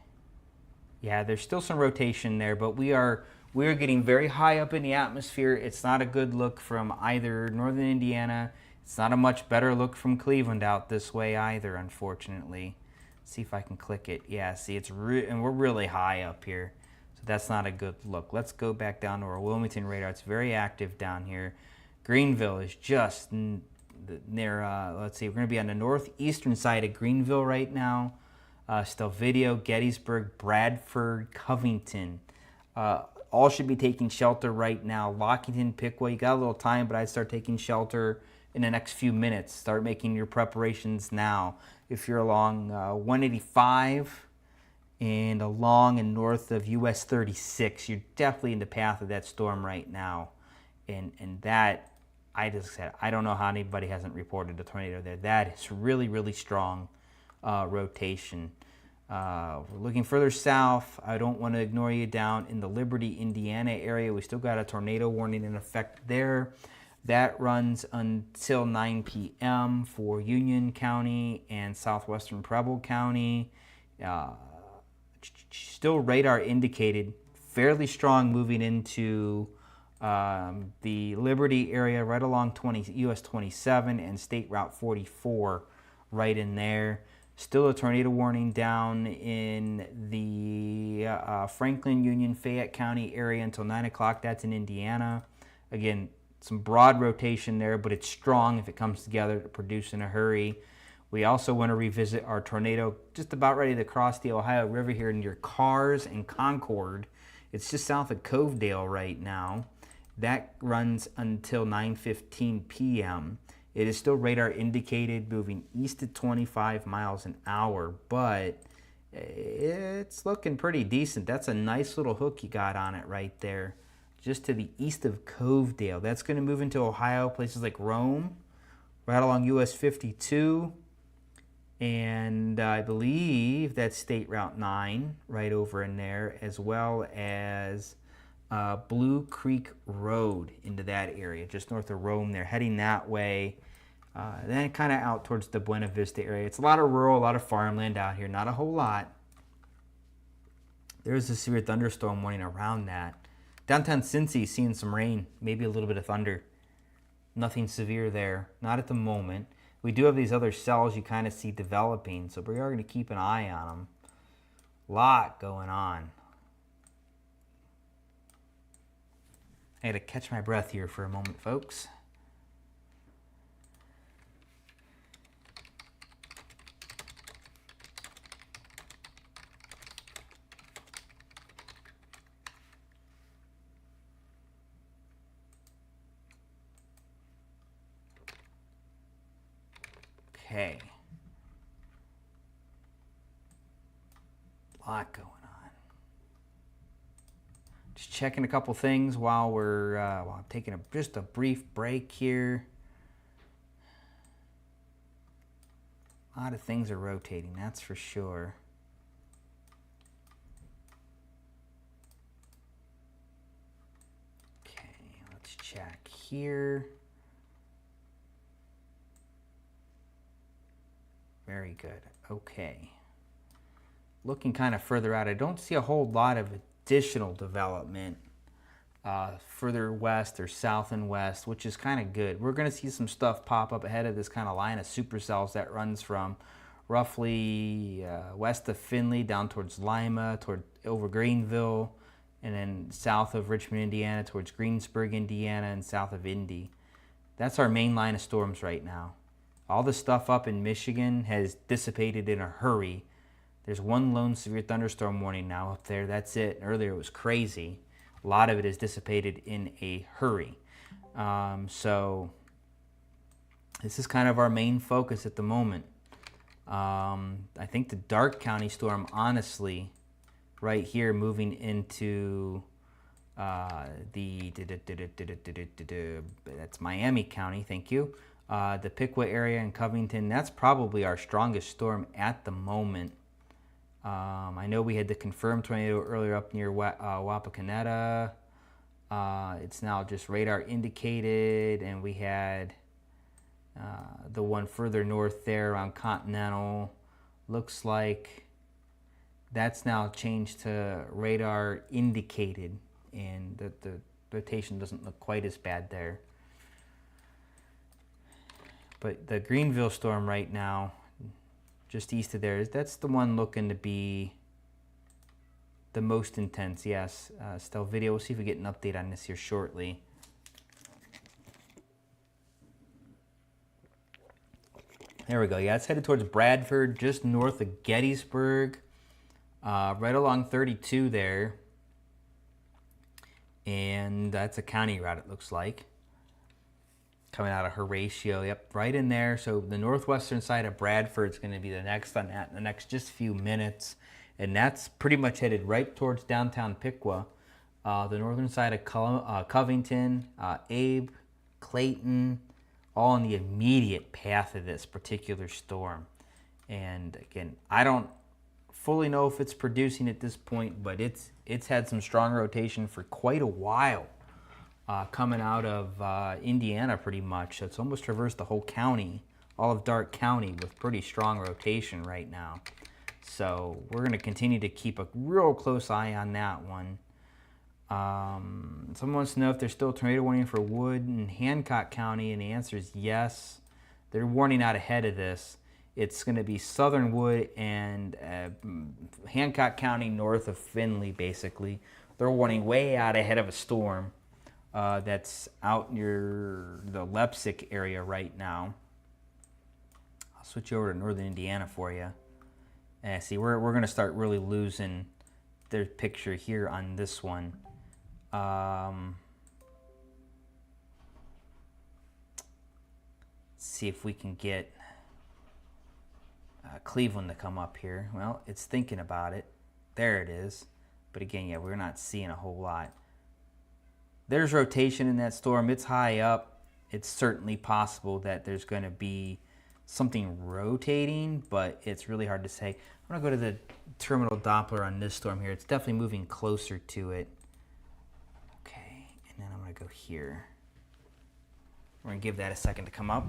Yeah, there's still some rotation there, but we are getting very high up in the atmosphere. It's not a good look from either northern Indiana. It's not a much better look from Cleveland out this way either, unfortunately. Let's see if I can click it. Yeah, see, and we're really high up here, so that's not a good look. Let's go back down to our Wilmington radar. It's very active down here. Greenville is just near, let's see, we're going to be on the northeastern side of Greenville right now. Stelvideo, Gettysburg, Bradford, Covington. All should be taking shelter right now. Lockington, Piqua, you got a little time, but I'd start taking shelter in the next few minutes. Start making your preparations now. If you're along 185 and along and north of US 36, you're definitely in the path of that storm right now. And that, I just said, I don't know how anybody hasn't reported a tornado there. That is really, really strong rotation. We're looking further south. I don't want to ignore you down in the Liberty, Indiana area. We still got a tornado warning in effect there. That runs until 9 p.m. for Union County and southwestern Preble County. Still radar indicated, fairly strong moving into the Liberty area right along US 27 and State Route 44 right in there. Still a tornado warning down in the Franklin, Union, Fayette County area until 9 o'clock. That's in Indiana. Again, some broad rotation there, but it's strong if it comes together to produce in a hurry. We also want to revisit our tornado just about ready to cross the Ohio River here near Cars and Concord. It's just south of Covedale right now. That runs until 9:15 p.m. It is still radar indicated, moving east at 25 miles an hour, but it's looking pretty decent. That's a nice little hook you got on it right there, just to the east of Covedale. That's going to move into Ohio, places like Rome, right along US 52, and I believe that's State Route 9 right over in there, as well as Blue Creek Road into that area, just north of Rome. They're heading that way. Then kind of out towards the Buena Vista area. It's a lot of rural, a lot of farmland out here. Not a whole lot. There's a severe thunderstorm warning around that. Downtown Cincy seeing some rain, maybe a little bit of thunder. Nothing severe there. Not at the moment. We do have these other cells you kind of see developing, so we are going to keep an eye on them. A lot going on. I had to catch my breath here for a moment, folks. Okay. A lot going on. Just checking a couple things while while I'm taking just a brief break here. A lot of things are rotating, that's for sure. Okay, let's check here. Very good. Okay. Looking kind of further out, I don't see a whole lot of additional development further west or south and west, which is kind of good. We're going to see some stuff pop up ahead of this kind of line of supercells that runs from roughly west of Findlay down towards Lima, over Greenville, and then south of Richmond, Indiana, towards Greensburg, Indiana, and south of Indy. That's our main line of storms right now. All the stuff up in Michigan has dissipated in a hurry. There's one lone severe thunderstorm warning now up there. That's it. Earlier it was crazy. A lot of it is dissipated in a hurry. So this is kind of our main focus at the moment. I think the Darke County storm, honestly, right here moving into that's Miami County, thank you. The Piqua area and Covington, that's probably our strongest storm at the moment. I know we had the confirmed tornado earlier up near Wapakoneta. It's now just radar indicated, and we had the one further north there around Continental. Looks like that's now changed to radar indicated, and the rotation doesn't look quite as bad there. But the Greenville storm right now, just east of there, that's the one looking to be the most intense. Yes, Stealth Video. We'll see if we get an update on this here shortly. There we go. Yeah, it's headed towards Bradford, just north of Gettysburg, right along 32 there. And that's a county route, it looks like. Coming out of Horatio, yep, right in there. So the northwestern side of Bradford is going to be the next on that in the next just few minutes. And that's pretty much headed right towards downtown Piqua. The northern side of Covington, Abe, Clayton, all in the immediate path of this particular storm. And again, I don't fully know if it's producing at this point, but it's had some strong rotation for quite a while. Coming out of Indiana pretty much. So it's almost traversed the whole county, all of Darke County, with pretty strong rotation right now. So we're going to continue to keep a real close eye on that one. Someone wants to know if there's still a tornado warning for Wood and Hancock County, and the answer is yes. They're warning out ahead of this. It's going to be southern Wood and Hancock County north of Findlay, basically. They're warning way out ahead of a storm. That's out near the Leipzig area right now. I'll switch over to northern Indiana for you. And see, we're going to start really losing their picture here on this one. See if we can get Cleveland to come up here. Well, it's thinking about it. There it is. But again, yeah, we're not seeing a whole lot. There's rotation in that storm. It's high up. It's certainly possible that there's going to be something rotating, but it's really hard to say. I'm going to go to the terminal Doppler on this storm here. It's definitely moving closer to it. Okay, and then I'm going to go here. We're going to give that a second to come up.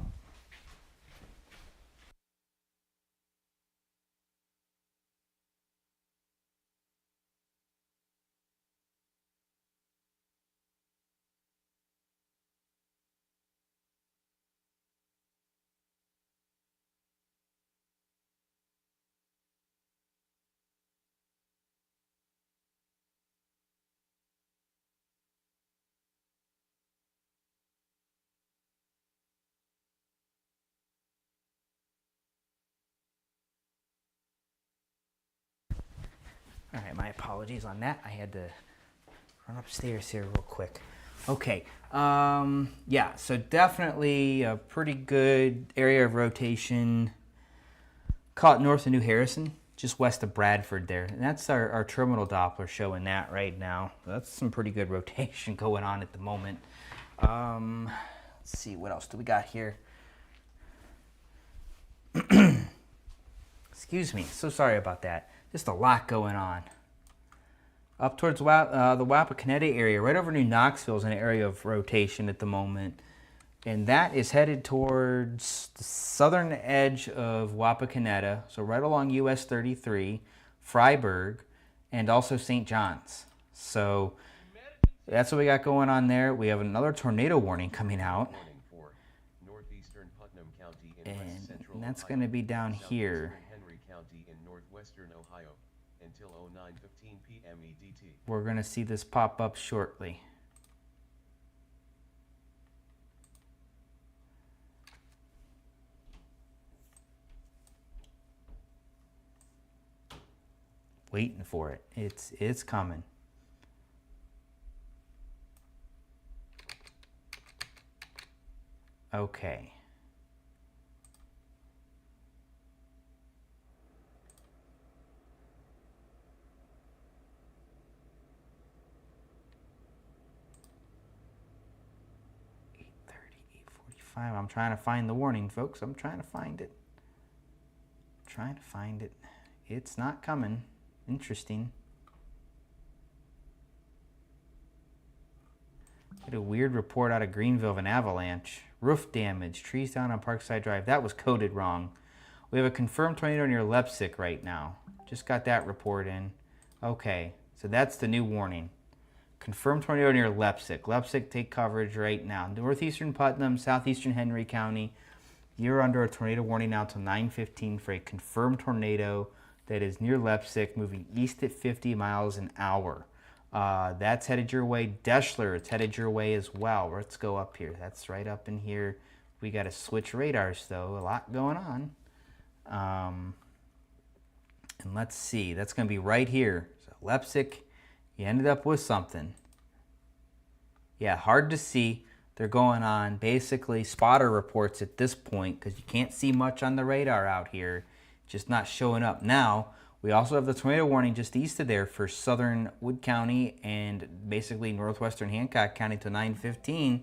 All right, my apologies on that. I had to run upstairs here real quick. Okay, yeah, so definitely a pretty good area of rotation. Caught north of New Harrison, just west of Bradford there. And that's our terminal Doppler showing that right now. That's some pretty good rotation going on at the moment. Let's see, what else do we got here? Excuse me, so sorry about that. Just a lot going on. Up towards the Wapakoneta area, right over New Knoxville is an area of rotation at the moment. And that is headed towards the southern edge of Wapakoneta, so right along US 33, Freiburg, and also St. John's. So that's what we got going on there. We have another tornado warning coming out. Warning for northeastern Putnam County in west And central that's Ohio, going to be down here. southeastern Henry County in northwestern Ohio until 09:15 p.m. EDT. We're going to see this pop up shortly. Waiting for it. It's coming. Okay. I'm trying to find the warning, folks. I'm trying to find it. Trying to find it. It's not coming. Interesting. Get a weird report out of Greenville of an avalanche. Roof damage. Trees down on Parkside Drive. That was coded wrong. We have a confirmed tornado near Leipzig right now. Just got that report in. Okay, so that's the new warning. Confirmed tornado near Leipzig. Leipzig, take coverage right now. Northeastern Putnam, southeastern Henry County. You're under a tornado warning now till 9:15 for a confirmed tornado that is near Leipzig, moving east at 50 miles an hour. That's headed your way. Deschler, it's headed your way as well. Let's go up here. That's right up in here. We got to switch radars, though. A lot going on. And let's see. That's going to be right here. So Leipzig, you ended up with something. Yeah, hard to see. They're going on basically spotter reports at this point because you can't see much on the radar out here. Just not showing up. Now, we also have the tornado warning just east of there for southern Wood County and basically northwestern Hancock County to 9:15.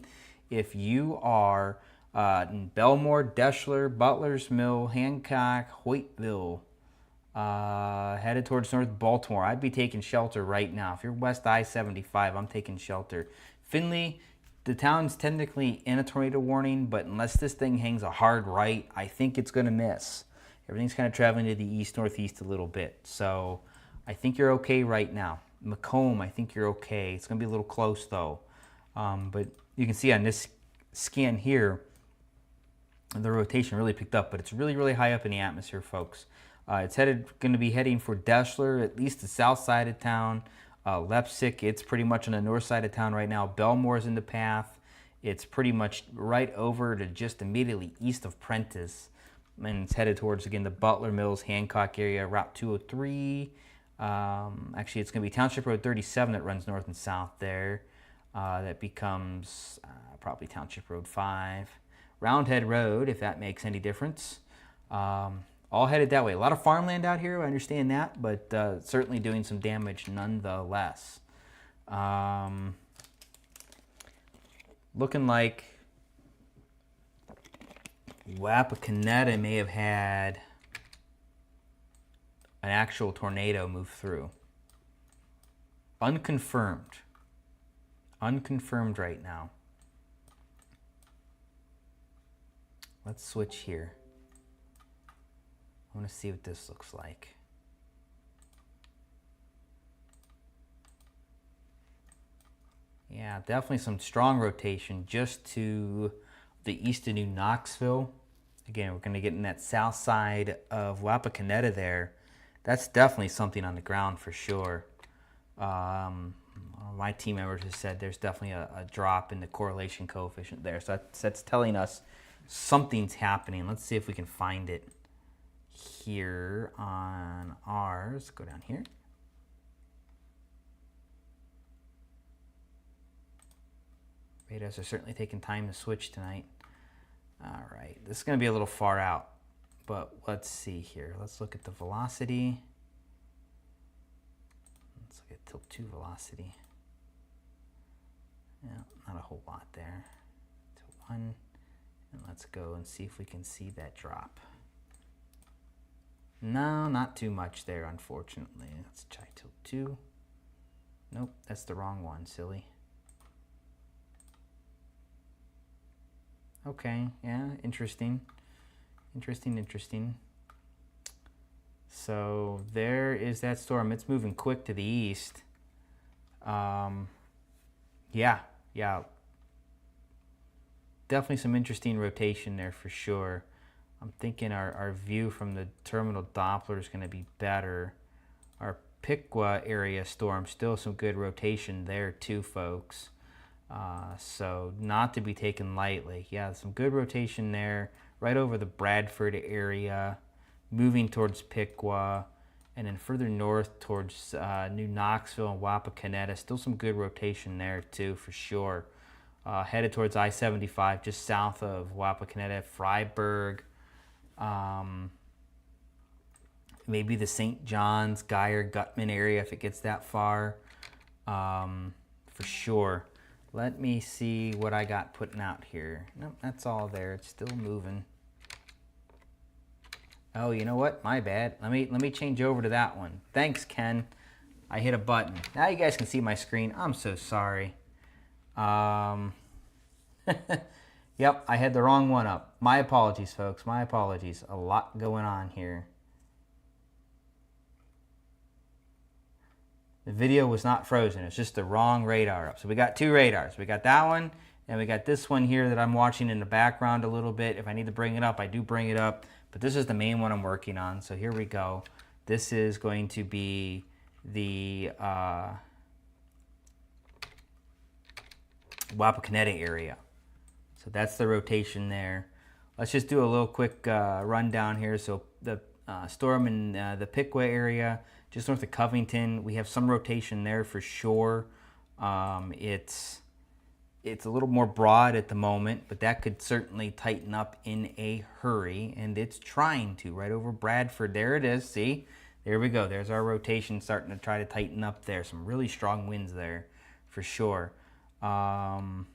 If you are in Belmore, Deschler, Butler's Mill, Hancock, Hoytville, headed towards North Baltimore, I'd be taking shelter right now. If you're west I-75, I'm taking shelter. Findlay, the town's technically in a tornado warning, but unless this thing hangs a hard right, I think it's going to miss. Everything's kind of traveling to the east-northeast a little bit. So I think you're okay right now. Macomb, I think you're okay. It's going to be a little close, though. But you can see on this scan here, the rotation really picked up, but it's really, really high up in the atmosphere, folks. It's going to be heading for Deschler, at least the south side of town. Leipzig, it's pretty much on the north side of town right now. Belmore's in the path. It's pretty much right over to just immediately east of Prentice. And it's headed towards, again, the Butler Mills, Hancock area, Route 203. Actually, it's going to be Township Road 37 that runs north and south there. That becomes probably Township Road 5. Roundhead Road, if that makes any difference. All headed that way. A lot of farmland out here, I understand that, but certainly doing some damage nonetheless. Looking like Wapakoneta may have had an actual tornado move through. Unconfirmed. Unconfirmed right now. Let's switch here. I want to see what this looks like. Yeah, definitely some strong rotation just to the east of New Knoxville. Again, we're going to get in that south side of Wapakoneta there. That's definitely something on the ground for sure. My team members have said there's definitely a drop in the correlation coefficient there. So that's telling us something's happening. Let's see if we can find it here on ours. Go down here. Radars are certainly taking time to switch tonight. All right, this is going to be a little far out, but let's see here. Let's look at the velocity. Let's look at tilt 2 velocity. Yeah, not a whole lot there. Tilt 1, and let's go and see if we can see that drop. No, not too much there, unfortunately. Let's try tilt 2. Nope, that's the wrong one, silly. Okay, yeah, interesting. Interesting. So there is that storm. It's moving quick to the east. Um, yeah, yeah. Definitely some interesting rotation there for sure. I'm thinking our view from the terminal Doppler is going to be better. Our Piqua area storm, still some good rotation there too, folks. So not to be taken lightly. Yeah, some good rotation there, right over the Bradford area, moving towards Piqua, and then further north towards New Knoxville and Wapakoneta. Still some good rotation there too, for sure. Headed towards I-75, just south of Wapakoneta, Freiburg, maybe the St. John's, Geyer, Gutman area if it gets that far, for sure. Let me see what I got putting out here. Nope, that's all there. It's still moving. Oh, you know what? My bad. Let me change over to that one. Thanks, Ken. I hit a button. Now you guys can see my screen. I'm so sorry. Yep, I had the wrong one up. My apologies, folks. My apologies. A lot going on here. The video was not frozen. It's just the wrong radar up. So we got two radars. We got that one, and we got this one here that I'm watching in the background a little bit. If I need to bring it up, I do bring it up. But this is the main one I'm working on. So here we go. This is going to be the Wapakoneta area. So that's the rotation there. Let's just do a little quick rundown here. So the storm in the Piqua area, just north of Covington, we have some rotation there for sure. It's a little more broad at the moment, but that could certainly tighten up in a hurry, and it's trying to, right over Bradford. There it is, see? There we go. There's our rotation starting to try to tighten up there. Some really strong winds there for sure. And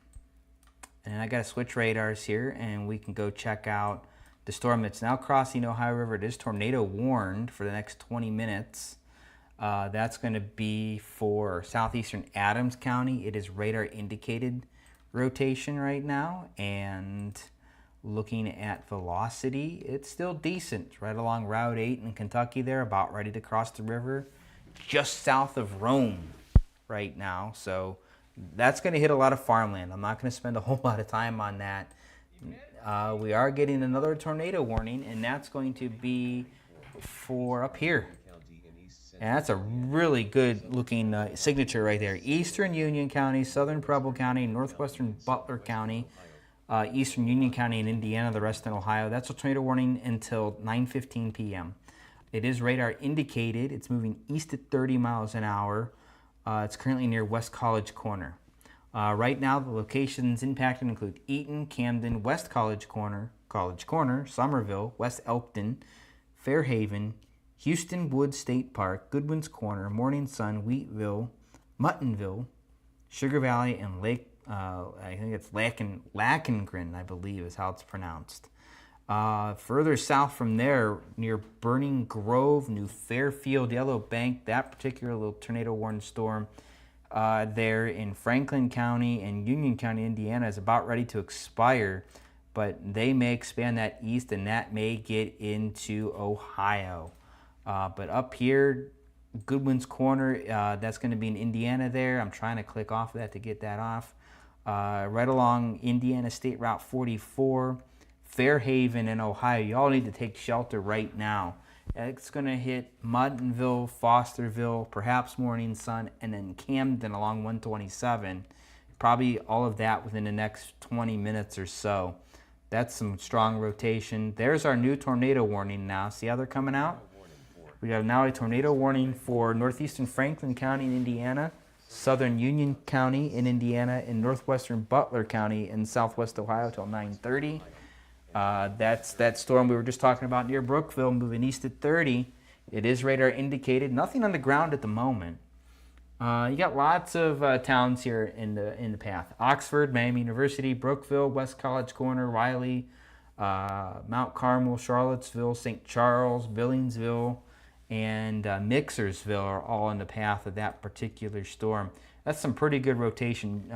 I got to switch radars here, and we can go check out the storm that's now crossing the Ohio River. It is tornado warned for the next 20 minutes. That's going to be for southeastern Adams County. It is radar indicated rotation right now, and looking at velocity, it's still decent. Right along Route 8 in Kentucky there, about ready to cross the river, just south of Rome right now. So that's going to hit a lot of farmland. I'm not going to spend a whole lot of time on that. We are getting another tornado warning, and that's going to be for up here. And that's a really good looking signature right there. Eastern Union County, Southern Preble County, Northwestern Butler County, Eastern Union County in Indiana, the rest in Ohio. That's a tornado warning until 9:15 p.m. It is radar indicated. It's moving east at 30 miles an hour. It's currently near West College Corner. Right now, the locations impacted include Eaton, Camden, West College Corner, Somerville, West Elkton, Fairhaven, Houston Woods State Park, Goodwin's Corner, Morning Sun, Wheatville, Muttonville, Sugar Valley, and Lake, I think it's Lackengren, I believe is how it's pronounced. Further south from there, near Burning Grove, New Fairfield, Yellow Bank, that particular little tornado warned storm there in Franklin County and Union County, Indiana, is about ready to expire, but they may expand that east, and that may get into Ohio. But up here, Goodwin's Corner, that's going to be in Indiana there. I'm trying to click off of that to get that off. Right along Indiana State Route 44, Fairhaven in Ohio. You all need to take shelter right now. It's going to hit Muttonville, Fosterville, perhaps Morning Sun, and then Camden along 127. Probably all of that within the next 20 minutes or so. That's some strong rotation. There's our new tornado warning now. See how they're coming out? We have now a tornado warning for northeastern Franklin County in Indiana, southern Union County in Indiana, and northwestern Butler County in southwest Ohio till 9:30. That's that storm we were just talking about near Brookville, moving east at 30. It is radar indicated. Nothing on the ground at the moment. You got lots of towns here in the path: Oxford, Miami University, Brookville, West College Corner, Riley, Mount Carmel, Charlottesville, St. Charles, Billingsville, and Mixersville are all in the path of that particular storm. That's some pretty good rotation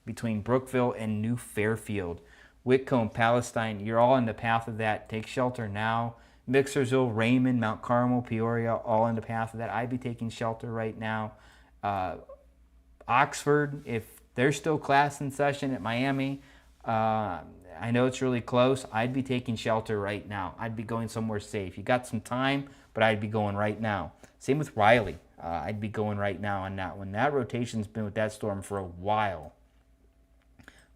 between Brookville and New Fairfield. Whitcomb, Palestine, you're all in the path of that. Take shelter now. Mixersville, Raymond, Mount Carmel, Peoria, all in the path of that. I'd be taking shelter right now. Oxford, if there's still class in session at Miami, I know it's really close. I'd be taking shelter right now. I'd be going somewhere safe. You got some time, but I'd be going right now. Same with Riley. I'd be going right now on that one. That rotation's been with that storm for a while.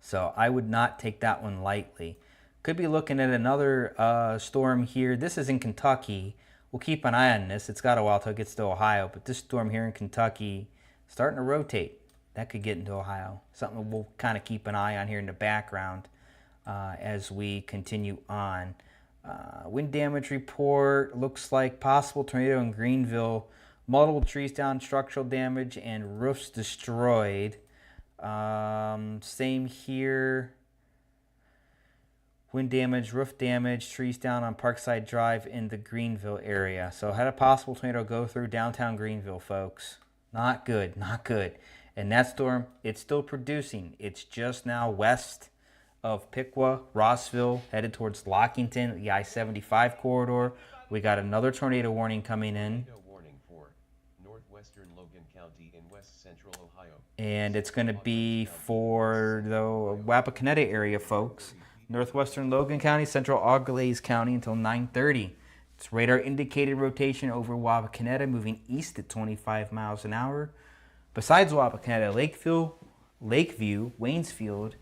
So I would not take that one lightly. Could be looking at another storm here. This is in Kentucky. We'll keep an eye on this. It's got a while till it gets to Ohio, but this storm here in Kentucky starting to rotate. That could get into Ohio. Something we'll kind of keep an eye on here in the background as we continue on. Wind damage report looks like possible tornado in Greenville. Multiple trees down, structural damage, and roofs destroyed. Same here. Wind damage, roof damage, trees down on Parkside Drive in the Greenville area. So had a possible tornado go through downtown Greenville, folks. Not good, not good. And that storm, it's still producing. It's just now west of Piqua, Rossville, headed towards Lockington, the I-75 corridor. We got another tornado warning coming in. Tornado warning for northwestern Logan County in west central Ohio. And it's going to be for the Wapakoneta area, folks. Northwestern Logan County, central Auglaize County until 9:30. It's radar indicated rotation over Wapakoneta, moving east at 25 miles an hour. Besides Wapakoneta, Lakeview, Waynesfield,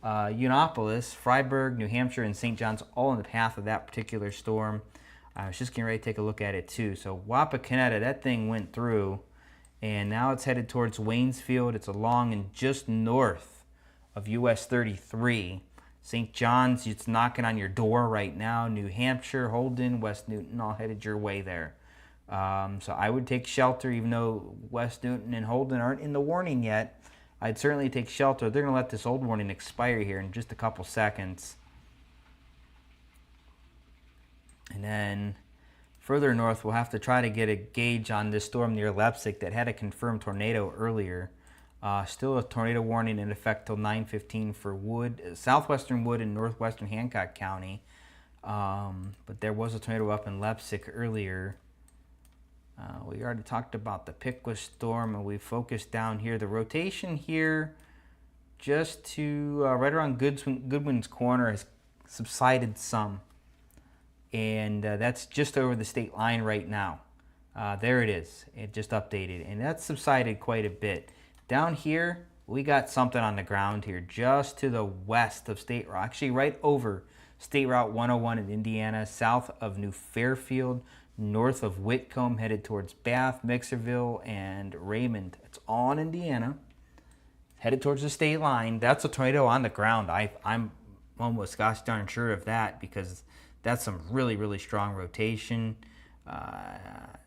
Unopolis, Freiburg, New Hampshire, and St. John's all in the path of that particular storm. I was just getting ready to take a look at it too. So Wapakoneta, that thing went through, and now it's headed towards Waynesfield. It's along and just north of US 33. St. John's, it's knocking on your door right now. New Hampshire, Holden, West Newton, all headed your way there. So I would take shelter, even though West Newton and Holden aren't in the warning yet. I'd certainly take shelter. They're going to let this old warning expire here in just a couple seconds. And then further north, we'll have to try to get a gauge on this storm near Leipzig that had a confirmed tornado earlier. Still a tornado warning in effect till 9:15 for southwestern Wood and northwestern Hancock County. But there was a tornado up in Leipzig earlier. We already talked about the Piqua storm, and we focused down here. The rotation here, just to right around Goodwin's Corner, has subsided some. And that's just over the state line right now. There it is. It just updated, and that's subsided quite a bit. Down here, we got something on the ground here, just to the west of State Route, actually right over State Route 101 in Indiana, south of New Fairfield, north of Whitcomb, headed towards Bath, Mixerville, and Raymond. It's all in Indiana, headed towards the state line. That's a tornado on the ground. I'm almost gosh darn sure of that, because that's some really, really strong rotation.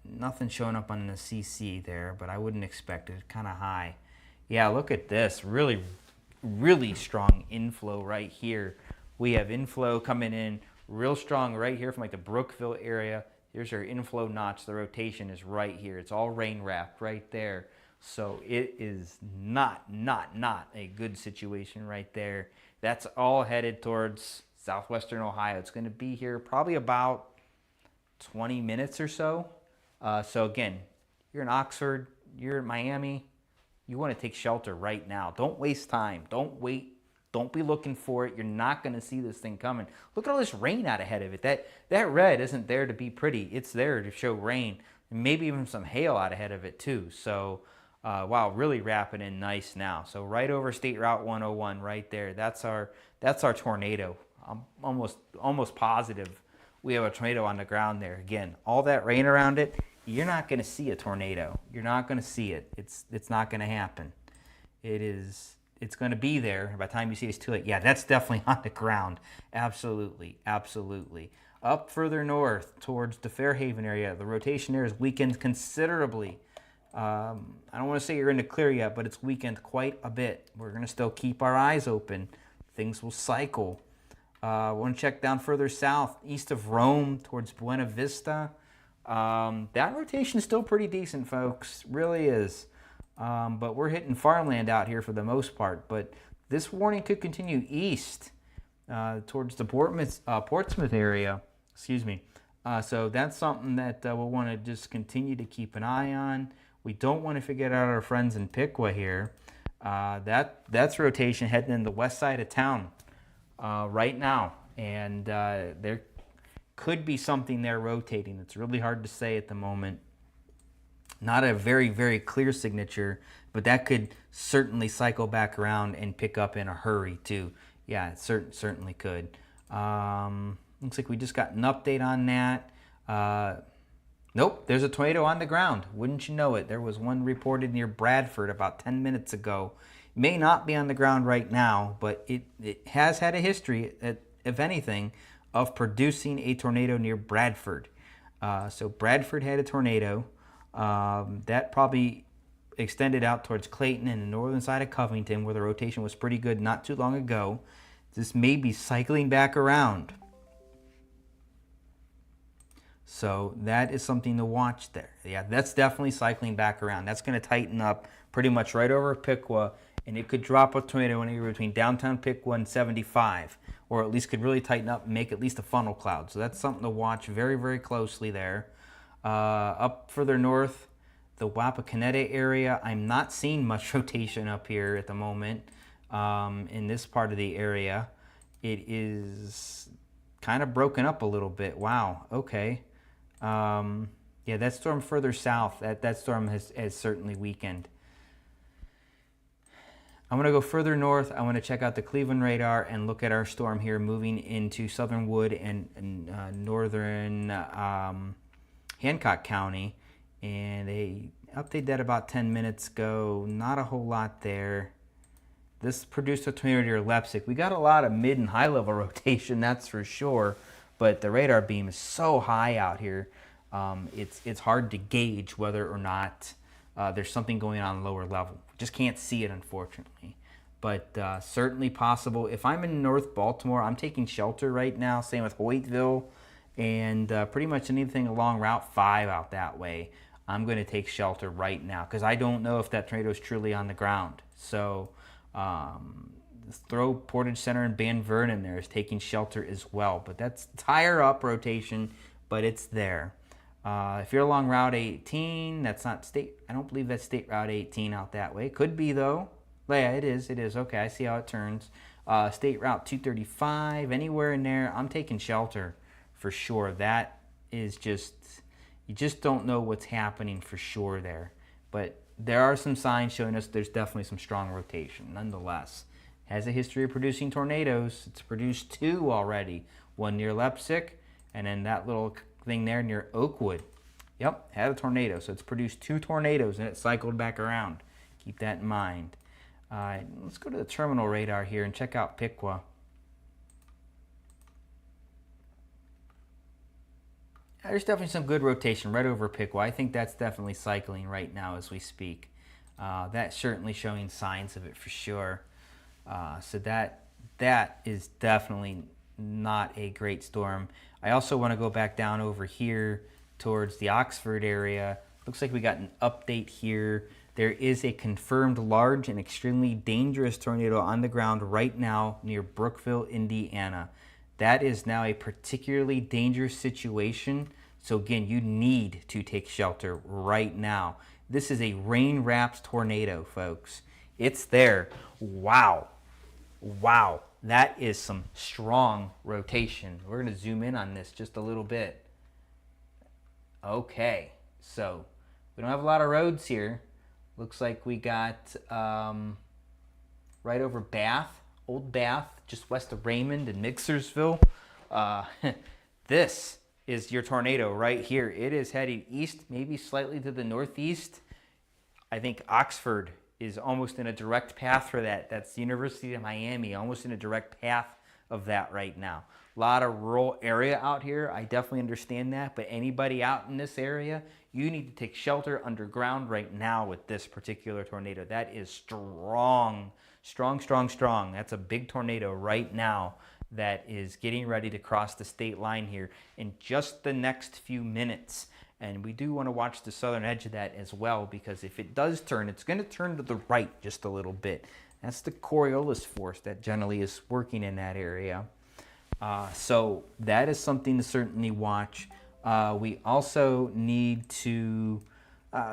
Nothing showing up on the CC there, but I wouldn't expect it. Kind of high. Yeah, look at this. Really, really strong inflow right here. We have inflow coming in real strong right here from like the Brookville area. Here's our inflow notch. The rotation is right here. It's all rain wrapped right there. So it is not a good situation right there. That's all headed towards southwestern Ohio. It's going to be here probably about 20 minutes or so. So again, you're in Oxford, you're in Miami, you want to take shelter right now. Don't waste time. Don't wait. Don't be looking for it. You're not going to see this thing coming. Look at all this rain out ahead of it. That red isn't there to be pretty. It's there to show rain. And maybe even some hail out ahead of it too. So, wow, really wrapping in nice now. So right over State Route 101 right there. That's our tornado. I'm almost positive we have a tornado on the ground there. Again, all that rain around it, you're not going to see a tornado. You're not going to see it. It's not going to happen. It's going to be there. By the time you see it's too late. Yeah, that's definitely on the ground. Absolutely, absolutely. Up further north towards the Fairhaven area, the rotation there is weakened considerably. I don't want to say you're in the clear yet, but it's weakened quite a bit. We're going to still keep our eyes open. Things will cycle. I want to check down further south, east of Rome, towards Buena Vista. That rotation is still pretty decent, folks. Really is. But we're hitting farmland out here for the most part. But this warning could continue east towards the Portsmouth area. Excuse me. So that's something that we'll want to just continue to keep an eye on. We don't want to forget about our friends in Piqua here. That's rotation heading in the west side of town right now, and there could be something there rotating. It's really hard to say at the moment. Not a very, very clear signature, but that could certainly cycle back around and pick up in a hurry too. Yeah, it certainly could. Looks like we just got an update on that. Nope, there's a tornado on the ground. Wouldn't you know it? There was one reported near Bradford about 10 minutes ago. May not be on the ground right now, but it has had a history, if anything, of producing a tornado near Bradford. So Bradford had a tornado. That probably extended out towards Clayton and the northern side of Covington, where the rotation was pretty good not too long ago. This may be cycling back around. So that is something to watch there. Yeah, that's definitely cycling back around. That's going to tighten up pretty much right over Piqua, and it could drop a tornado anywhere between downtown Piqua and 75, or at least could really tighten up and make at least a funnel cloud. So that's something to watch very, very closely there. Up further north, the Wapakoneta area, I'm not seeing much rotation up here at the moment in this part of the area. It is kind of broken up a little bit. Wow, okay. Yeah, that storm further south, that storm has certainly weakened. I'm going to go further north. I want to check out the Cleveland radar and look at our storm here moving into southern Wood and northern Hancock County. And they updated that about 10 minutes ago. Not a whole lot there. This produced a tornado near Leipzig. We got a lot of mid and high level rotation, that's for sure. But the radar beam is so high out here, it's hard to gauge whether or not there's something going on lower level. Just can't see it, unfortunately. But certainly possible. If I'm in North Baltimore, I'm taking shelter right now. Same with Hoytville and pretty much anything along Route 5 out that way. I'm going to take shelter right now because I don't know if that tornado is truly on the ground. So throw Portage Center and Van Vernon there is taking shelter as well. But that's higher up rotation, but it's there. If you're along Route 18, that's not state. I don't believe that's State Route 18 out that way. Could be though. Yeah, it is. It is. Okay, I see how it turns. State Route 235, anywhere in there, I'm taking shelter for sure. That is just, you just don't know what's happening for sure there. But there are some signs showing us there's definitely some strong rotation. Nonetheless, has a history of producing tornadoes. It's produced 2 already. One near Leipzig, and then that little thing there near Oakwood. Yep, had a tornado. So it's produced 2 tornadoes, and it cycled back around. Keep that in mind. All right, let's go to the terminal radar here and check out Piqua. There's definitely some good rotation right over Piqua. I think that's definitely cycling right now as we speak. That's certainly showing signs of it for sure. So that is definitely not a great storm. I also want to go back down over here towards the Oxford area. Looks like we got an update here. There is a confirmed large and extremely dangerous tornado on the ground right now near Brookville, Indiana. That is now a particularly dangerous situation. So again, you need to take shelter right now. This is a rain-wrapped tornado, folks. It's there. Wow. Wow. That is some strong rotation. We're going to zoom in on this just a little bit. Okay. So we don't have a lot of roads here. Looks like we got right over Bath, Old Bath, just west of Raymond and Mixersville. This is your tornado right here. It is heading east, maybe slightly to the northeast. I think Oxford is almost in a direct path for that. That's the University of Miami, almost in a direct path of that right now. A lot of rural area out here. I definitely understand that, but anybody out in this area, you need to take shelter underground right now with this particular tornado. That is strong, strong, strong, strong. That's a big tornado right now that is getting ready to cross the state line here in just the next few minutes. And we do want to watch the southern edge of that as well, because if it does turn, it's going to turn to the right just a little bit. That's the Coriolis force that generally is working in that area. So that is something to certainly watch. We also need to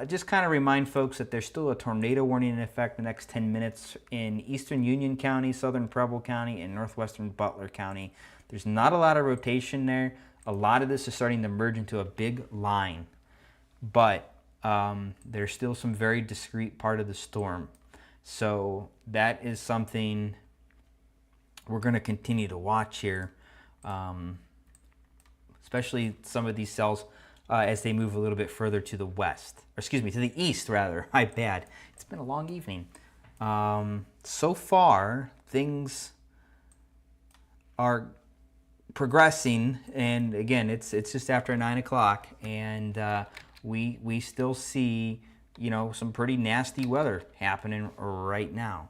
just kind of remind folks that there's still a tornado warning in effect the next 10 minutes in eastern Union County, southern Preble County, and northwestern Butler County. There's not a lot of rotation there. A lot of this is starting to merge into a big line, but there's still some very discrete part of the storm. So that is something we're going to continue to watch here, especially some of these cells as they move a little bit further to the west, or excuse me, to the east rather. My bad. It's been a long evening. So far, things are progressing, and again, it's just after 9 o'clock, and we still see, you know, some pretty nasty weather happening right now.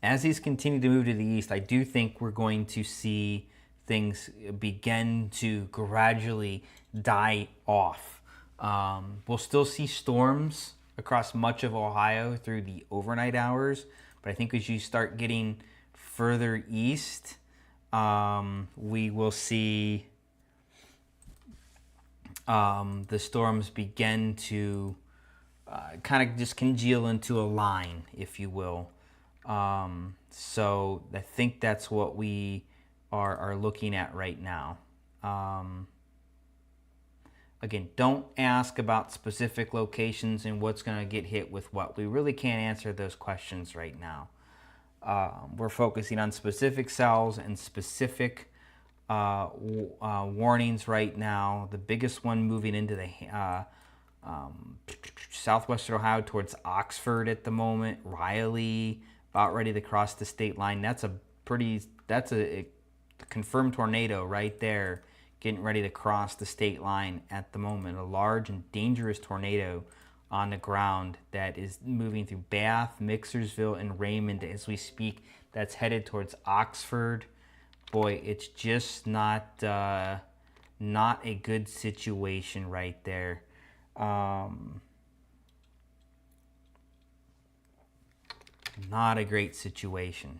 As these continue to move to the east, I do think we're going to see things begin to gradually die off. We'll still see storms across much of Ohio through the overnight hours, but I think as you start getting further east, we will see the storms begin to kind of just congeal into a line, if you will. So I think that's what we are looking at right now. Again, don't ask about specific locations and what's going to get hit with what. We really can't answer those questions right now. We're focusing on specific cells and specific warnings right now. The biggest one moving into the southwestern Ohio towards Oxford at the moment. Riley, about ready to cross the state line. That's a confirmed tornado right there, getting ready to cross the state line at the moment. A large and dangerous tornado on the ground that is moving through Bath, Mixersville, and Raymond as we speak. That's headed towards Oxford. Boy, it's just not a good situation right there. Not a great situation.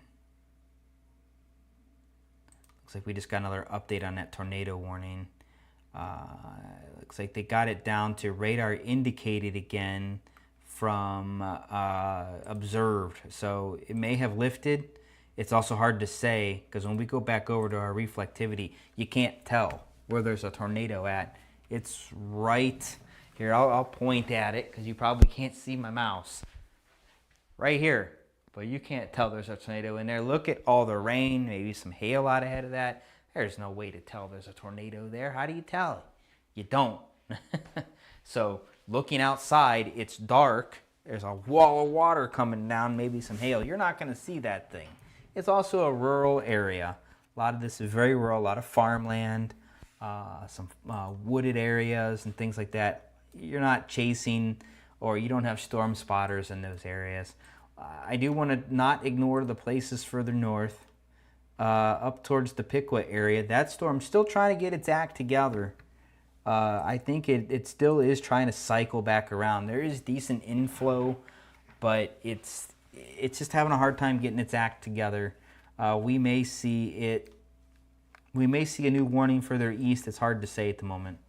Looks like we just got another update on that tornado warning. Looks like they got it down to radar indicated again from observed. So it may have lifted. It's also hard to say because when we go back over to our reflectivity, you can't tell where there's a tornado at. It's right here. I'll point at it because you probably can't see my mouse. Right here. But you can't tell there's a tornado in there. Look at all the rain, maybe some hail out ahead of that. There's no way to tell there's a tornado there. How do you tell? You don't. So looking outside, it's dark. There's a wall of water coming down, maybe some hail. You're not going to see that thing. It's also a rural area. A lot of this is very rural, a lot of farmland, some wooded areas and things like that. You're not chasing, or you don't have storm spotters in those areas. I do want to not ignore the places further north, up towards the Piqua area. That storm's still trying to get its act together. I think it still is trying to cycle back around. There is decent inflow, but it's just having a hard time getting its act together. We may see a new warning further east. It's hard to say at the moment.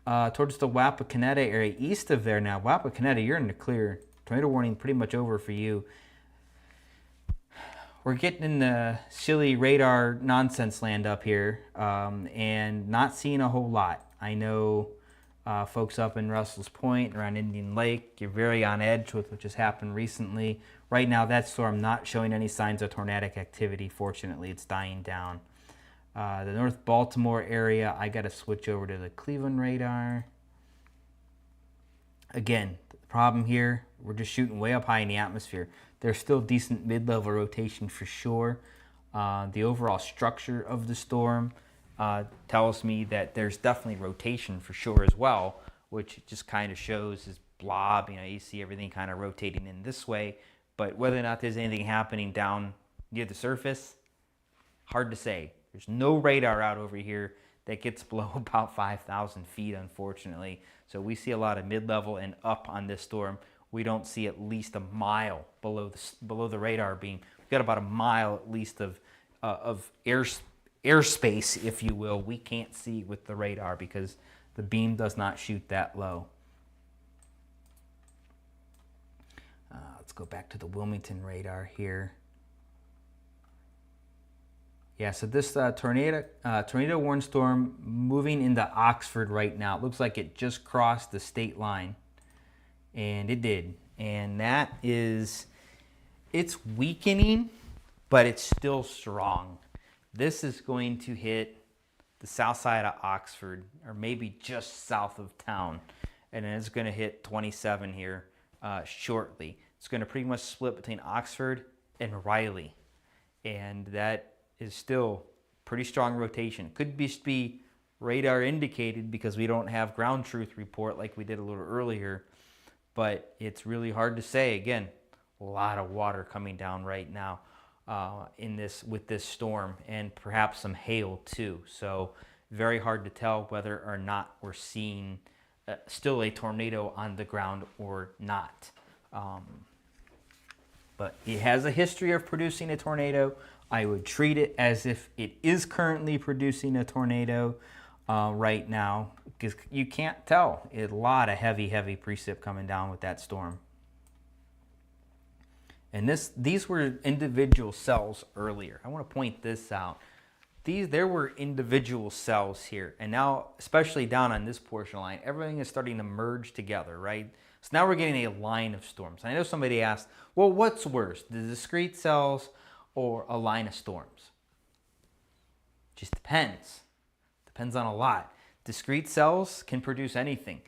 Towards the Wapakoneta area, east of there now. Wapakoneta, you're in the clear. Tornado warning pretty much over for you. We're getting in the silly radar nonsense land up here, and not seeing a whole lot. I know folks up in Russell's Point, around Indian Lake, you're very on edge with what just happened recently. Right now, that storm not showing any signs of tornadic activity. Fortunately, it's dying down. The North Baltimore area, I got to switch over to the Cleveland radar. Again, the problem here, we're just shooting way up high in the atmosphere. There's still decent mid-level rotation for sure. The overall structure of the storm tells me that there's definitely rotation for sure as well, which just kind of shows this blob. You know, you see everything kind of rotating in this way, but whether or not there's anything happening down near the surface, hard to say. There's no radar out over here that gets below about 5,000 feet, unfortunately. So we see a lot of mid-level and up on this storm. We don't see at least a mile below the radar beam. We've got about a mile at least of airspace, if you will. We can't see with the radar because the beam does not shoot that low. Let's go back to the Wilmington radar here. Yeah, so this tornado warning storm moving into Oxford right now. It looks like it just crossed the state line, and it did. And that is, it's weakening, but it's still strong. This is going to hit the south side of Oxford, or maybe just south of town, and then it's going to hit 27 here shortly. It's going to pretty much split between Oxford and Riley, and that is still pretty strong rotation. Could be radar indicated because we don't have ground truth report like we did a little earlier, but it's really hard to say. Again, a lot of water coming down right now with this storm, and perhaps some hail too. So very hard to tell whether or not we're seeing still a tornado on the ground or not. But it has a history of producing a tornado. I would treat it as if it is currently producing a tornado right now, because you can't tell. A lot of heavy precip coming down with that storm. And these were individual cells earlier. I want to point this out. There were individual cells here, and now, especially down on this portion line, everything is starting to merge together, right? So now we're getting a line of storms. And I know somebody asked, well, what's worse, the discrete cells or a line of storms? Just depends. Depends on a lot. Discrete cells can produce anything.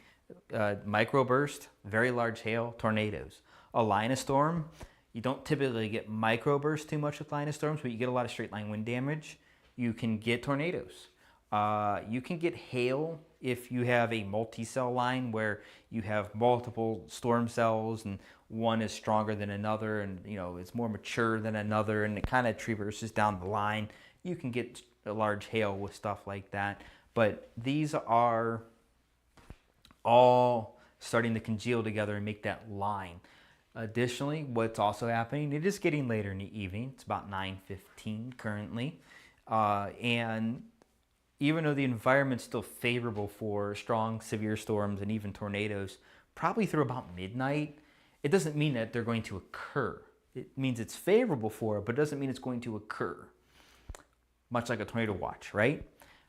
Microburst, very large hail, tornadoes. A line of storm, you don't typically get microburst too much with line of storms, but you get a lot of straight line wind damage. You can get tornadoes. You can get hail if you have a multi-cell line where you have multiple storm cells and one is stronger than another, and it's more mature than another, and it kind of traverses down the line. You can get a large hail with stuff like that, but these are all starting to congeal together and make that line. Additionally, what's also happening, it is getting later in the evening. It's about 9:15 currently, and even though the environment's still favorable for strong, severe storms and even tornadoes, probably through about midnight, it doesn't mean that they're going to occur. It means it's favorable for it, but it doesn't mean it's going to occur. Much like a tornado watch, right?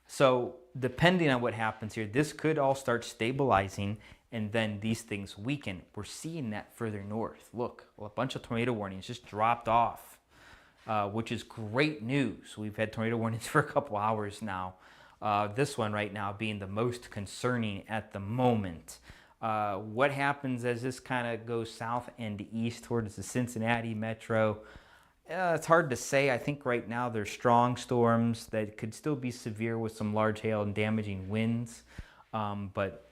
So depending on what happens here, this could all start stabilizing, and then these things weaken. We're seeing that further north. Look, a bunch of tornado warnings just dropped off, which is great news. We've had tornado warnings for a couple hours now. This one right now being the most concerning at the moment. What happens as this kind of goes south and east towards the Cincinnati metro? It's hard to say. I think right now there's strong storms that could still be severe with some large hail and damaging winds. But,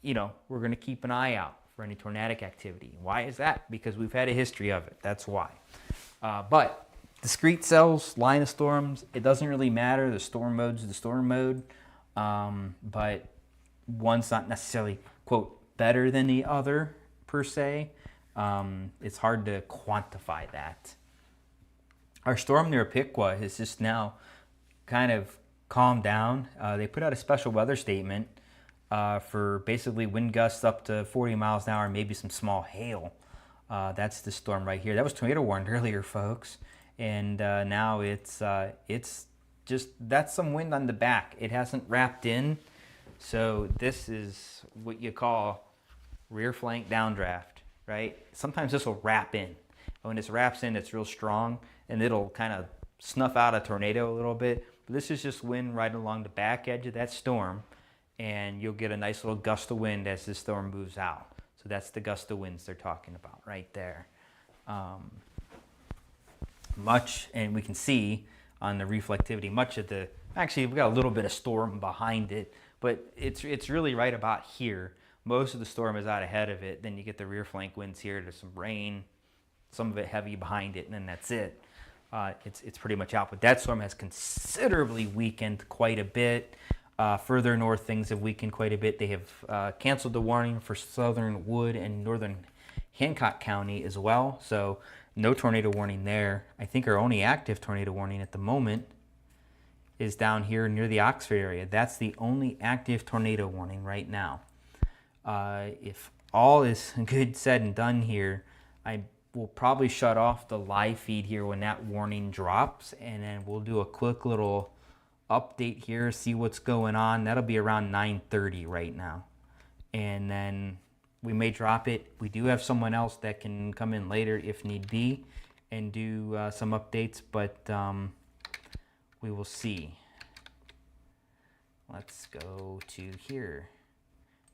we're going to keep an eye out for any tornadic activity. Why is that? Because we've had a history of it. That's why. But discrete cells, line of storms, it doesn't really matter. The storm mode's the storm mode. But one's not necessarily, quote, better than the other, per se. It's hard to quantify that. Our storm near Piqua has just now kind of calmed down. They put out a special weather statement for basically wind gusts up to 40 miles an hour, maybe some small hail. That's the storm right here. That was tornado warned earlier, folks. And now it's just, that's some wind on the back. It hasn't wrapped in. So this is what you call rear flank downdraft, right? Sometimes this will wrap in. When this wraps in, it's real strong, and it'll kind of snuff out a tornado a little bit. But this is just wind right along the back edge of that storm, and you'll get a nice little gust of wind as the storm moves out. So that's the gust of winds they're talking about right there. And we can see on the reflectivity, actually we've got a little bit of storm behind it, but it's really right about here. Most of the storm is out ahead of it. Then you get the rear flank winds here. There's some rain, some of it heavy behind it, and then that's it. It's pretty much out. But that storm has considerably weakened quite a bit. Further north, things have weakened quite a bit. They have canceled the warning for southern Wood and northern Hancock County as well. So no tornado warning there. I think our only active tornado warning at the moment is down here near the Oxford area. That's the only active tornado warning right now. If all is good said and done here, I will probably shut off the live feed here when that warning drops, and then we'll do a quick little update here, see what's going on. That'll be around 9:30 right now, and then we may drop it. We do have someone else that can come in later if need be and do some updates, but we will see. Let's go to here.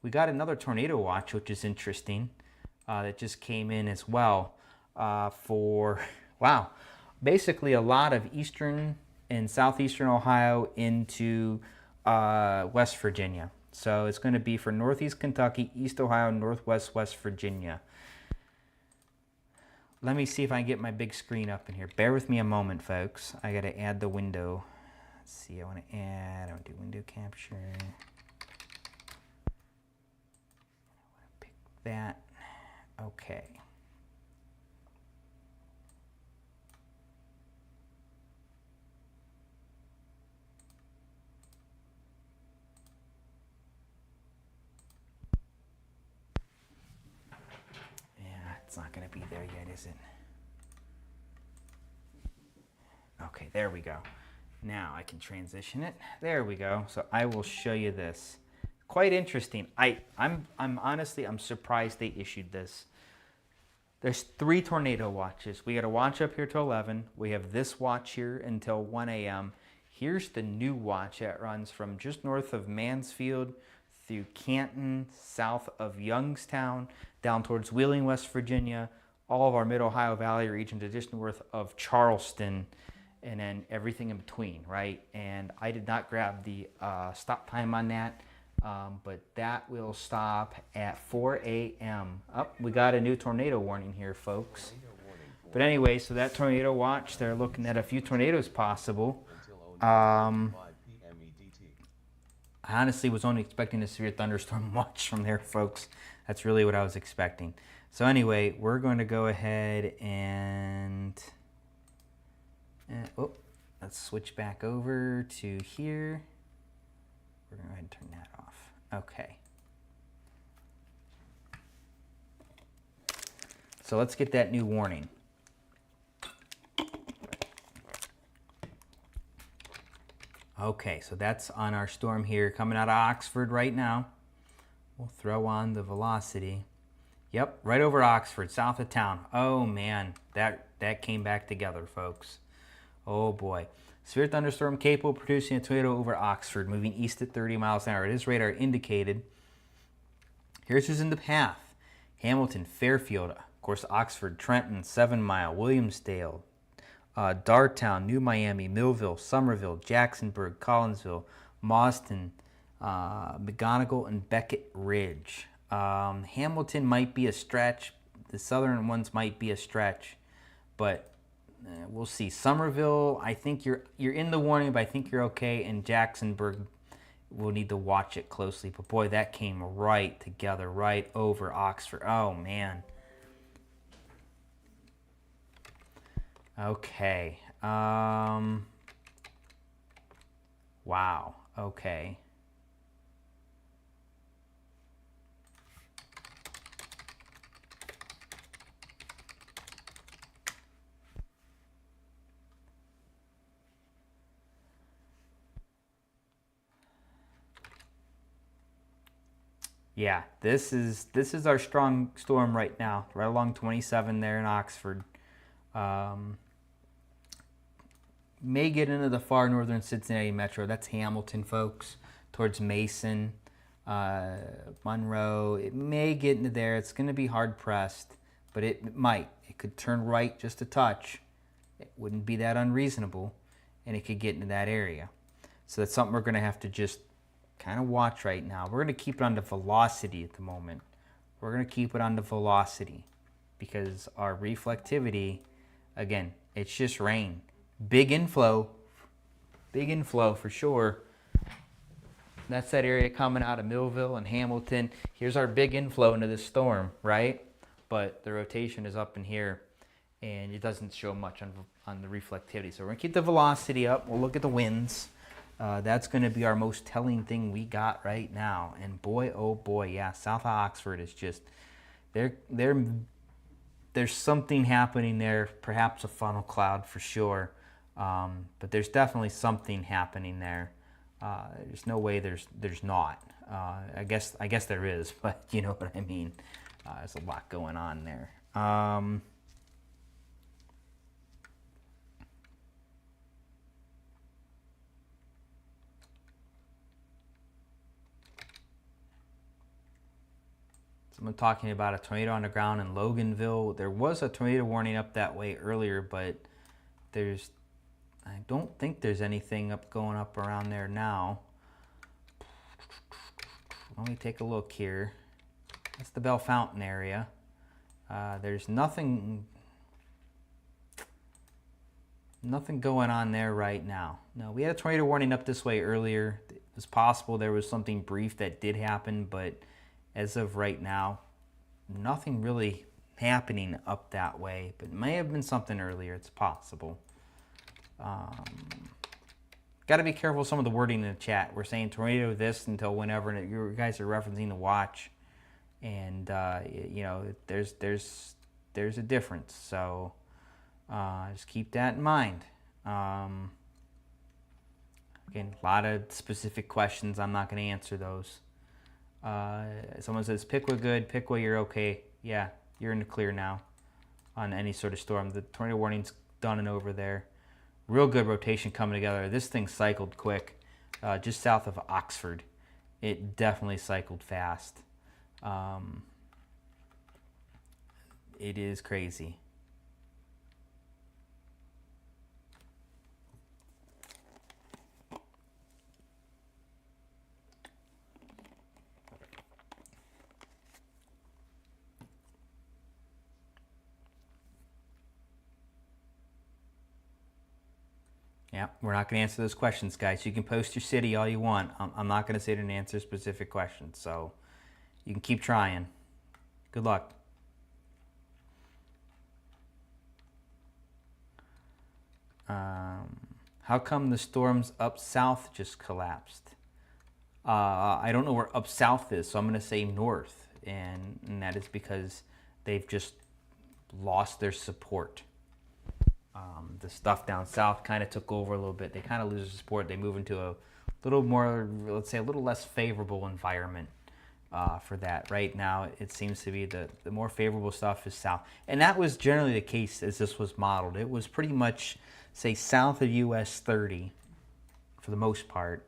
We got another tornado watch, which is interesting, that just came in as well for, wow, basically a lot of eastern and southeastern Ohio into West Virginia. So it's going to be for northeast Kentucky, East Ohio, northwest West Virginia. Let me see if I can get my big screen up in here. Bear with me a moment, folks. I got to add the window. Let's see, I want to add, I want to do window capture. I want to pick that. Okay. It's not going to be there yet, is it? Okay, there we go. Now I can transition it. There we go. So I will show you this. Quite interesting. I'm honestly, I'm surprised they issued this. There's 3 tornado watches. We got a watch up here till 11. We have this watch here until 1 a.m. Here's the new watch that runs from just north of Mansfield through Canton, south of Youngstown, down towards Wheeling, West Virginia, all of our mid-Ohio Valley region to just north of Charleston, and then everything in between, right? And I did not grab the stop time on that, but that will stop at 4 a.m. Oh, we got a new tornado warning here, folks. But anyway, so that tornado watch, they're looking at a few tornadoes possible. I honestly was only expecting a severe thunderstorm watch from there, folks. That's really what I was expecting. So anyway, we're going to go ahead and let's switch back over to here. We're going to go ahead and turn that off. Okay. So let's get that new warning. Okay, so that's on our storm here coming out of Oxford right now. We'll throw on the velocity. Yep, right over Oxford, south of town. Oh man, that came back together, folks. Oh boy. Severe thunderstorm capable of producing a tornado over Oxford, moving east at 30 miles an hour. It is radar indicated. Here's who's in the path. Hamilton, Fairfield, of course, Oxford, Trenton, 7 Mile, Williamsdale, Dartown, New Miami, Millville, Somerville, Jacksonburg, Collinsville, Mauston, McGonigal, and Beckett Ridge. Hamilton might be a stretch. The southern ones might be a stretch, but we'll see. Somerville, I think you're in the warning, but I think you're okay. And Jacksonburg, we'll need to watch it closely. But boy, that came right together, right over Oxford. Oh man. Okay. Wow. Okay. Yeah, this is our strong storm right now, right along 27 there in Oxford. May get into the far northern Cincinnati metro. That's Hamilton, folks, towards Mason, Monroe. It may get into there. It's going to be hard pressed, but it might. It could turn right just a touch. It wouldn't be that unreasonable, and it could get into that area. So that's something we're going to have to just kind of watch right now. We're going to keep it on the velocity at the moment. We're going to keep it on the velocity because our reflectivity, again, it's just rain. Big inflow for sure. That's that area coming out of Millville and Hamilton. Here's our big inflow into this storm, right? But the rotation is up in here, and it doesn't show much on the reflectivity. So we're going to keep the velocity up. We'll look at the winds. That's going to be our most telling thing we got right now. And boy, oh boy, yeah, south of Oxford is just, there's something happening there, perhaps a funnel cloud for sure. But there's definitely something happening there. There's no way there's not. I guess there is, but you know what I mean. There's a lot going on there. Someone talking about a tornado on the ground in Loganville. There was a tornado warning up that way earlier, but I don't think there's anything going up around there now. Let me take a look here. That's the Bellefontaine area. There's nothing going on there right now. No, we had a tornado warning up this way earlier. It was possible there was something brief that did happen, but as of right now, nothing really happening up that way. But it may have been something earlier. It's possible. Got to be careful with some of the wording in the chat. We're saying tornado this until whenever, and you guys are referencing the watch, and you know there's a difference. So just keep that in mind. Again, a lot of specific questions. I'm not going to answer those. Someone says Piqua good. Piqua, you're okay. Yeah, you're in the clear now on any sort of storm. The tornado warning's done and over there. Real good rotation coming together. This thing cycled quick, just south of Oxford. It definitely cycled fast. It is crazy. Yeah, we're not going to answer those questions, guys. You can post your city all you want. I'm not going to sit and answer specific questions, so you can keep trying. Good luck. How come the storms up south just collapsed? I don't know where up south is, so I'm going to say north, and that is because they've just lost their support. The stuff down south kind of took over a little bit. They kind of lose their support. They move into a little more, let's say, a little less favorable environment for that. Right now, it seems to be the more favorable stuff is south. And that was generally the case as this was modeled. It was pretty much, say, south of US 30 for the most part,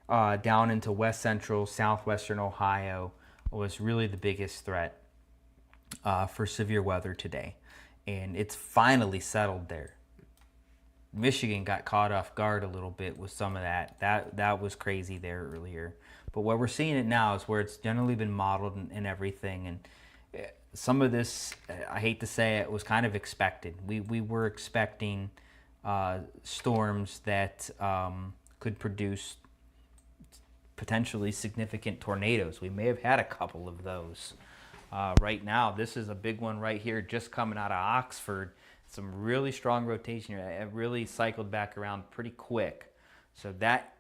down into west central, southwestern Ohio was really the biggest threat for severe weather today. And it's finally settled there. Michigan got caught off guard a little bit with some of that. That was crazy there earlier. But what we're seeing it now is where it's generally been modeled and everything. And some of this, I hate to say it, was kind of expected. We were expecting storms that could produce potentially significant tornadoes. We may have had a couple of those. Right now, this is a big one right here just coming out of Oxford. Some really strong rotation here. It really cycled back around pretty quick. So that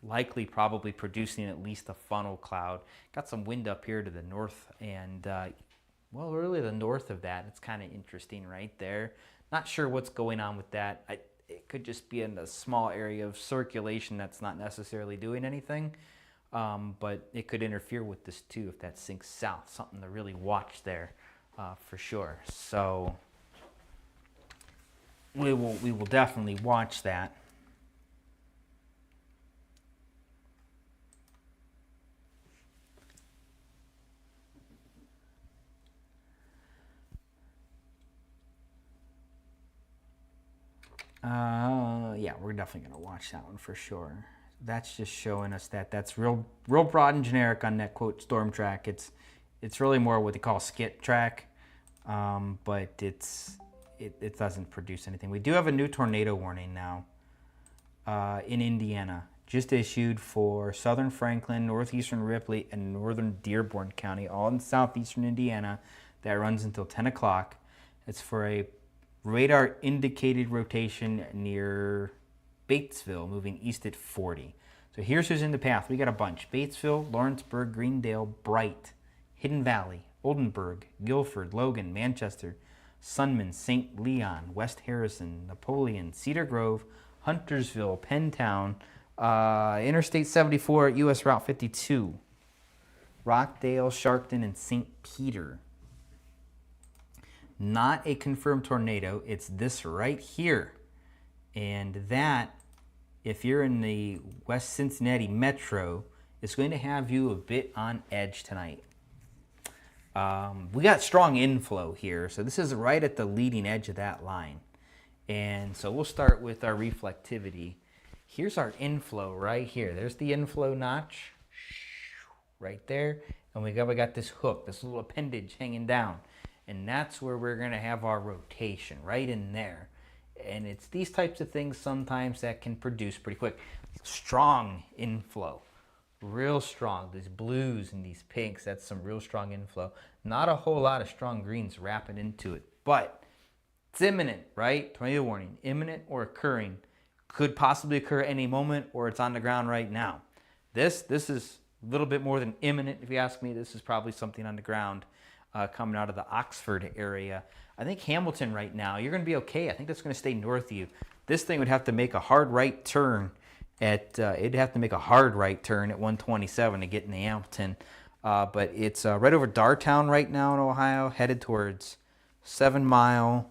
likely probably producing at least a funnel cloud. Got some wind up here to the north and, well, really the north of that. It's kind of interesting right there. Not sure what's going on with that. It could just be in a small area of circulation that's not necessarily doing anything. But it could interfere with this too if that sinks south. Something to really watch there for sure. So we will definitely watch that. Yeah, we're definitely going to watch that one for sure. That's just showing us that that's real broad and generic on that quote storm track. It's really more what they call skit track, but it doesn't produce anything. We do have a new tornado warning now in Indiana, just issued for southern Franklin, northeastern Ripley, and northern Dearborn County, all in southeastern Indiana. That runs until 10 o'clock. It's for a radar indicated rotation near Batesville, moving east at 40. So here's who's in the path. We got a bunch: Batesville, Lawrenceburg, Greendale, Bright, Hidden Valley, Oldenburg, Guilford, Logan, Manchester, Sunman, St. Leon, West Harrison, Napoleon, Cedar Grove, Huntersville, Pentown, Interstate 74, US Route 52, Rockdale, Sharpton, and St. Peter. Not a confirmed tornado. It's this right here. And that, if you're in the West Cincinnati metro, is going to have you a bit on edge tonight. We got strong inflow here, so this is right at the leading edge of that line. And so we'll start with our reflectivity. Here's our inflow right here. There's the inflow notch right there. And we got this hook, this little appendage hanging down. And that's where we're going to have our rotation, right in there. And it's these types of things sometimes that can produce pretty quick. Strong inflow, real strong. These blues and these pinks, that's some real strong inflow. Not a whole lot of strong greens wrapping into it, but it's imminent, right? Tornado warning, imminent or occurring. Could possibly occur any moment, or it's on the ground right now. This is a little bit more than imminent, if you ask me. This is probably something on the ground coming out of the Oxford area. I think Hamilton right now, you're going to be okay. I think that's going to stay north of you. This thing would have to make a hard right turn at, it'd have to make a hard right turn at 127 to get into Hamilton. But it's right over Dartown right now in Ohio, headed towards 7 Mile,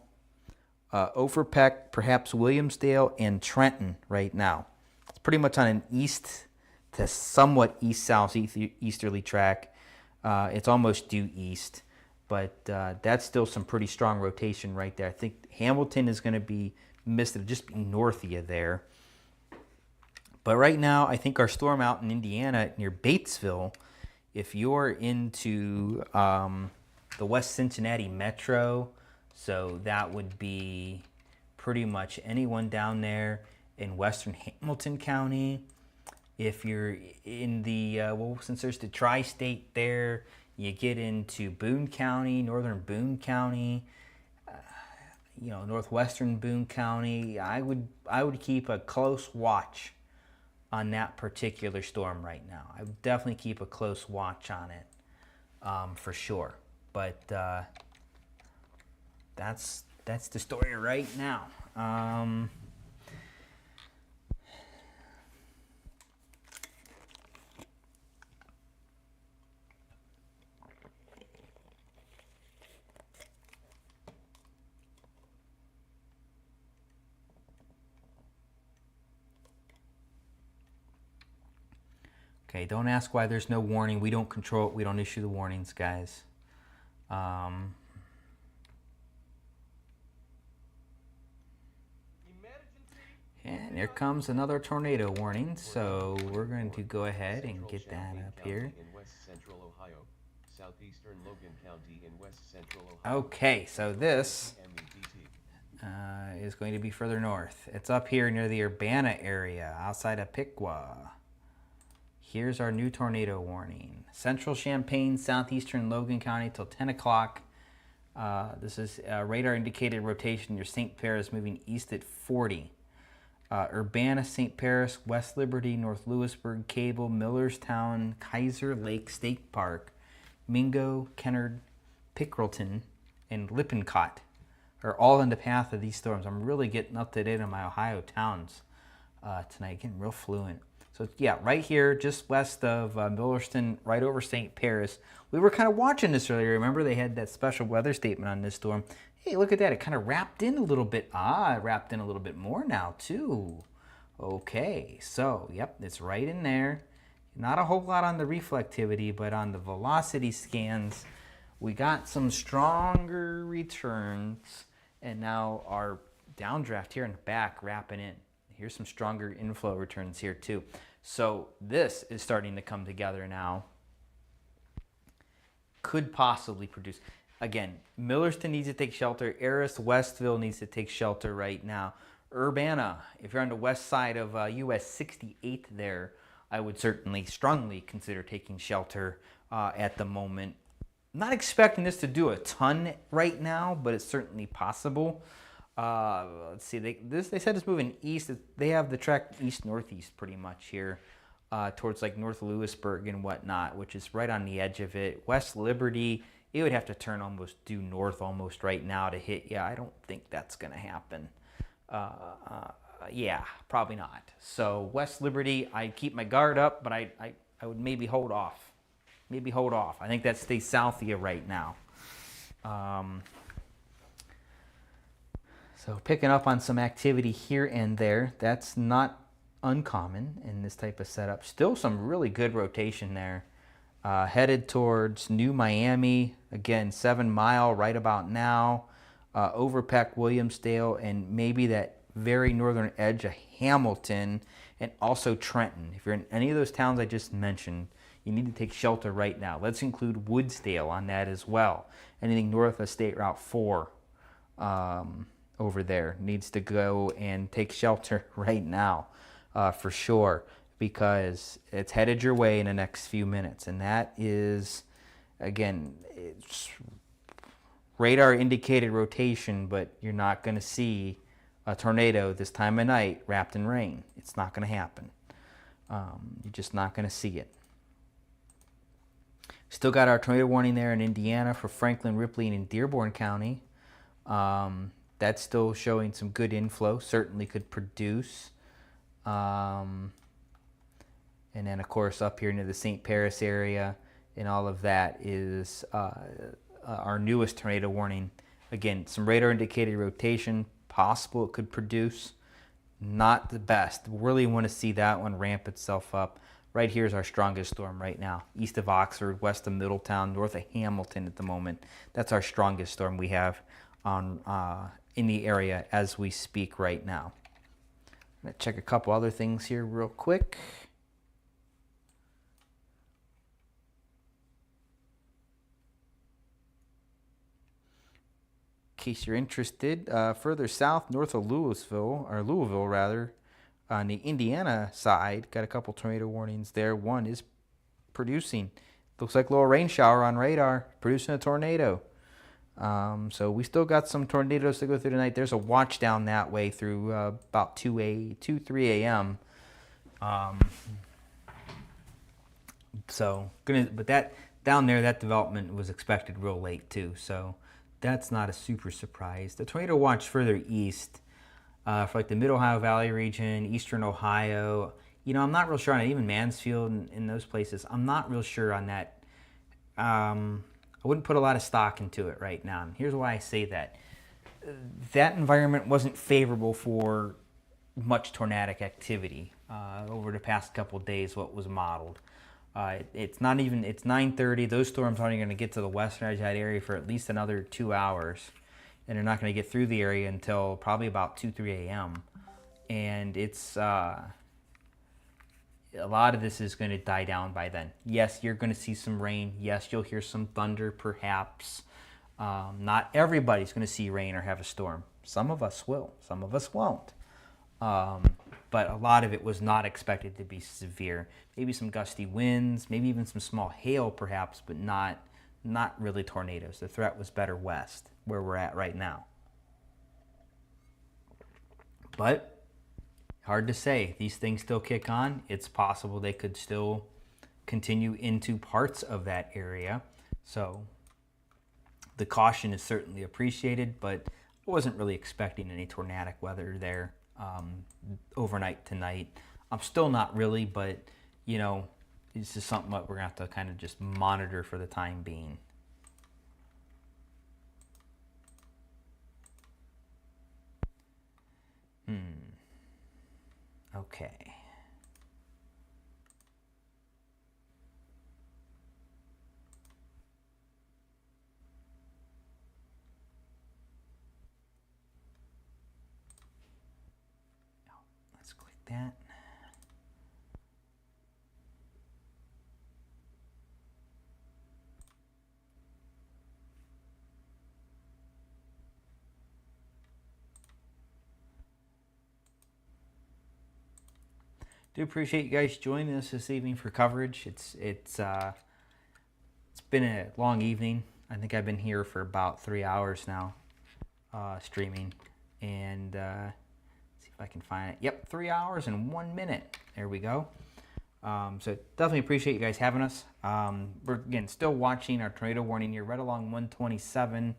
Overpeck, perhaps Williamsdale, and Trenton right now. It's pretty much on an east to somewhat east-south easterly track. It's almost due east. But that's still some pretty strong rotation right there. I think Hamilton is going to be missed. It'll just be north of you there. But right now, I think our storm out in Indiana near Batesville, if you're into the West Cincinnati metro, so that would be pretty much anyone down there in western Hamilton County. If you're in the, well, since there's the tri-state there, you get into Boone County, northern Boone County, northwestern Boone County. I would keep a close watch on that particular storm right now. I would definitely keep a close watch on it, for sure. But that's the story right now. Okay, don't ask why there's no warning. We don't control it. We don't issue the warnings, guys. And here comes another tornado warning. So we're going to go ahead and get that up here. In West Central Ohio, southeastern Logan County in West Central Ohio. Okay, so this is going to be further north. It's up here near the Urbana area, outside of Piqua. Here's our new tornado warning. Central Champaign, southeastern Logan County till 10 o'clock. This is radar indicated rotation near St. Paris, moving east at 40. Urbana, St. Paris, West Liberty, North Lewisburg, Cable, Millerstown, Kaiser Lake State Park, Mingo, Kennard, Pickrelton, and Lippincott are all in the path of these storms. I'm really getting up to date on my Ohio towns tonight, getting real fluent. So yeah, right here, just west of Millerston, right over St. Paris. We were kind of watching this earlier. Remember, they had that special weather statement on this storm. Hey, look at that. It kind of wrapped in a little bit. It wrapped in a little bit more now, too. Okay, so, yep, it's right in there. Not a whole lot on the reflectivity, but on the velocity scans, we got some stronger returns. And now our downdraft here in the back wrapping in. Here's some stronger inflow returns here too. So this is starting to come together now. Could possibly produce. Again, Millerston needs to take shelter. Eris, Westville needs to take shelter right now. Urbana. If you're on the west side of US 68th there, I would certainly strongly consider taking shelter at the moment. Not expecting this to do a ton right now, but it's certainly possible. Let's see, they said it's moving east. They have the track east-northeast pretty much here, towards like North Lewisburg and whatnot, which is right on the edge of it. West Liberty, it would have to turn almost due north almost right now to hit. Yeah, I don't think that's going to happen. Yeah, probably not. So West Liberty, I'd keep my guard up, but I would maybe hold off. Maybe hold off. I think that stays south of you right now. So picking up on some activity here and there. That's not uncommon in this type of setup. Still some really good rotation there. Headed towards New Miami. Again, 7 Mile right about now. Overpeck, Williamsdale, and maybe that very northern edge of Hamilton, and also Trenton. If you're in any of those towns I just mentioned, you need to take shelter right now. Let's include Woodsdale on that as well. Anything north of State Route 4 over there needs to go and take shelter right now for sure, because it's headed your way in the next few minutes. And that is, again, it's radar indicated rotation, but you're not going to see a tornado this time of night wrapped in rain. It's not going to happen. You're just not going to see it. Still got our tornado warning there in Indiana for Franklin, Ripley, and in Dearborn County. That's still showing some good inflow. Certainly could produce. And then, of course, up here near the St. Paris area and all of that is our newest tornado warning. Again, some radar indicated rotation. Possible it could produce. Not the best. Really want to see that one ramp itself up. Right here is our strongest storm right now. East of Oxford, west of Middletown, north of Hamilton at the moment. That's our strongest storm we have on in the area as we speak right now. I'm going to check a couple other things here real quick. In case you're interested, further south, north of Louisville rather, on the Indiana side, got a couple tornado warnings there. One is producing. Looks like a little rain shower on radar, producing a tornado. So we still got some tornadoes to go through tonight. There's a watch down that way through about 3 a.m. But that down there, that development was expected real late too. So that's not a super surprise. The tornado watch further east, for like the Mid-Ohio Valley region, Eastern Ohio. You know, I'm not real sure on it. Even Mansfield and in those places, I'm not real sure on that. I wouldn't put a lot of stock into it right now. And here's why I say that. That environment wasn't favorable for much tornadic activity over the past couple of days, what was modeled. It's 9:30. Those storms aren't going to get to the western edge of that area for at least another 2 hours. And they're not going to get through the area until probably about 3 a.m. And it's a lot of this is going to die down by then. Yes, you're going to see some rain. Yes, you'll hear some thunder perhaps. Not everybody's going to see rain or have a storm. Some of us will. Some of us won't. But a lot of it was not expected to be severe. Maybe some gusty winds, maybe even some small hail perhaps, but not really tornadoes. The threat was better west, where we're at right now. But hard to say. These things still kick on. It's possible they could still continue into parts of that area. So the caution is certainly appreciated, but I wasn't really expecting any tornadic weather there overnight tonight. I'm still not really, but you know, this is something that we're going to have to kind of just monitor for the time being. Okay. Let's click that. Do appreciate you guys joining us this evening for coverage. It's been a long evening. I think I've been here for about 3 hours now, streaming, and see if I can find it. Yep, 3 hours and 1 minute. There we go. So definitely appreciate you guys having us. We're again still watching our tornado warning here, right along 127,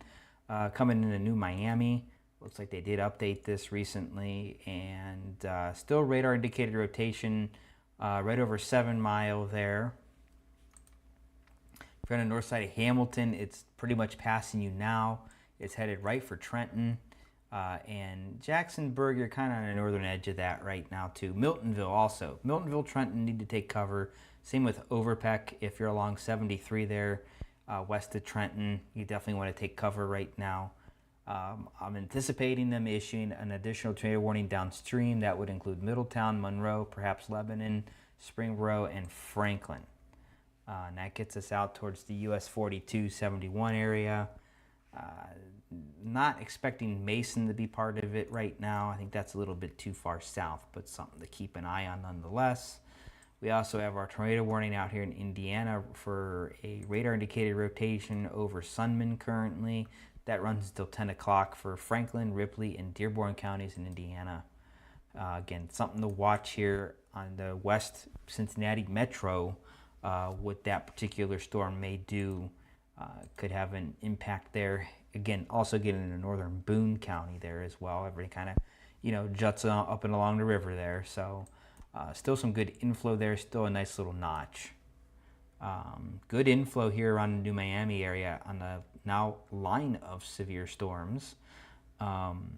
coming into New Miami. Looks like they did update this recently, and still radar indicated rotation right over 7 Mile there. If you're on the north side of Hamilton, it's pretty much passing you now. It's headed right for Trenton. And Jacksonburg, you're kind of on the northern edge of that right now too. Miltonville also. Miltonville, Trenton need to take cover. Same with Overpeck. If you're along 73 there, west of Trenton, you definitely want to take cover right now. I'm anticipating them issuing an additional tornado warning downstream. That would include Middletown, Monroe, perhaps Lebanon, Springboro, and Franklin. And that gets us out towards the US 42-71 area. Not expecting Mason to be part of it right now. I think that's a little bit too far south, but something to keep an eye on nonetheless. We also have our tornado warning out here in Indiana for a radar indicated rotation over Sunman currently. That runs until 10 o'clock for Franklin, Ripley, and Dearborn counties in Indiana. Again, something to watch here on the West Cincinnati Metro. What that particular storm may do could have an impact there. Again, also getting into northern Boone County there as well. Everybody kind of, juts up and along the river there. So still some good inflow there. Still a nice little notch. Good inflow here around the New Miami area on the now line of severe storms. And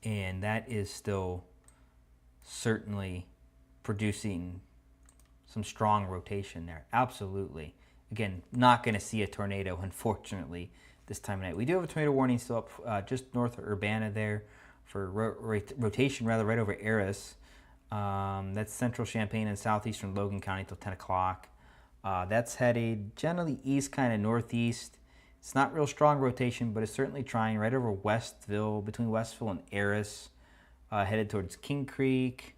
that is still certainly producing some strong rotation there. Absolutely. Again, not going to see a tornado, unfortunately, this time of night. We do have a tornado warning still up just north of Urbana there for rotation, right over Eris. That's central Champaign and southeastern Logan County until 10 o'clock. That's headed generally east, kind of northeast. It's not real strong rotation, but it's certainly trying right over Westville, between Westville and Eris, headed towards King Creek,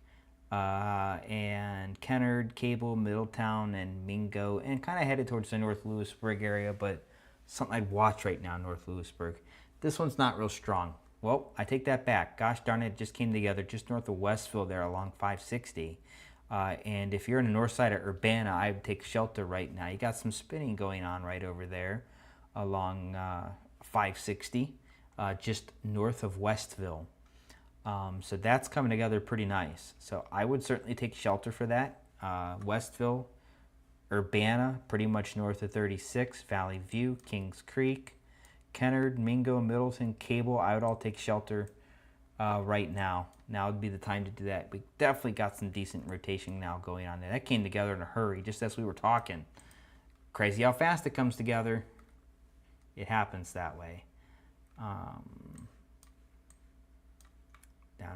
and Kennard, Cable, Middletown, and Mingo, and kind of headed towards the North Lewisburg area, but something I'd watch right now, North Lewisburg. This one's not real strong. Well, I take that back. Gosh darn it, just came together just north of Westville there along 560. And if you're on the north side of Urbana, I would take shelter right now. You got some spinning going on right over there along 560, just north of Westville. So that's coming together pretty nice. So I would certainly take shelter for that. Westville, Urbana, pretty much north of 36, Valley View, Kings Creek, Kennard, Mingo, Middleton, Cable. I would all take shelter right now. Now would be the time to do that. We definitely got some decent rotation now going on there. That came together in a hurry, just as we were talking. Crazy how fast it comes together. It happens that way. Down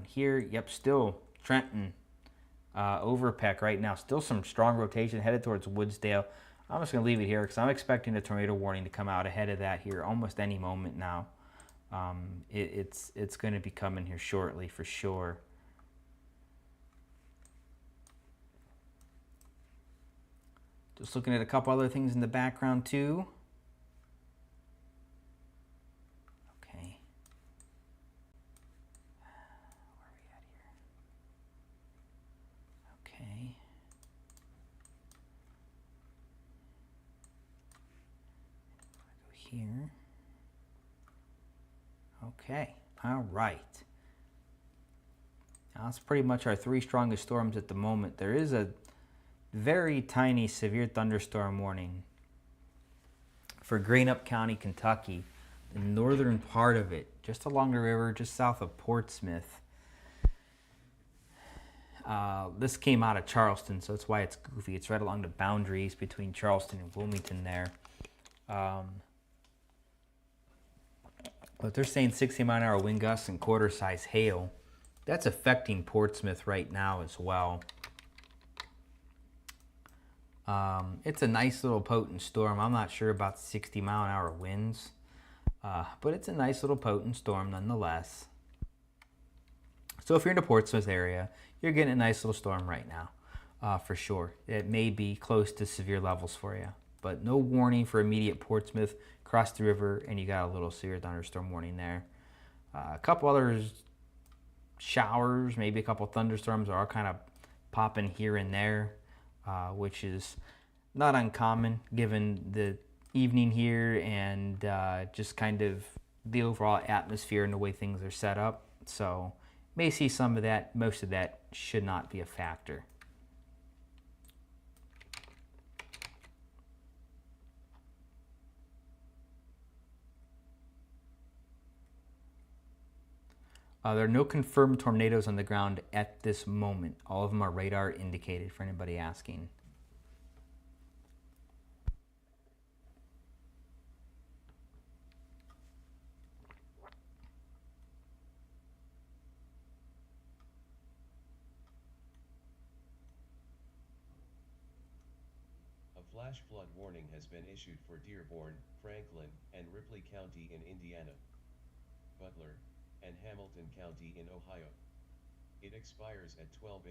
here, yep, still Trenton, Overpeck right now. Still some strong rotation headed towards Woodsdale. I'm just going to leave it here because I'm expecting a tornado warning to come out ahead of that here almost any moment now. It's going to be coming here shortly for sure. Just looking at a couple other things in the background too. Okay. Where are we at here? Okay. Go here. Okay, all right. Now that's pretty much our three strongest storms at the moment. There is a very tiny severe thunderstorm warning for Greenup County, Kentucky, the northern part of it, just along the river, just south of Portsmouth. This came out of Charleston, so that's why it's goofy. It's right along the boundaries between Charleston and Wilmington there. But they're saying 60-mile-an-hour wind gusts and quarter-size hail. That's affecting Portsmouth right now as well. It's a nice little potent storm. I'm not sure about 60-mile-an-hour winds, but it's a nice little potent storm nonetheless. So if you're in the Portsmouth area, you're getting a nice little storm right now, for sure. It may be close to severe levels for you, but no warning for immediate Portsmouth. Cross the river, and you got a little severe thunderstorm warning there. A couple other showers, maybe a couple thunderstorms are kind of popping here and there, which is not uncommon given the evening here and just kind of the overall atmosphere and the way things are set up. So may see some of that. Most of that should not be a factor. There are no confirmed tornadoes on the ground at this moment. All of them are radar indicated for anybody asking. A flash flood warning has been issued for Dearborn, Franklin, and Ripley County in Indiana, Butler, and Hamilton County in Ohio. It expires at 12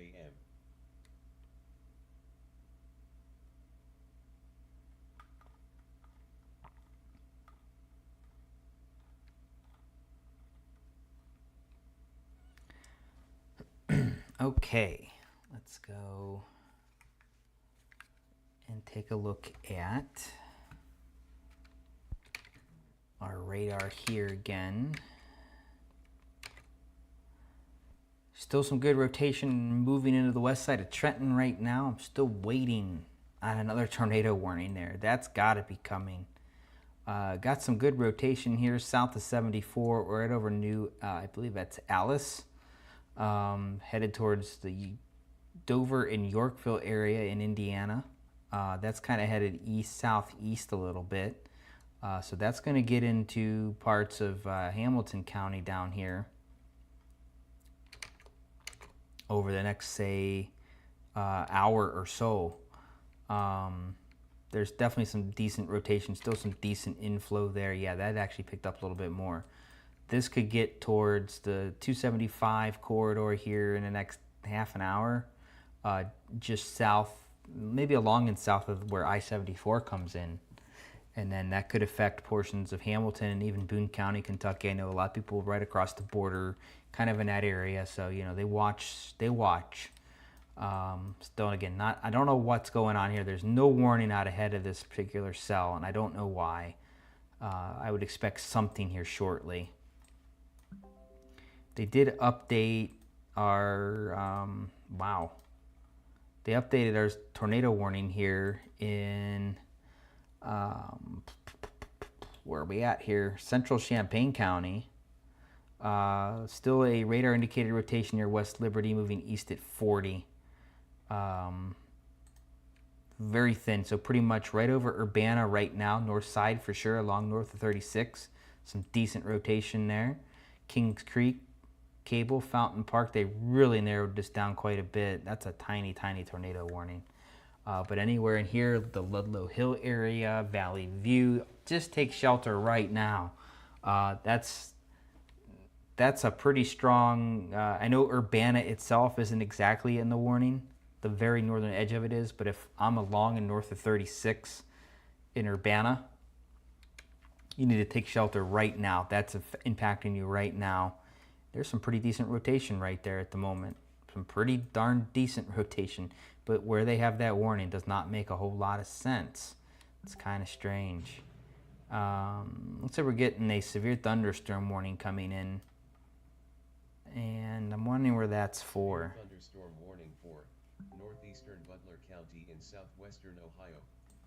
a.m. Okay, let's go and take a look at our radar here again. Still some good rotation moving into the west side of Trenton right now. I'm still waiting on another tornado warning there. That's got to be coming. Got some good rotation here south of 74 right over New, I believe that's Alice. Headed towards the Dover and Yorkville area in Indiana. That's kind of headed east-southeast a little bit. So that's going to get into parts of Hamilton County down here over the next, say, hour or so. There's definitely some decent rotation, still some decent inflow there. Yeah, that actually picked up a little bit more. This could get towards the 275 corridor here in the next half an hour, just south, maybe along and south of where I-74 comes in. And then that could affect portions of Hamilton and even Boone County, Kentucky. I know a lot of people right across the border, kind of in that area. So, you know, they watch. Still, again, I don't know what's going on here. There's no warning out ahead of this particular cell, and I don't know why. I would expect something here shortly. They did update our, wow. They updated our tornado warning here in, where are we at here? Central Champaign County. Still a radar indicated rotation near West Liberty, moving east at 40. Very thin, so pretty much right over Urbana right now, north side for sure, along north of 36. Some decent rotation there. Kings Creek, Cable, Fountain Park, they really narrowed this down quite a bit. That's a tiny, tiny tornado warning. But anywhere in here, the Ludlow Hill area, Valley View, just take shelter right now. That's a pretty strong, I know Urbana itself isn't exactly in the warning. The very northern edge of it is, but if I'm along and north of 36 in Urbana, you need to take shelter right now. That's impacting you right now. There's some pretty decent rotation right there at the moment. Some pretty darn decent rotation, but where they have that warning does not make a whole lot of sense. It's kind of strange. Looks like we're getting a severe thunderstorm warning coming in, and I'm wondering where that's for. Thunderstorm warning for northeastern Butler County in southwestern Ohio,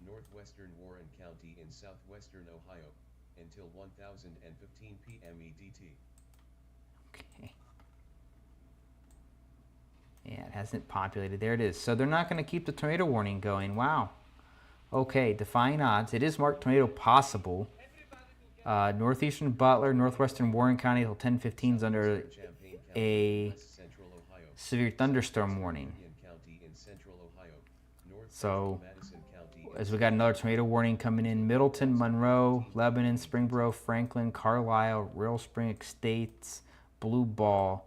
northwestern Warren County in southwestern Ohio, until 1015 p.m. EDT. Okay. Yeah, it hasn't populated. There it is. So they're not going to keep the tornado warning going. Wow. Okay, defying odds. It is marked tornado possible. Northeastern Butler, northwestern Warren County until 10:15 is under a severe thunderstorm warning. So, as we got another tornado warning coming in, Middleton, Monroe, Lebanon, Springboro, Franklin, Carlisle, Rail Spring Estates, Blue Ball,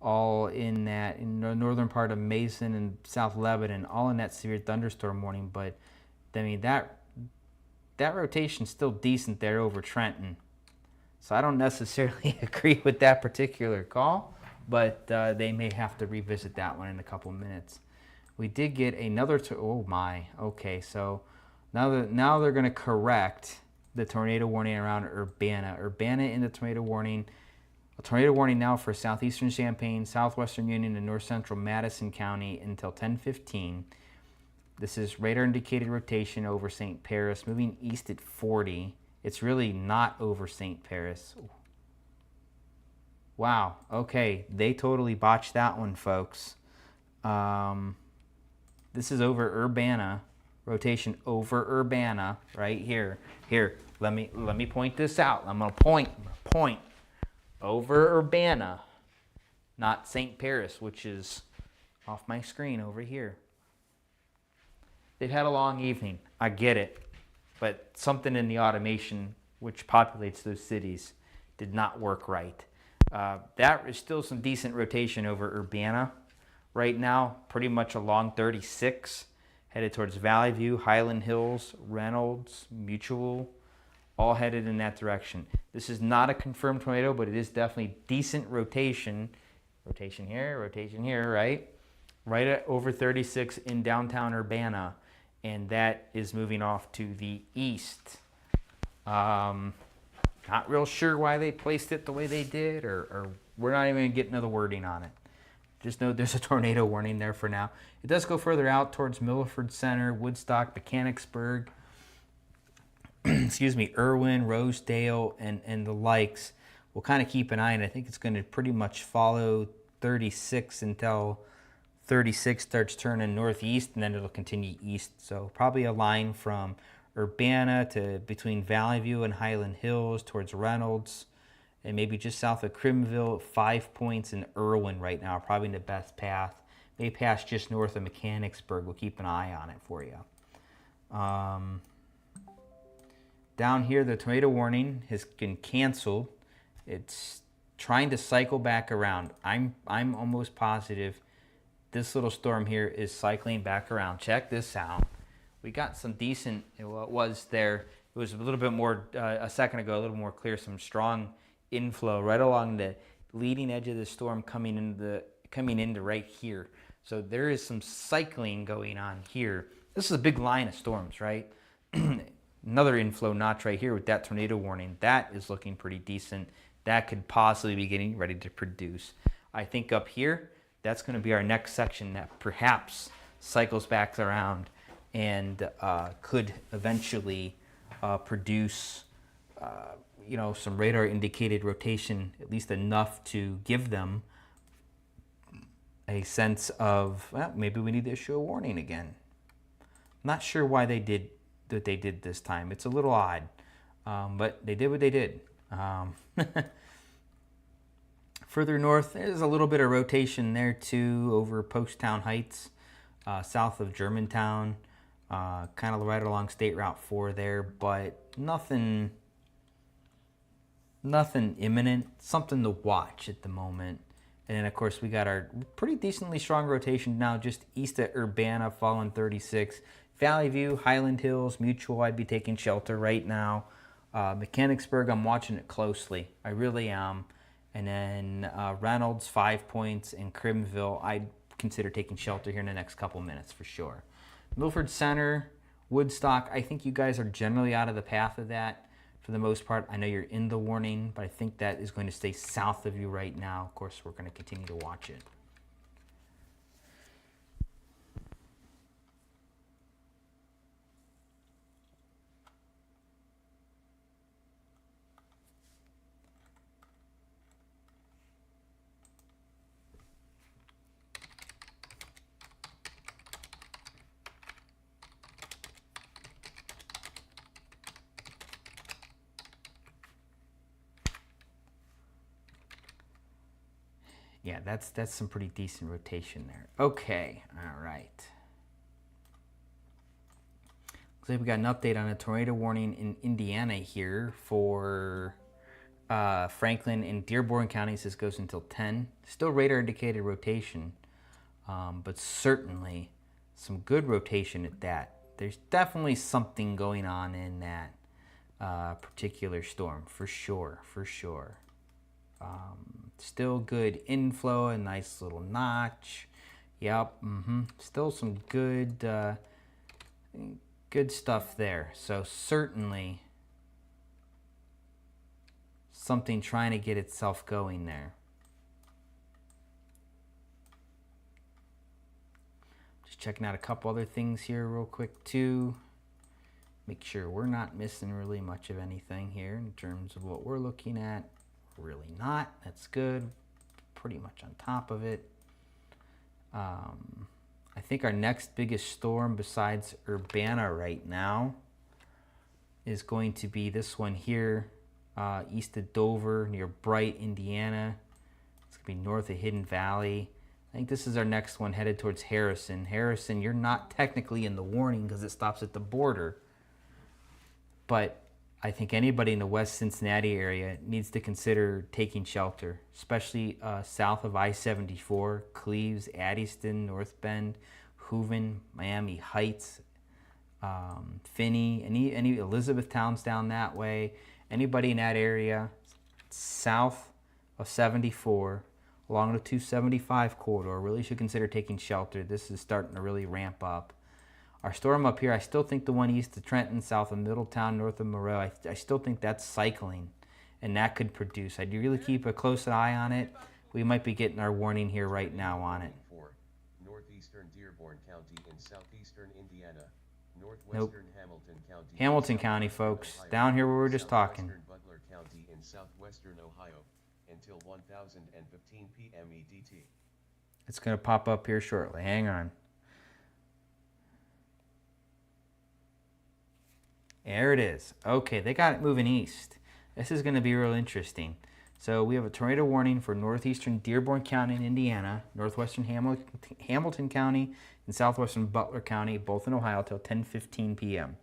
all in the northern part of Mason and South Lebanon, all in that severe thunderstorm warning. But I mean that rotation's still decent there over Trenton. So I don't necessarily agree with that particular call, but they may have to revisit that one in a couple of minutes. We did get another, oh my, okay, so now they're going to correct the tornado warning around Urbana. Urbana in the tornado warning. A tornado warning now for southeastern Champaign, southwestern Union, and north central Madison County until 10:15. This is radar indicated rotation over St. Paris, moving east at 40. It's really not over St. Paris. Wow, okay, they totally botched that one, folks. This is over Urbana, rotation over Urbana, right here. Here, let me point this out. I'm gonna point over Urbana, not St. Paris, which is off my screen over here. They've had a long evening. I get it. But something in the automation which populates those cities did not work right. That is still some decent rotation over Urbana right now, pretty much along 36, headed towards Valley View, Highland Hills, Reynolds, Mutual, all headed in that direction. This is not a confirmed tornado, but it is definitely decent rotation. Rotation here, right? Right at over 36 in downtown Urbana. And that is moving off to the east. Not real sure why they placed it the way they did, or we're not even getting into the wording on it. Just know there's a tornado warning there for now. It does go further out towards Milford Center, Woodstock, Mechanicsburg, excuse me, Irwin, Rosedale, and the likes. We'll kind of keep an eye on it. I think it's going to pretty much follow 36 until 36 starts turning northeast, and then it'll continue east. So probably a line from Urbana to between Valley View and Highland Hills towards Reynolds, and maybe just south of Crimville, 5 Points, and Irwin right now. Probably the best path. May pass just north of Mechanicsburg. We'll keep an eye on it for you. Down here, the tornado warning has been canceled. It's trying to cycle back around. I'm almost positive this little storm here is cycling back around. Check this out. We got some decent, well, it was there. It was a little bit more, a second ago, a little more clear, some strong inflow right along the leading edge of the storm coming into right here. So there is some cycling going on here. This is a big line of storms, right? Another inflow notch right here with that tornado warning. That is looking pretty decent. That could possibly be getting ready to produce. I think up here, that's going to be our next section that perhaps cycles back around and could eventually produce, some radar indicated rotation, at least enough to give them a sense of, well, maybe we need to issue a warning again. Not sure why they did what they did this time. It's a little odd, but they did what they did. Further north, there's a little bit of rotation there too over Poasttown Heights, south of Germantown, kind of right along State Route 4 there, but nothing imminent, something to watch at the moment. And then, of course, we got our pretty decently strong rotation now just east of Urbana, following 36. Valley View, Highland Hills, Mutual, I'd be taking shelter right now. Mechanicsburg, I'm watching it closely. I really am. And then Reynolds, 5 Points, and Crimville, I'd consider taking shelter here in the next couple minutes for sure. Milford Center, Woodstock, I think you guys are generally out of the path of that for the most part. I know you're in the warning, but I think that is going to stay south of you right now. Of course, we're going to continue to watch it. Yeah, that's some pretty decent rotation there. Okay, all right. Looks like we got an update on a tornado warning in Indiana here for Franklin and Dearborn counties, this goes until 10. Still radar indicated rotation, but certainly some good rotation at that. There's definitely something going on in that particular storm, for sure, for sure. Still good inflow, a nice little notch. Yep, still some good, good stuff there. So certainly something trying to get itself going there. Just checking out a couple other things here real quick too. Make sure we're not missing really much of anything here in terms of what we're looking at. Really not. That's good. Pretty much on top of it. I think our next biggest storm besides Urbana right now is going to be this one here, east of Dover, near Bright, Indiana. It's going to be north of Hidden Valley. I think this is our next one headed towards Harrison. Harrison, you're not technically in the warning because it stops at the border. But I think anybody in the West Cincinnati area needs to consider taking shelter, especially south of I-74, Cleves, Addiston, North Bend, Hooven, Miami Heights, Finney, any Elizabethtown's down that way. Anybody in that area south of 74 along the 275 corridor really should consider taking shelter. This is starting to really ramp up. Our storm up here, I still think the one east of Trenton, south of Middletown, north of Moreau, I still think that's cycling, and that could produce. I do really keep a close eye on it. We might be getting our warning here right now on it. Northeastern Dearborn County in southeastern Indiana, northwestern Hamilton County. Hamilton County, folks, down here where we were just talking. Butler County in southwestern Ohio until 1015 p.m. EDT. It's going to pop up here shortly. Hang on. There it is. Okay, they got it moving east. This is going to be real interesting. So we have a tornado warning for northeastern Dearborn County in Indiana, northwestern Hamilton County, and southwestern Butler County, both in Ohio, till 10:15 p.m.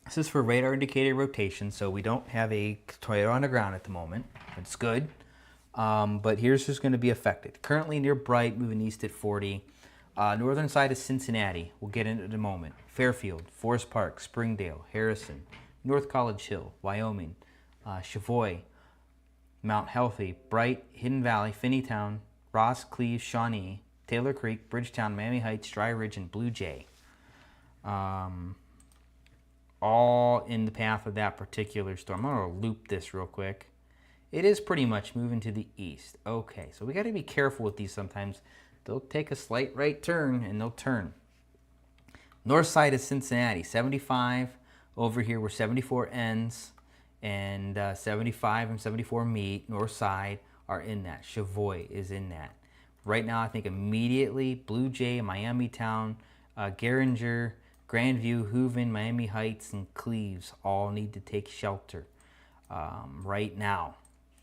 This is for radar indicated rotation, so we don't have a tornado on the ground at the moment. It's good. But here's who's going to be affected. Currently near Bright, moving east at 40. Northern side of Cincinnati, we'll get into it in a moment. Fairfield, Forest Park, Springdale, Harrison, North College Hill, Wyoming, Chavoy, Mount Healthy, Bright, Hidden Valley, Finneytown, Ross, Cleves, Shawnee, Taylor Creek, Bridgetown, Miami Heights, Dry Ridge, and Blue Jay. All in the path of that particular storm. I'm going to loop this real quick. It is pretty much moving to the east. Okay, so we got to be careful with these sometimes. They'll take a slight right turn and they'll turn. North side of Cincinnati, 75 over here where 74 ends and 75 and 74 meet. North side are in that. Chavoy is in that. Right now, I think immediately Blue Jay, Miamitown, Garinger, Grandview, Hooven, Miami Heights, and Cleves all need to take shelter right now.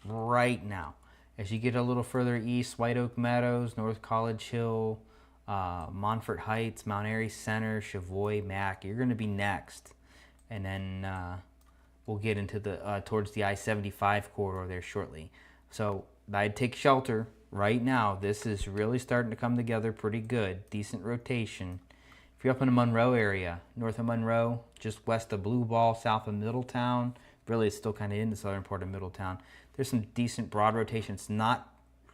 Right now. As you get a little further east, White Oak Meadows, North College Hill, Montfort Heights, Mount Airy Center, Chavoy, Mac, you're going to be next. And then we'll get into the towards the I-75 corridor there shortly. So I'd take shelter right now. This is really starting to come together pretty good. Decent rotation. If you're up in the Monroe area, north of Monroe, just west of Blue Ball, south of Middletown, really it's still kind of in the southern part of Middletown. There's some decent broad rotation. It's not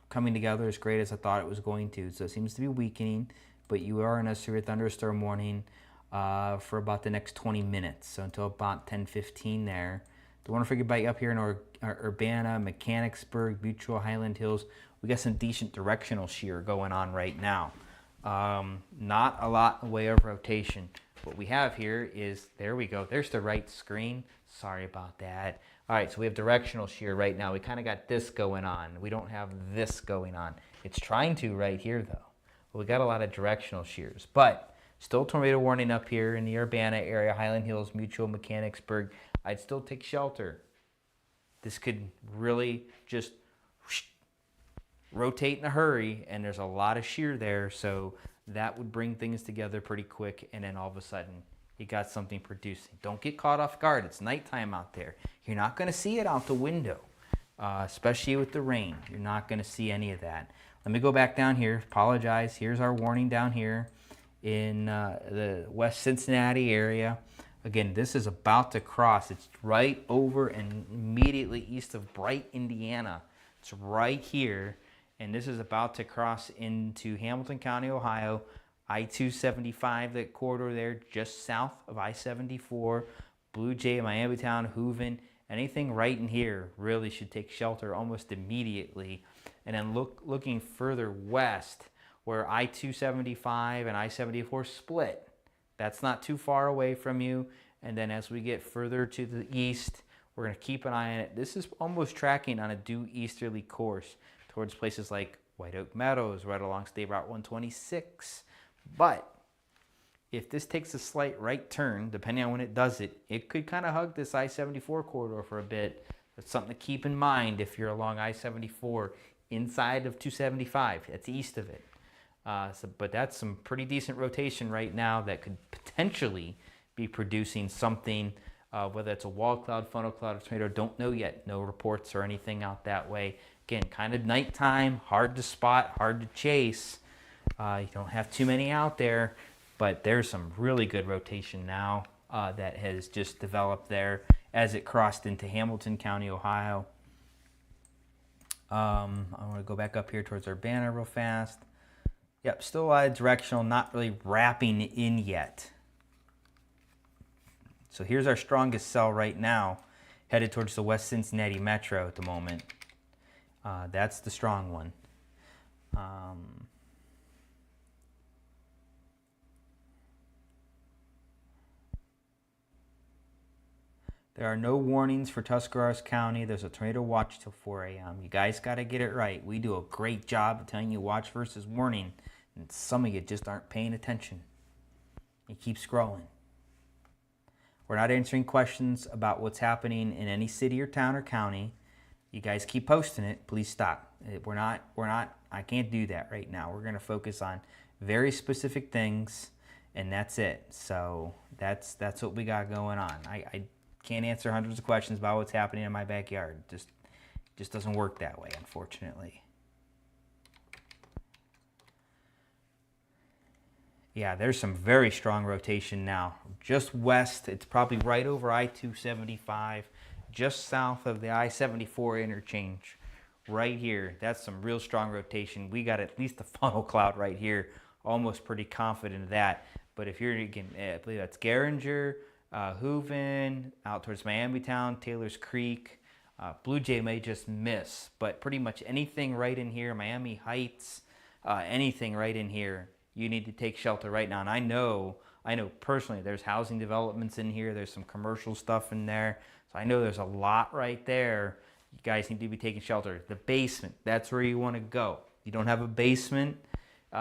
coming together as great as I thought it was going to, so it seems to be weakening, but you are in a severe thunderstorm warning for about the next 20 minutes, so until about 10:15 there. Don't want to forget about you up here in Urbana, Mechanicsburg, Mutual, Highland Hills. We got some decent directional shear going on right now. Not a lot in the way of rotation. What we have here is, there we go, there's the right screen. Sorry about that. All right, so we have directional shear right now. We kind of got this going on. We don't have this going on. It's trying to right here, though. But we got a lot of directional shears. But still tornado warning up here in the Urbana area, Highland Hills, Mutual, Mechanicsburg. I'd still take shelter. This could really just rotate in a hurry, and there's a lot of shear there, so that would bring things together pretty quick, and then all of a sudden you got something producing. Don't get caught off guard. It's nighttime out there. You're not going to see it out the window, especially with the rain. You're not going to see any of that. Let me go back down here. Apologize. Here's our warning down here in the West Cincinnati area. Again, this is about to cross. It's right over and immediately east of Bright, Indiana. It's right here. And this is about to cross into Hamilton County, Ohio. I-275, that corridor there, just south of I-74. Blue Jay, Miamitown, Hooven. Anything right in here really should take shelter almost immediately. And then looking further west, where I-275 and I-74 split. That's not too far away from you. And then as we get further to the east, we're going to keep an eye on it. This is almost tracking on a due easterly course towards places like White Oak Meadows, right along State Route 126. But if this takes a slight right turn, depending on when it does it, it could kind of hug this I-74 corridor for a bit. That's something to keep in mind if you're along I-74 inside of 275. That's east of it. But that's some pretty decent rotation right now that could potentially be producing something, whether it's a wall cloud, funnel cloud, or tornado. Don't know yet. No reports or anything out that way. Again, kind of nighttime, hard to spot, hard to chase. You don't have too many out there, but there's some really good rotation now that has just developed there as it crossed into Hamilton County, Ohio. I want to go back up here towards Urbana real fast. Yep, still a lot of directional, not really wrapping in yet. So here's our strongest cell right now, headed towards the West Cincinnati Metro at the moment. That's the strong one. There are no warnings for Tuscarawas County. There's a tornado watch till 4 a.m. You guys got to get it right. We do a great job of telling you watch versus warning, and some of you just aren't paying attention. You keep scrolling. We're not answering questions about what's happening in any city or town or county. You guys keep posting it. Please stop. We're not, I can't do that right now. We're going to focus on very specific things, and that's it. So that's what we got going on. I can't answer hundreds of questions about what's happening in my backyard. Just doesn't work that way, unfortunately. Yeah, there's some very strong rotation now. Just west, it's probably right over I-275, just south of the I-74 interchange. Right here, that's some real strong rotation. We got at least a funnel cloud right here. Almost pretty confident of that. But if you're, again, I believe that's Garinger, Hooven, out towards Miamitown, Taylor's Creek. Blue Jay may just miss, but pretty much anything right in here, Miami Heights, anything right in here, you need to take shelter right now. And I know personally there's housing developments in here. There's some commercial stuff in there. So I know there's a lot right there. You guys need to be taking shelter. The basement, that's where you want to go. You don't have a basement.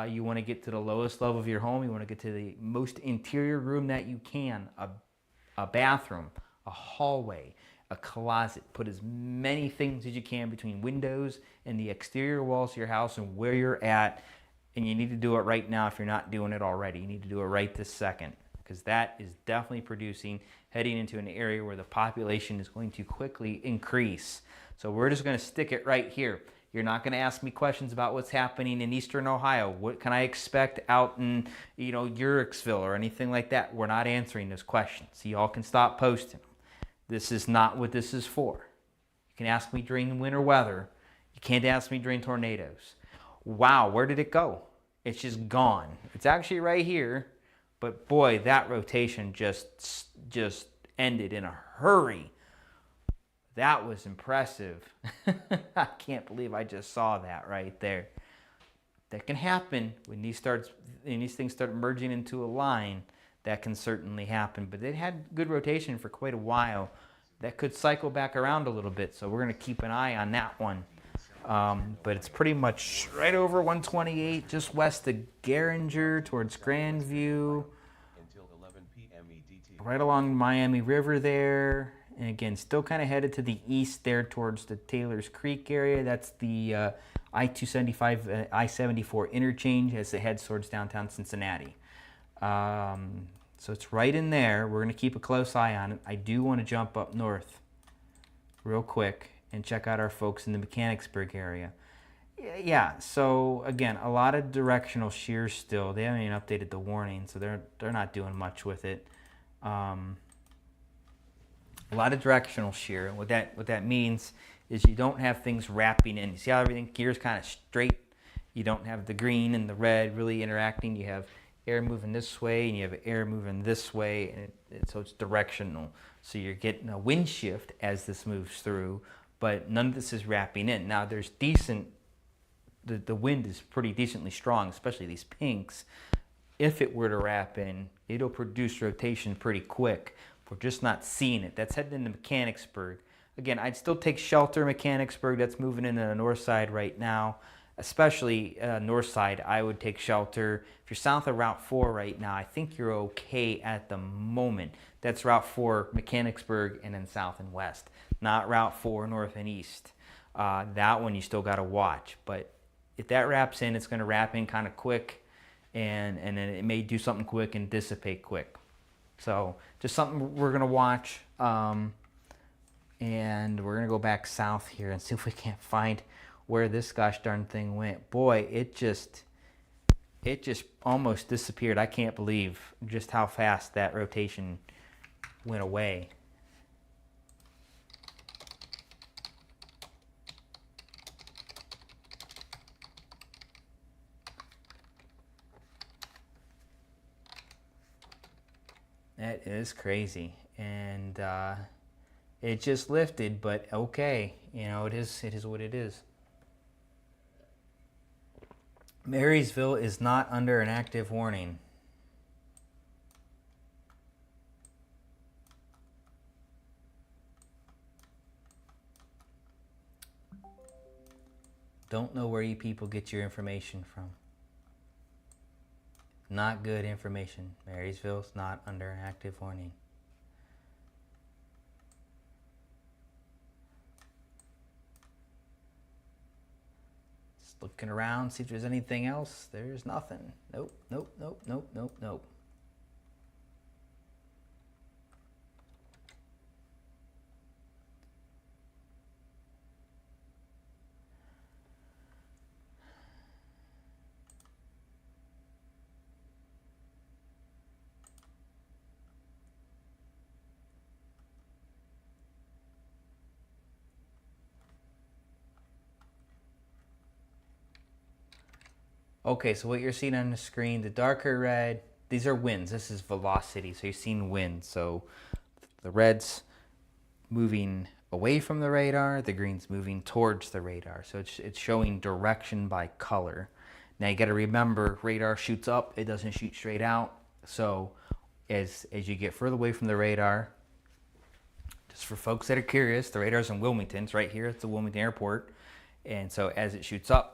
You want to get to the lowest level of your home. You want to get to the most interior room that you can. A bathroom, a hallway, a closet. Put as many things as you can between windows and the exterior walls of your house and where you're at. And you need to do it right now if you're not doing it already. You need to do it right this second, because that is definitely producing, heading into an area where the population is going to quickly increase. So we're just going to stick it right here. You're not going to ask me questions about what's happening in Eastern Ohio. What can I expect out in, Uricksville or anything like that? We're not answering those questions. So y'all can stop posting. This is not what this is for. You can ask me during winter weather. You can't ask me during tornadoes. Wow, where did it go? It's just gone. It's actually right here, but boy, that rotation just ended in a hurry. That was impressive. I can't believe I just saw that right there. That can happen when these things start merging into a line. That can certainly happen, but it had good rotation for quite a while. That could cycle back around a little bit, so we're going to keep an eye on that one. But it's pretty much right over 128, just west of Garinger towards Grandview. Until 11 p.m. EDT. Right along Miami River there. And again, still kind of headed to the east there towards the Taylor's Creek area. That's the I-275, I-74 interchange as it heads towards downtown Cincinnati. So So it's right in there. We're going to keep a close eye on it. I do want to jump up north real quick and check out our folks in the Mechanicsburg area. Yeah, so again, a lot of directional shears still. They haven't even updated the warning, so they're not doing much with it. A lot of directional shear. What that means is you don't have things wrapping in. You see how everything gears kind of straight? You don't have the green and the red really interacting. You have air moving this way and you have air moving this way, and so it's directional. So you're getting a wind shift as this moves through, but none of this is wrapping in. Now there's decent, the wind is pretty decently strong, especially these pinks. If it were to wrap in, it'll produce rotation pretty quick. We're just not seeing it. That's heading into Mechanicsburg. Again, I'd still take shelter Mechanicsburg. That's moving into the north side right now. Especially north side, I would take shelter. If you're south of Route 4 right now, I think you're okay at the moment. That's Route 4, Mechanicsburg, and then south and west. Not Route 4, north and east. That one you still got to watch. But if that wraps in, it's going to wrap in kind of quick, and then it may do something quick and dissipate quick. So just something we're going to watch. And we're going to go back south here and see if we can't find where this gosh darn thing went. Boy, it just almost disappeared. I can't believe just how fast that rotation went away. That is crazy. And it just lifted, but okay, you know, it is what it is. Marysville is not under an active warning. Don't know where you people get your information from. Not good information. Marysville's not under an active warning. Looking around, see if there's anything else. There's nothing. Nope, nope, nope, nope, nope, nope. Okay, so what you're seeing on the screen, the darker red, these are winds. This is velocity, so you're seeing wind. So the red's moving away from the radar, the green's moving towards the radar. So it's showing direction by color. Now you got to remember, radar shoots up, it doesn't shoot straight out. So as you get further away from the radar, just for folks that are curious, the radar's in Wilmington. It's right here at the Wilmington Airport. And so as it shoots up,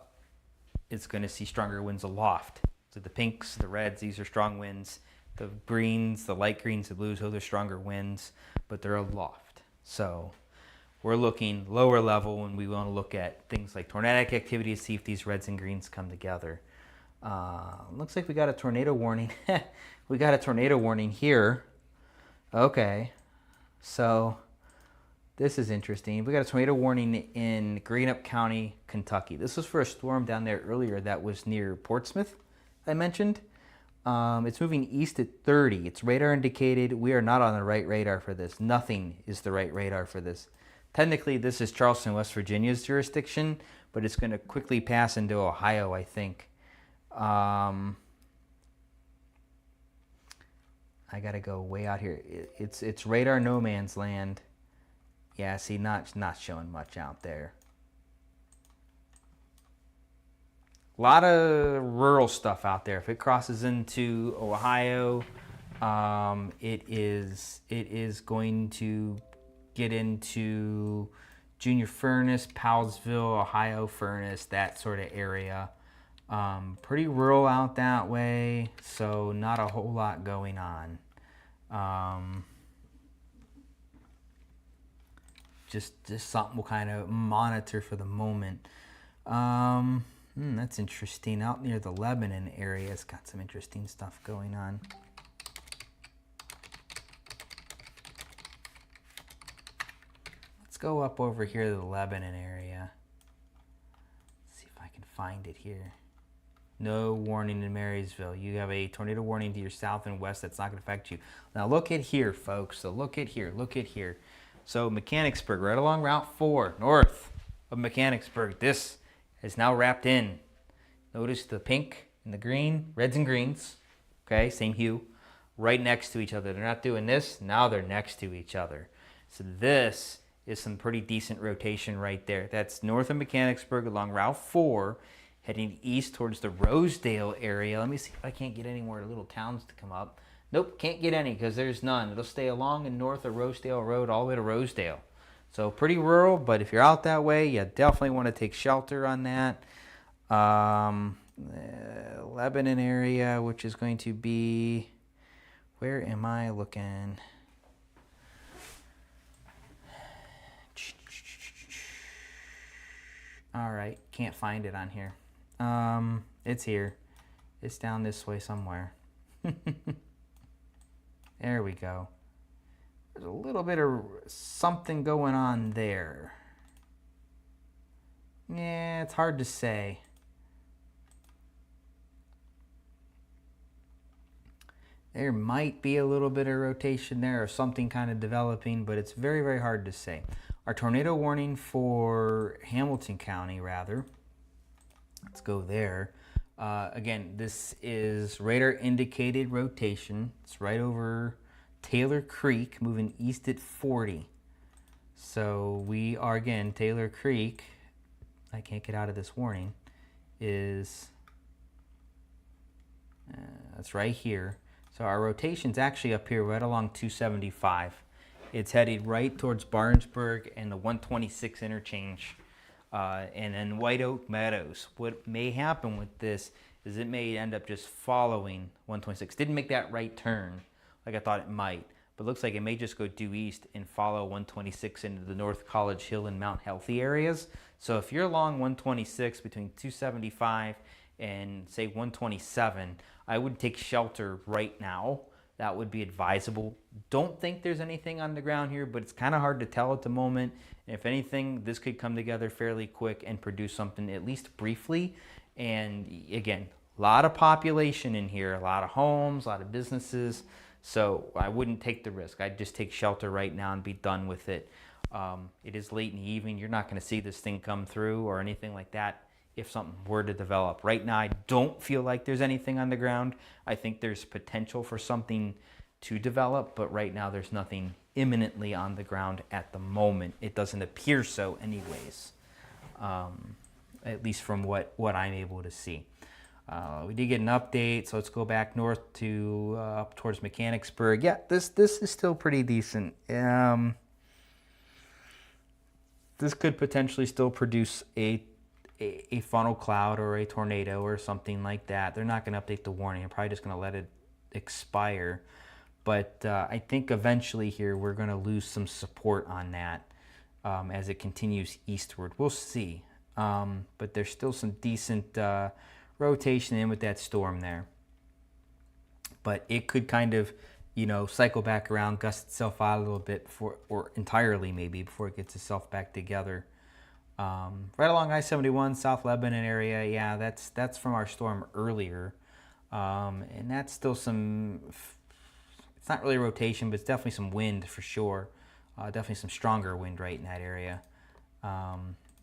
it's going to see stronger winds aloft. So the pinks, the reds, these are strong winds. The greens, the light greens, the blues, those are stronger winds, but they're aloft. So we're looking lower level when we want to look at things like tornadic activity to see if these reds and greens come together. Looks like we got a tornado warning. We got a tornado warning here. Okay, so this is interesting. We got a tornado warning in Greenup County, Kentucky. This was for a storm down there earlier that was near Portsmouth, I mentioned. It's moving east at 30. It's radar indicated. We are not on the right radar for this. Nothing is the right radar for this. Technically, this is Charleston, West Virginia's jurisdiction, but it's going to quickly pass into Ohio, I think. I got to go way out here. It's radar no man's land. Yeah, see, not showing much out there. A lot of rural stuff out there. If it crosses into Ohio, it is going to get into Junior Furnace, Powellsville, Ohio Furnace, that sort of area. Pretty rural out that way, so not a whole lot going on. Just something we'll kind of monitor for the moment. That's interesting. Out near the Lebanon area, it's got some interesting stuff going on. go up over here to the Lebanon area. Let's see if I can find it here. No warning in Marysville. You have a tornado warning to your south and west that's not going to affect you. Now look at here, folks. So look at here. Look at here. So Mechanicsburg, right along Route 4, north of Mechanicsburg. This is now wrapped in. Notice the pink and the green, reds and greens. Okay, same hue. Right next to each other. They're not doing this. Now they're next to each other. So this is some pretty decent rotation right there. That's north of Mechanicsburg along Route 4, heading east towards the Rosedale area. Let me see if I can't get any more little towns to come up. Nope, can't get any because there's none. It'll stay along and north of Rosedale Road all the way to Rosedale. So pretty rural, but if you're out that way, you definitely want to take shelter on that. Lebanon area, which is going to be, where am I looking? All right, can't find it on here. It's here. It's down this way somewhere. There we go. There's a little bit of something going on there. Yeah, it's hard to say. There might be a little bit of rotation there or something kind of developing, but it's very, very hard to say. Our tornado warning for Hamilton County, rather. Let's go there. Again, this is radar indicated rotation. It's right over Taylor Creek, moving east at 40. So we are, again, Taylor Creek, I can't get out of this warning, is, that's right here. So our rotation's actually up here right along 275. It's headed right towards Barnesburg and the 126 interchange. And then White Oak Meadows. What may happen with this is it may end up just following 126. Didn't make that right turn like I thought it might, but looks like it may just go due east and follow 126 into the North College Hill and Mount Healthy areas. So if you're along 126 between 275 and say 127, I would take shelter right now. That would be advisable. Don't think there's anything on the ground here, but it's kind of hard to tell at the moment. And if anything, this could come together fairly quick and produce something at least briefly. And again, a lot of population in here, a lot of homes, a lot of businesses. So I wouldn't take the risk. I'd just take shelter right now and be done with it. It is late in the evening. You're not going to see this thing come through or anything like that if something were to develop. Right now, I don't feel like there's anything on the ground. I think there's potential for something to develop, but right now there's nothing imminently on the ground at the moment. It doesn't appear so anyways, at least from what I'm able to see. We did get an update, so let's go back north to up towards Mechanicsburg. Yeah, this is still pretty decent. This could potentially still produce a funnel cloud or a tornado or something like that. They're not going to update the warning. I'm probably just going to let it expire. But I think eventually here we're going to lose some support on that as it continues eastward. We'll see. But there's still some decent rotation in with that storm there. But it could kind of, cycle back around, gust itself out a little bit before, or entirely maybe, before it gets itself back together. Right along I-71, South Lebanon area, yeah, that's from our storm earlier. And that's still some, it's not really rotation, but it's definitely some wind for sure. Definitely some stronger wind right in that area.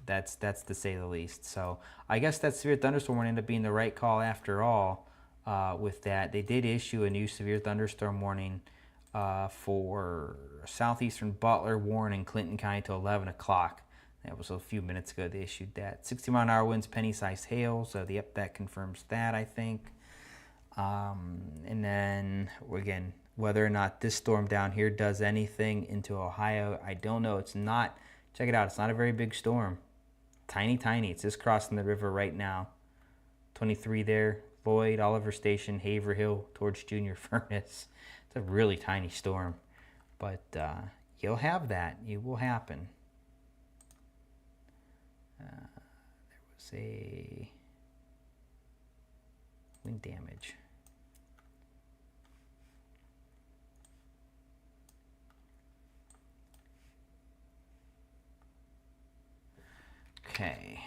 That's to say the least. So I guess that severe thunderstorm would end up being the right call after all with that. They did issue a new severe thunderstorm warning for southeastern Butler, Warren, and Clinton County till 11 o'clock. That was a few minutes ago they issued that. 60-mile-an-hour winds, penny-sized hail. So yep, that confirms that, I think. And then, again, whether or not this storm down here does anything into Ohio, I don't know. It's not, check it out, it's not a very big storm. Tiny. It's just crossing the river right now. 23 there, Lloyd, Oliver Station, Haverhill, towards Junior Furnace. It's a really tiny storm. But you'll have that. It will happen. There was a wind damage. Okay.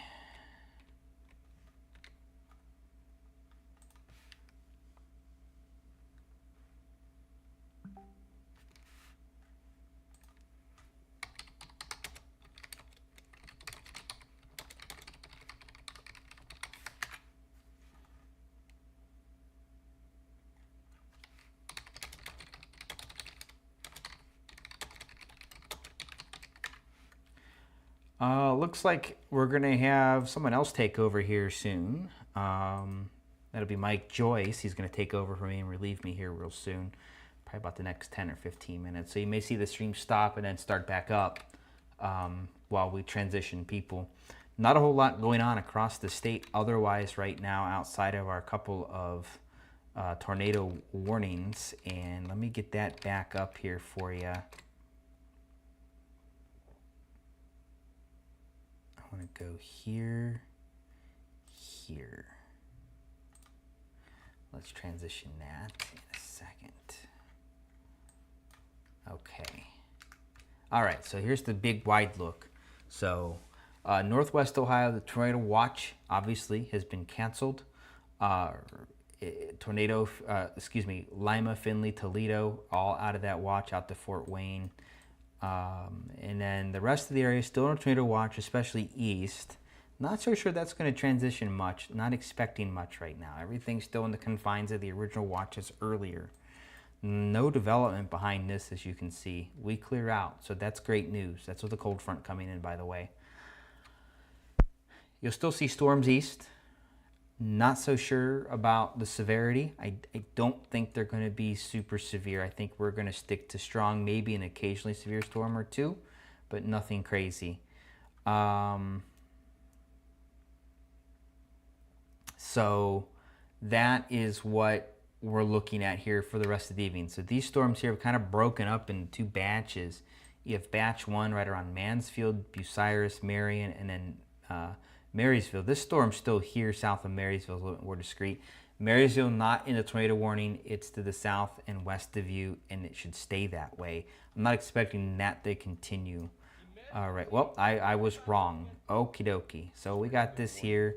Looks like we're going to have someone else take over here soon. That'll be Mike Joyce. He's going to take over for me and relieve me here real soon. Probably about the next 10 or 15 minutes. So you may see the stream stop and then start back up while we transition people. Not a whole lot going on across the state otherwise right now outside of our couple of tornado warnings. And let me get that back up here for you. I want to go here, here. Let's transition that in a second. Okay. All right, so here's the big wide look. So Northwest Ohio, the tornado watch obviously has been canceled. Lima, Findlay, Toledo, all out of that watch, out to Fort Wayne. And then the rest of the area still in a tornado watch, especially east. Not so sure that's going to transition much. Not expecting much right now. Everything's still in the confines of the original watches earlier. No development behind this, as you can see. We clear out, so that's great news. That's with the cold front coming in, by the way. You'll still see storms east. Not so sure about the severity. I don't think they're going to be super severe. I think we're going to stick to strong, maybe an occasionally severe storm or two, but nothing crazy. So that is what we're looking at here for the rest of the evening. So these storms here have kind of broken up into two batches. You have batch one right around Mansfield, Bucyrus, Marion, and then Marysville. This storm's still here south of Marysville, a little bit more discreet. Marysville not in a tornado warning. It's to the south and west of you, and it should stay that way. I'm not expecting that to continue. All right, well, I was wrong. Okie dokie. So we got this here.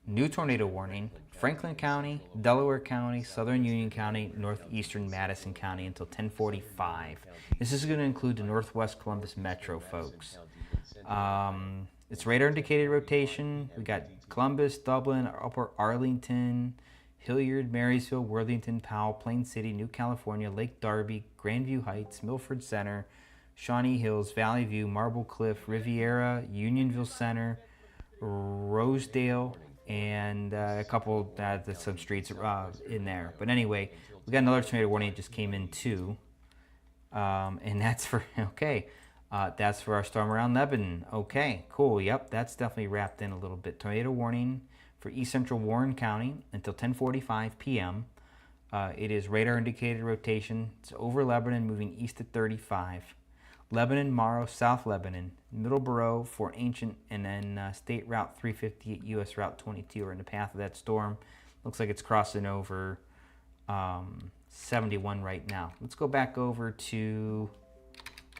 New tornado warning. Franklin County, Delaware County, Southern Union County, Northeastern Madison County until 10:45. This is going to include the Northwest Columbus Metro, folks. It's radar indicated rotation. We got Columbus, Dublin, Upper Arlington, Hilliard, Marysville, Worthington, Powell, Plain City, New California, Lake Darby, Grandview Heights, Milford Center, Shawnee Hills, Valley View, Marble Cliff, Riviera, Unionville Center, Rosedale, and a couple some streets in there. But anyway, we got another tornado warning that just came in too, and that's for that's for our storm around Lebanon. Okay, cool. Yep, that's definitely wrapped in a little bit. Tornado warning for East Central Warren County until 10:45 p.m. It is radar indicated rotation. It's over Lebanon, moving east at 35. Lebanon, Morrow, South Lebanon, Middleborough, Fort Ancient, and then State Route 358, U.S. Route 22 are in the path of that storm. Looks like it's crossing over 71 right now. Let's go back over to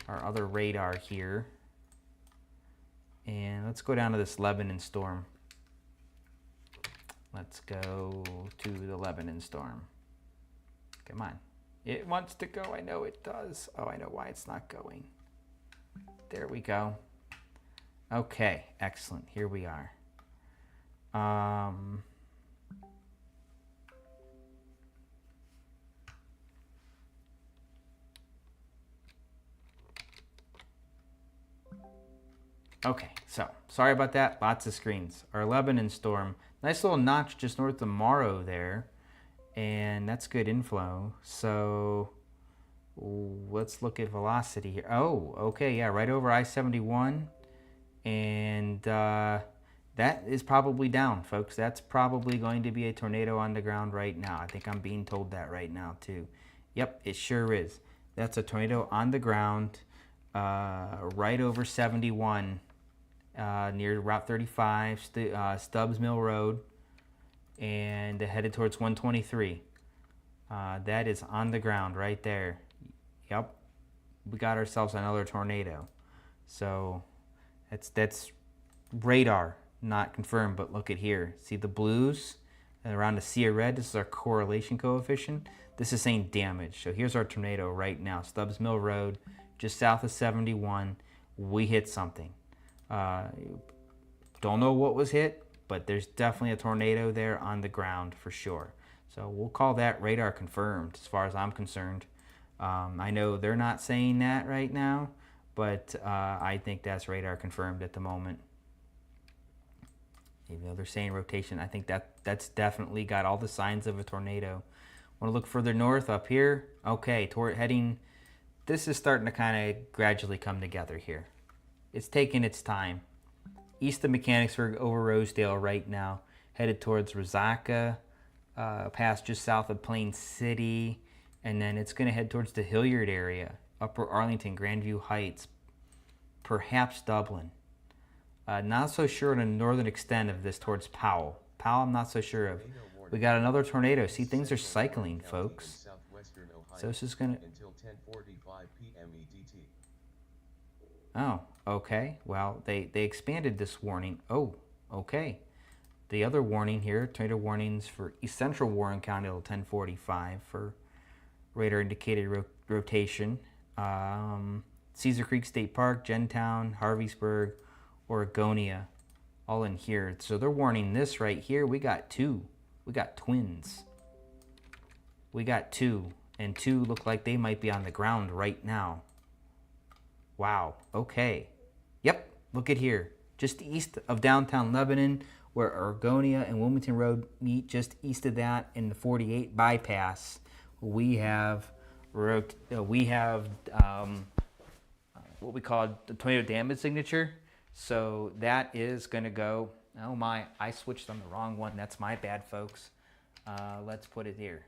our other radar here. And let's go down to this Lebanon storm. Let's go to the Lebanon storm. Come on. It wants to go. I know it does. Oh, I know why it's not going. There we go. Okay, excellent. Here we are. Okay, so sorry about that. Lots of screens. Our Lebanon storm. Nice little notch just north of Morrow there. And that's good inflow. So let's look at velocity here. Oh, okay, yeah, right over I-71. And that is probably down, folks. That's probably going to be a tornado on the ground right now. I think I'm being told that right now, too. Yep, it sure is. That's a tornado on the ground right over 71 near Route 35, Stubbs Mill Road, and headed towards 123. That is on the ground right there. Yep, we got ourselves another tornado. So that's radar, not confirmed, but look at here. See the blues around the sea of red? This is our correlation coefficient. This is saying damage. So here's our tornado right now. Stubbs Mill Road, just south of 71. We hit something. Don't know what was hit, but there's definitely a tornado there on the ground for sure. So we'll call that radar confirmed as far as I'm concerned. I know they're not saying that right now, but I think that's radar confirmed at the moment. Even though they're saying rotation, I think that's definitely got all the signs of a tornado. Want to look further north up here? Okay, toward heading. This is starting to kind of gradually come together here. It's taking its time. East of Mechanicsburg over Rosedale right now, headed towards Rosaka, past just south of Plain City, and then it's going to head towards the Hilliard area, Upper Arlington, Grandview Heights, perhaps Dublin. Not so sure on the northern extent of this towards Powell. Powell, I'm not so sure of. We got another tornado. See, things are cycling, folks. So this is going to... Until 10:45 p.m. EDT. Oh, okay. Well, they expanded this warning. Oh, okay. The other warning here, tornado warnings for East Central Warren County till 10:45 for radar indicated rotation. Cedar Creek State Park, Gentown, Harveysburg, Oregonia, all in here. So they're warning this right here. We got two. We got twins. We got two. And two look like they might be on the ground right now. Wow. Okay. Yep. Look at here. Just east of downtown Lebanon, where Oregonia and Wilmington Road meet, just east of that in the 48 bypass, we have what we call the tornado damage signature. So that is going to go. Oh my! I switched on the wrong one. That's my bad, folks. Let's put it here.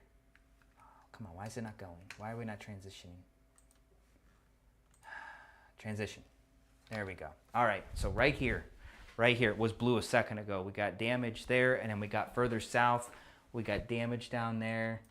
Come on, why is it not going? Why are we not transitioning? Transition. There we go. All right, so right here, it was blue a second ago. We got damage there, and then we got further south. We got damage down there.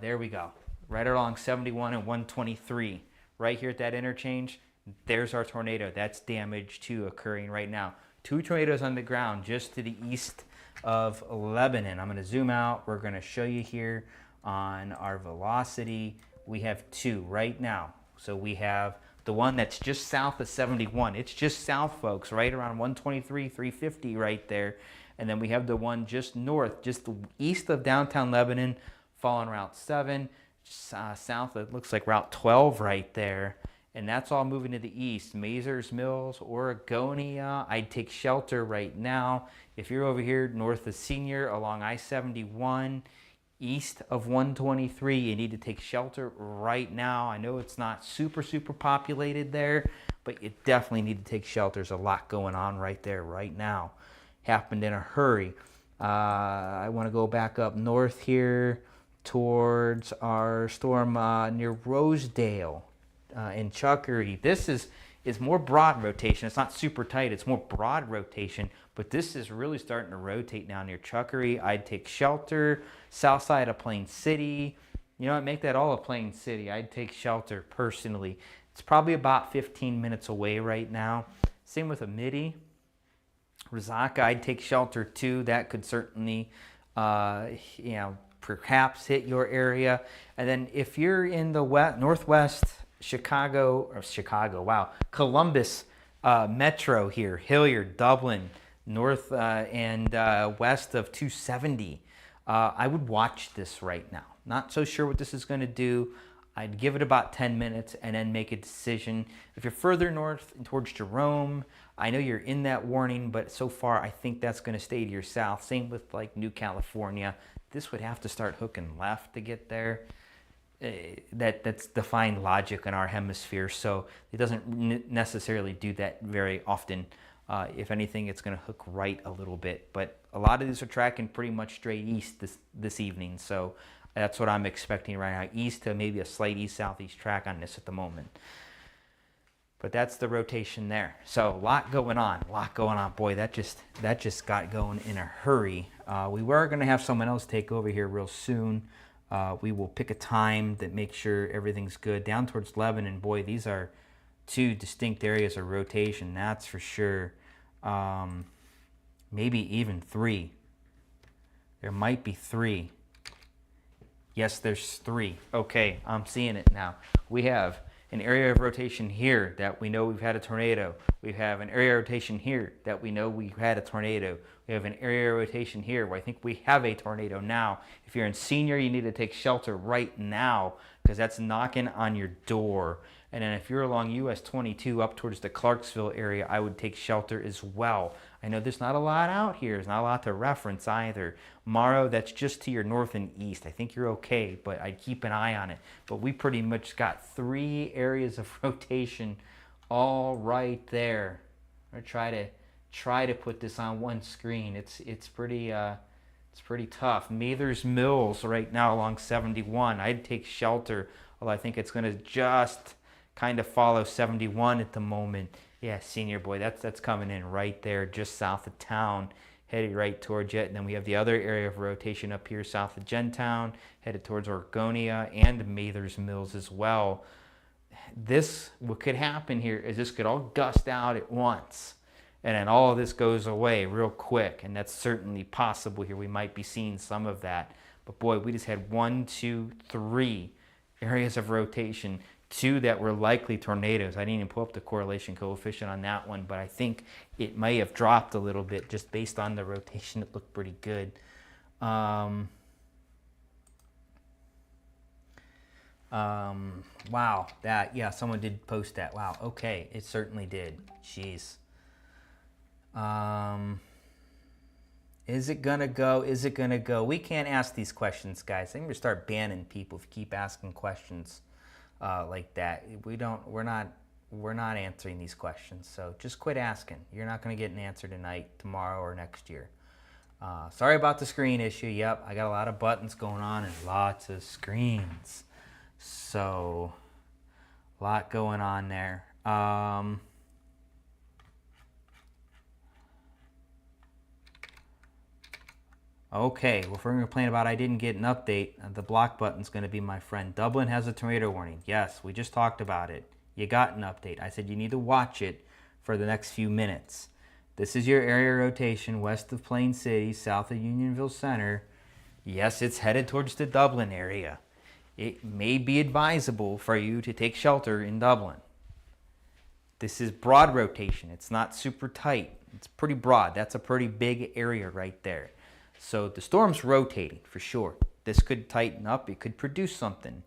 There we go. Right along 71 and 123. Right here at that interchange, there's our tornado. That's damage too occurring right now. Two tornadoes on the ground just to the east of Lebanon. I'm going to zoom out. We're going to show you here on our velocity. We have two right now. So we have the one that's just south of 71. It's just south, folks, right around 123, 350 right there. And then we have the one just north, just east of downtown Lebanon, following Route 7, south it looks like Route 12 right there. And that's all moving to the east. Mazers Mills, Oregonia. I'd take shelter right now. If you're over here north of Senior along I-71, east of 123, you need to take shelter right now. I know it's not super populated there, but you definitely need to take shelter. There's a lot going on right there right now. Happened in a hurry. I want to go back up north here towards our storm near Rosedale in Chuckery. This is more broad rotation. It's not super tight. It's more broad rotation, but this is really starting to rotate now near Chuckery. I'd take shelter. South side of Plain City. You know what? Make that all a Plain City. I'd take shelter personally. It's probably about 15 minutes away right now. Same with Amity. Rosaka, I'd take shelter too. That could certainly, perhaps hit your area. And then if you're in the northwest Columbus metro here, Hilliard, Dublin, north and west of 270. I would watch this right now. Not so sure what this is going to do. I'd give it about 10 minutes and then make a decision. If you're further north towards Jerome, I know you're in that warning, but so far I think that's going to stay to your south. Same with like New California. This would have to start hooking left to get there. That's defying logic in our hemisphere, so it doesn't necessarily do that very often. If anything, it's going to hook right a little bit, but a lot of these are tracking pretty much straight east this evening, so that's what I'm expecting right now. East to maybe a slight east-southeast track on this at the moment. But that's the rotation there. So a lot going on. Boy, that just got going in a hurry. We were going to have someone else take over here real soon. We will pick a time that makes sure everything's good. Down towards Lebanon, boy, these are two distinct areas of rotation, that's for sure. Maybe even 3. There might be 3. Yes, there's 3. Okay, I'm seeing it now. We have an area of rotation here that we know we've had a tornado. We have an area of rotation here that we know we've had a tornado. We have an area of rotation here where I think we have a tornado now. If you're in Senior, you need to take shelter right now because that's knocking on your door. And then if you're along US 22 up towards the Clarksville area, I would take shelter as well. I know there's not a lot out here. There's not a lot to reference either. Morrow, that's just to your north and east. I think you're okay, but I'd keep an eye on it. But we pretty much got 3 areas of rotation all right there. I'm gonna try to put this on one screen. It's pretty tough. Mather's Mills right now along 71. I'd take shelter, although I think it's gonna just kind of follow 71 at the moment. Yeah, Senior boy, that's coming in right there, just south of town, headed right towards it. And then we have the other area of rotation up here south of Gentown, headed towards Oregonia and Mather's Mills as well. What could happen here is this could all gust out at once, and then all of this goes away real quick, and that's certainly possible here. We might be seeing some of that. But boy, we just had 1, 2, 3 areas of rotation. 2 that were likely tornadoes. I didn't even pull up the correlation coefficient on that one, but I think it may have dropped a little bit just based on the rotation. It looked pretty good. Wow, someone did post that. Wow, okay, it certainly did. Jeez. Is it gonna go? Is it gonna go? We can't ask these questions, guys. I'm gonna start banning people if you keep asking questions like that. We're not answering these questions. So just quit asking. You're not going to get an answer tonight, tomorrow, or next year. Sorry about the screen issue. Yep, I got a lot of buttons going on and lots of screens. So a lot going on there. Okay, well, if we're going to complain about I didn't get an update, the block button's going to be my friend. Dublin has a tornado warning. Yes, we just talked about it. You got an update. I said you need to watch it for the next few minutes. This is your area rotation west of Plain City, south of Unionville Center. Yes, it's headed towards the Dublin area. It may be advisable for you to take shelter in Dublin. This is broad rotation. It's not super tight. It's pretty broad. That's a pretty big area right there. So the storm's rotating for sure. This could tighten up. It could produce something.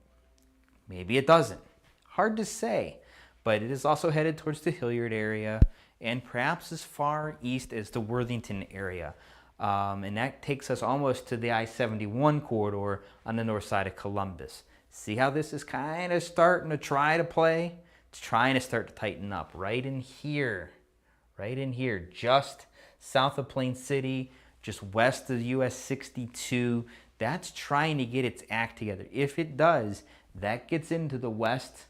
Maybe it doesn't. Hard to say. But it is also headed towards the Hilliard area and perhaps as far east as the Worthington area. And that takes us almost to the I-71 corridor on the north side of Columbus. See how this is kind of starting to try to play? It's trying to start to tighten up right in here, just south of Plain City, just west of US 62. That's trying to get its act together. If it does, that gets into the West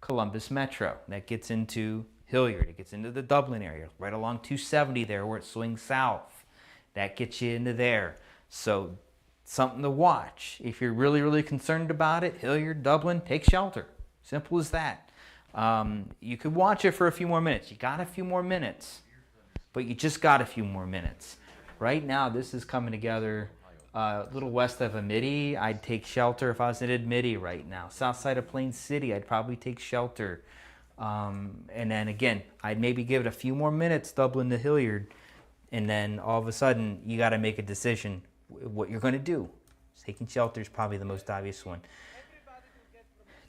Columbus Metro. That gets into Hilliard. It gets into the Dublin area, right along 270 there where it swings south. That gets you into there. So something to watch. If you're really, really concerned about it, Hilliard, Dublin, take shelter. Simple as that. You could watch it for a few more minutes. You got a few more minutes, but you just got a few more minutes. Right now, this is coming together a little west of Amity. I'd take shelter if I was in Amity right now. South side of Plain City, I'd probably take shelter. And then again, I'd maybe give it a few more minutes, Dublin to Hilliard. And then all of a sudden, you got to make a decision what you're going to do. Taking shelter is probably the most obvious one.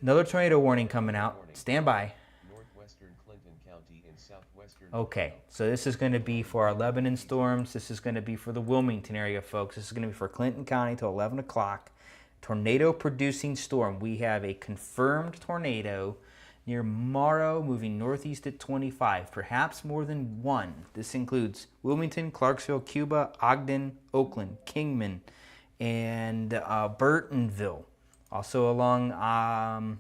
Another tornado warning coming out. Stand by. Northwestern Clinton County in southwestern. Okay, so this is going to be for our Lebanon storms. This is going to be for the Wilmington area, folks. This is going to be for Clinton County till 11 o'clock. Tornado-producing storm. We have a confirmed tornado near Morrow, moving northeast at 25, perhaps more than one. This includes Wilmington, Clarksville, Cuba, Ogden, Oakland, Kingman, and Burtonville. Also along along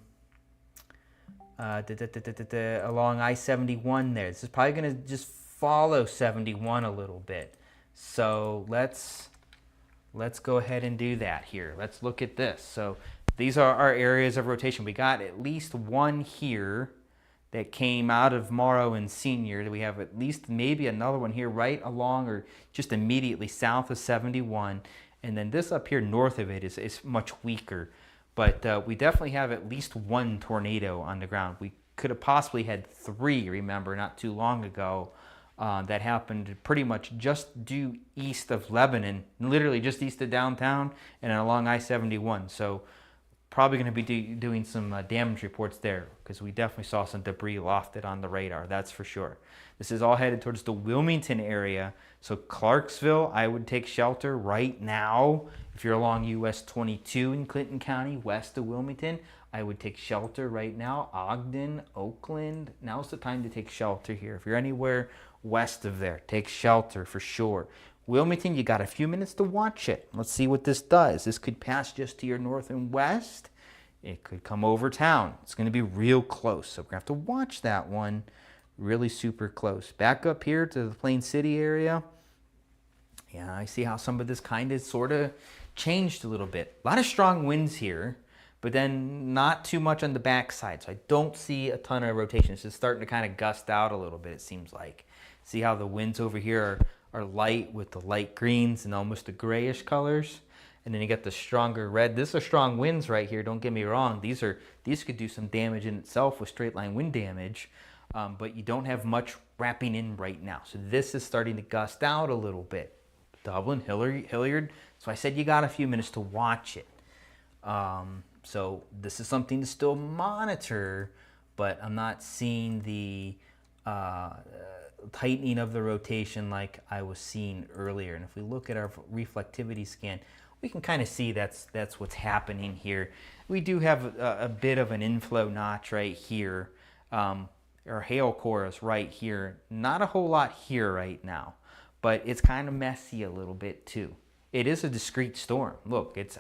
I-71 there. This is probably going to just follow 71 a little bit. So let's go ahead and do that here. Let's look at this. So these are our areas of rotation. We got at least one here that came out of Morrow and Senior. We have at least maybe another one here right along or just immediately south of 71. And then this up here north of it is much weaker. But we definitely have at least one tornado on the ground. We could have possibly had 3, remember, not too long ago. That happened pretty much just due east of Lebanon, literally just east of downtown and along I-71. So probably going to be doing some damage reports there because we definitely saw some debris lofted on the radar, that's for sure. This is all headed towards the Wilmington area. So Clarksville, I would take shelter right now. If you're along US 22 in Clinton County, west of Wilmington, I would take shelter right now. Ogden, Oakland, now's the time to take shelter here. If you're anywhere west of there, take shelter for sure. Wilmington, you got a few minutes to watch it. Let's see what this does. This could pass just to your north and west. It could come over town. It's going to be real close. So we're going to have to watch that one really super close. Back up here to the Plain City area. Yeah, I see how some of this kind of sort of changed a little bit. A lot of strong winds here, but then not too much on the backside. So I don't see a ton of rotation. It's just starting to kind of gust out a little bit, it seems like. See how the winds over here are light with the light greens and almost the grayish colors. And then you get the stronger red. This are strong winds right here, don't get me wrong. These could do some damage in itself with straight line wind damage. But you don't have much wrapping in right now. So this is starting to gust out a little bit. Dublin, Hilliard. So I said you got a few minutes to watch it. So this is something to still monitor, but I'm not seeing the tightening of the rotation like I was seeing earlier. And if we look at our reflectivity scan, we can kind of see that's what's happening here. We do have a bit of an inflow notch right here. Our hail core is right here. Not a whole lot here right now, but it's kind of messy a little bit too. It is a discrete storm. Look, it's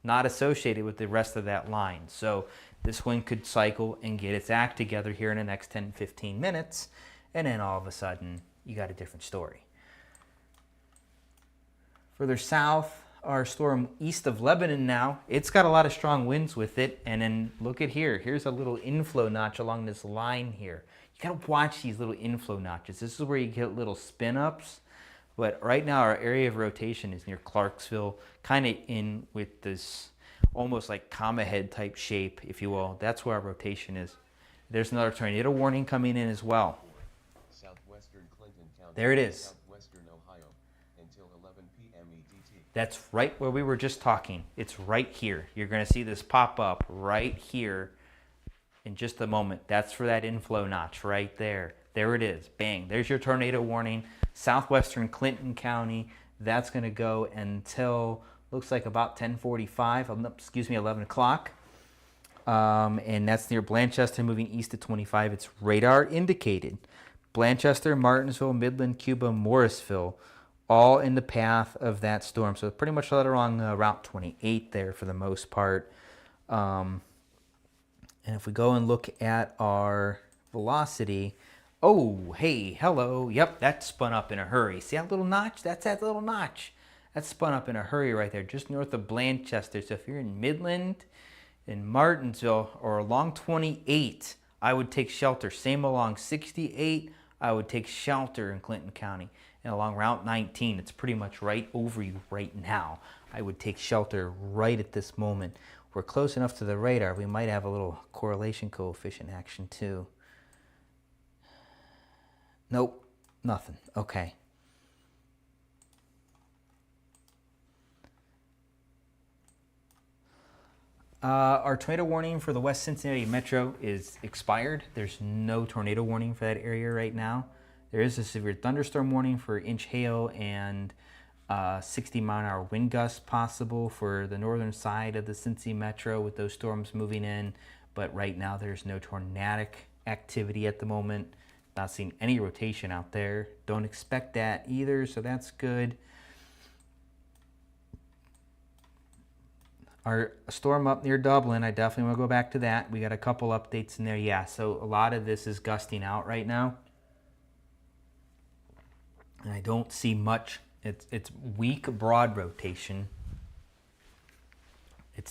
not associated with the rest of that line. So this one could cycle and get its act together here in the next 10-15 minutes, and then all of a sudden you got a different story. Further south, our storm east of Lebanon now, it's got a lot of strong winds with it. And then look at here. Here's a little inflow notch along this line here. You got to watch these little inflow notches. This is where you get little spin ups. But right now our area of rotation is near Clarksville, kind of in with this almost like comma head type shape, if you will. That's where our rotation is. There's another tornado warning coming in as well. Southwestern Clinton County. There it is. Southwestern Ohio until 11 p.m. EDT. That's right where we were just talking. It's right here. You're going to see this pop up right here in just a moment. That's for that inflow notch right there. There it is. Bang. There's your tornado warning. Southwestern Clinton County. That's going to go until, looks like about 10:45, 11 o'clock. And that's near Blanchester, moving east to 25. It's radar indicated. Blanchester, Martinsville, Midland, Cuba, Morrisville, all in the path of that storm. So pretty much right along Route 28 there for the most part. And if we go and look at our velocity, oh, hey, hello. Yep, that spun up in a hurry. See that little notch? That's that little notch. That spun up in a hurry right there, just north of Blanchester. So if you're in Midland, in Martinsville, or along 28, I would take shelter. Same along 68, I would take shelter in Clinton County. And along Route 19, it's pretty much right over you right now. I would take shelter right at this moment. We're close enough to the radar, we might have a little correlation coefficient action too. Nope, nothing. Okay. Our tornado warning for the West Cincinnati Metro is expired. There's no tornado warning for that area right now. There is a severe thunderstorm warning for inch hail and 60-mile-an-hour wind gusts possible for the northern side of the Cincy Metro with those storms moving in. But right now there's no tornadic activity at the moment. Not seeing any rotation out there. Don't expect that either, so that's good. Our storm up near Dublin, I definitely want to go back to that. We got a couple updates in there. Yeah, so a lot of this is gusting out right now. And I don't see much. It's weak broad rotation.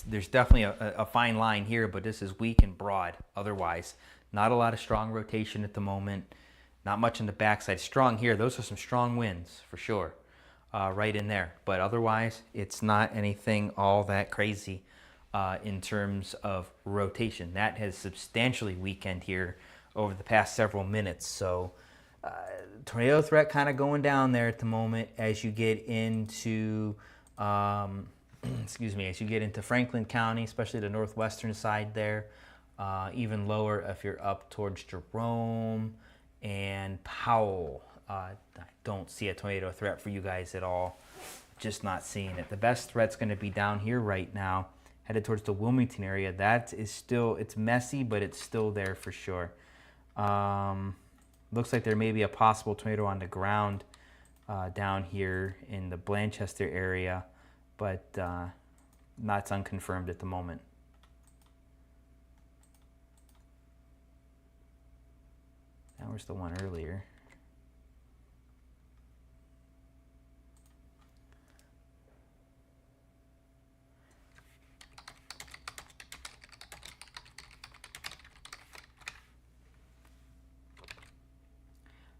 There's definitely a fine line here, but this is weak and broad otherwise. Not a lot of strong rotation at the moment. Not much on the backside. Strong here. Those are some strong winds for sure. Right in there. But otherwise, it's not anything all that crazy in terms of rotation. That has substantially weakened here over the past several minutes. So tornado threat kind of going down there at the moment as you get into excuse me, as you get into Franklin County, especially the northwestern side there. Even lower if you're up towards Jerome and Powell. I don't see a tornado threat for you guys at all. Just not seeing it. The best threat's going to be down here right now, headed towards the Wilmington area. That is still, it's messy, but it's still there for sure. Looks like there may be a possible tornado on the ground down here in the Blanchester area, but that's unconfirmed at the moment. That was the one earlier.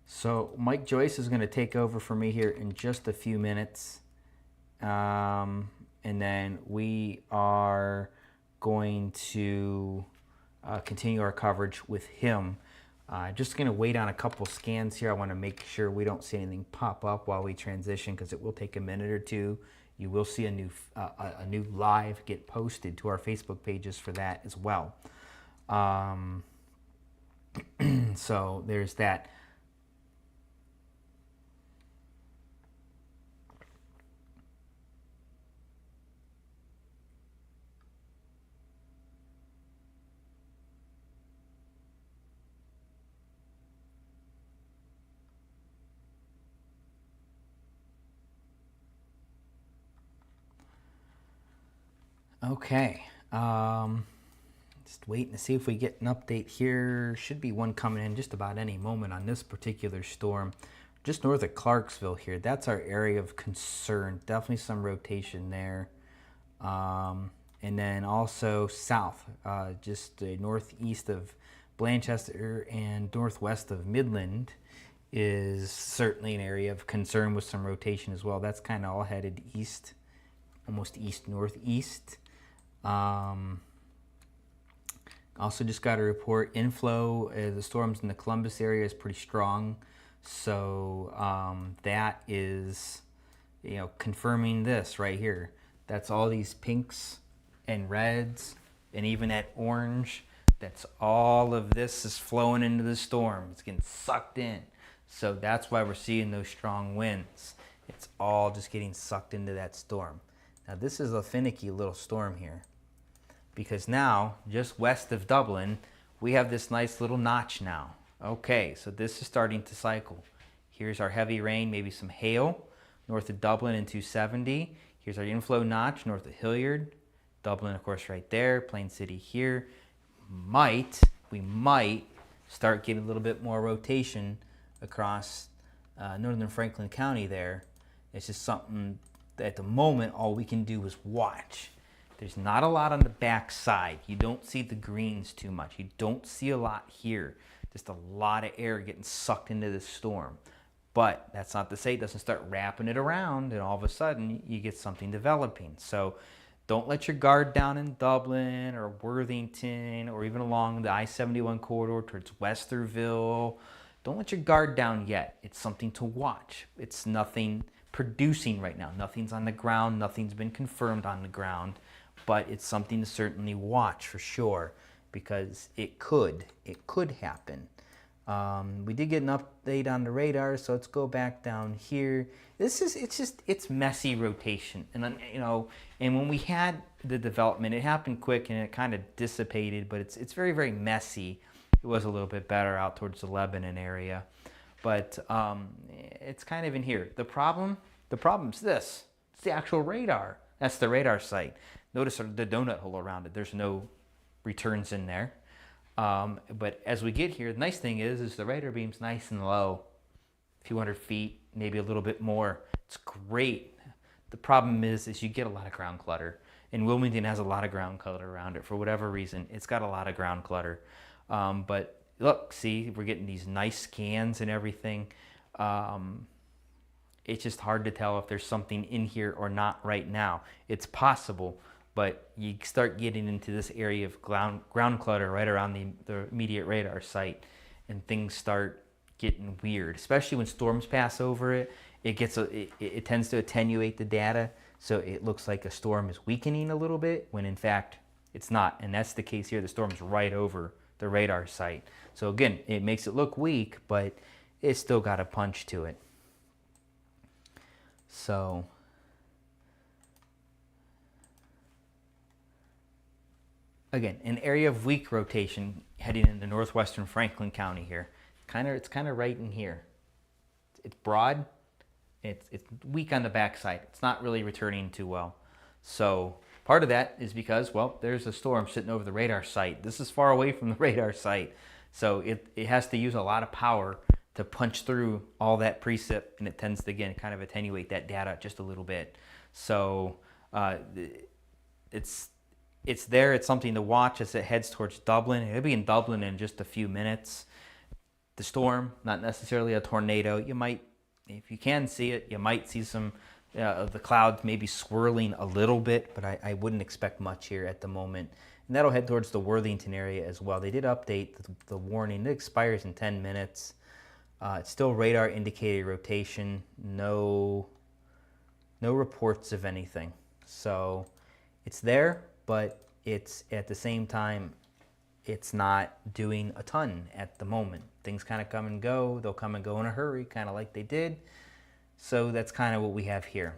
So Mike Joyce is going to take over for me here in just a few minutes. And then we are going to continue our coverage with him. Just going to wait on a couple scans here. I want to make sure we don't see anything pop up while we transition, because it will take a minute or two. You will see a new live get posted to our Facebook pages for that as well. So there's that. Okay, just waiting to see if we get an update here. Should be one coming in just about any moment on this particular storm. Just north of Clarksville here, that's our area of concern. Definitely some rotation there. And then also south, just northeast of Blanchester and northwest of Midland is certainly an area of concern with some rotation as well. That's kind of all headed east, almost east-northeast. Also just got a report inflow. The storms in the Columbus area is pretty strong. So that is, confirming this right here. That's all these pinks and reds and even that orange. That's all of this is flowing into the storm. It's getting sucked in. So that's why we're seeing those strong winds. It's all just getting sucked into that storm. Now this is a finicky little storm here, because now just west of Dublin we have this nice little notch now. Okay, so this is starting to cycle. Here's our heavy rain, maybe some hail north of Dublin in 270. Here's our inflow notch north of Hilliard. Dublin, of course, right there. Plain City here. We might start getting a little bit more rotation across northern Franklin County there. It's just something that at the moment all we can do is watch. There's not a lot on the back side. You don't see the greens too much. You don't see a lot here. Just a lot of air getting sucked into the storm. But that's not to say it doesn't start wrapping it around and all of a sudden you get something developing. So don't let your guard down in Dublin or Worthington or even along the I-71 corridor towards Westerville. Don't let your guard down yet. It's something to watch. It's nothing producing right now. Nothing's on the ground. Nothing's been confirmed on the ground. But it's something to certainly watch for sure, because it could happen. We did get an update on the radar, so let's go back down here. It's messy rotation, and and when we had the development, it happened quick and it kind of dissipated, but it's very, very messy. It was a little bit better out towards the Lebanon area, but it's kind of in here. The problem's this. It's the actual radar. That's the radar site. Notice the donut hole around it. There's no returns in there. But as we get here, the nice thing is the radar beam's nice and low, a few hundred feet, maybe a little bit more. It's great. The problem is you get a lot of ground clutter, and Wilmington has a lot of ground clutter around it for whatever reason. It's got a lot of ground clutter, but look, see, we're getting these nice scans and everything. It's just hard to tell if there's something in here or not right now. It's possible, but you start getting into this area of ground clutter right around the immediate radar site, and things start getting weird, especially when storms pass over it. It tends to attenuate the data, so it looks like a storm is weakening a little bit when in fact it's not. And that's the case here. The storm's right over the radar site. So again, it makes it look weak, but it's still got a punch to it. So again, an area of weak rotation heading into northwestern Franklin County here. It's kind of right in here. It's broad. It's weak on the backside. It's not really returning too well. So part of that is because, well, there's a storm sitting over the radar site. This is far away from the radar site. So it has to use a lot of power to punch through all that precip, and it tends to, again, kind of attenuate that data just a little bit. So it's there. It's something to watch as it heads towards Dublin. It'll be in Dublin in just a few minutes. The storm, not necessarily a tornado. You might, if you can see it, you might see some of the clouds maybe swirling a little bit, but I wouldn't expect much here at the moment. And that'll head towards the Worthington area as well. They did update the warning. It expires in 10 minutes. It's still radar indicated rotation. No reports of anything. So it's there, but it's at the same time, it's not doing a ton at the moment. Things kind of come and go. They'll come and go in a hurry, kind of like they did. So that's kind of what we have here.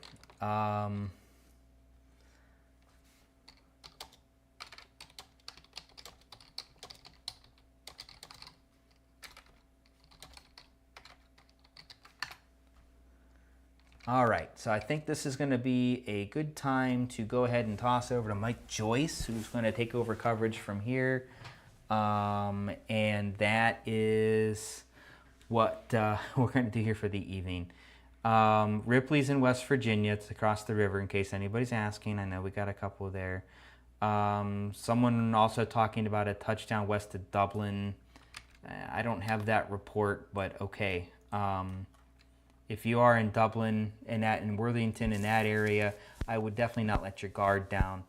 All right, so I think this is going to be a good time to go ahead and toss over to Mike Joyce, who's going to take over coverage from here. And that is what we're going to do here for the evening. Ripley's in West Virginia. It's across the river, in case anybody's asking. I know we got a couple there. Someone also talking about a touchdown west of Dublin. I don't have that report, but okay. If you are in Dublin and in Worthington, in that area, I would definitely not let your guard down,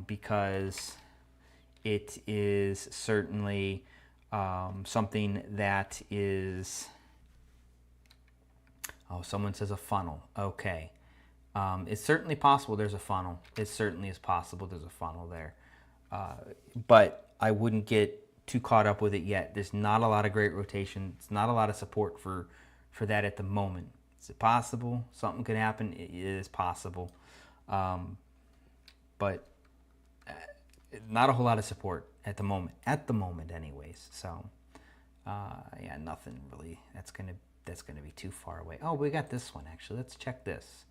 because it is certainly something that is... Oh, someone says a funnel. Okay. It's certainly possible there's a funnel. It certainly is possible there's a funnel there. But I wouldn't get too caught up with it yet. There's not a lot of great rotation. It's not a lot of support for that at the moment. Is it possible? Something could happen. It is possible. But not a whole lot of support at the moment. At the moment, anyways. So, yeah, nothing really. That's gonna be too far away. Oh, we got this one, actually. Let's check this.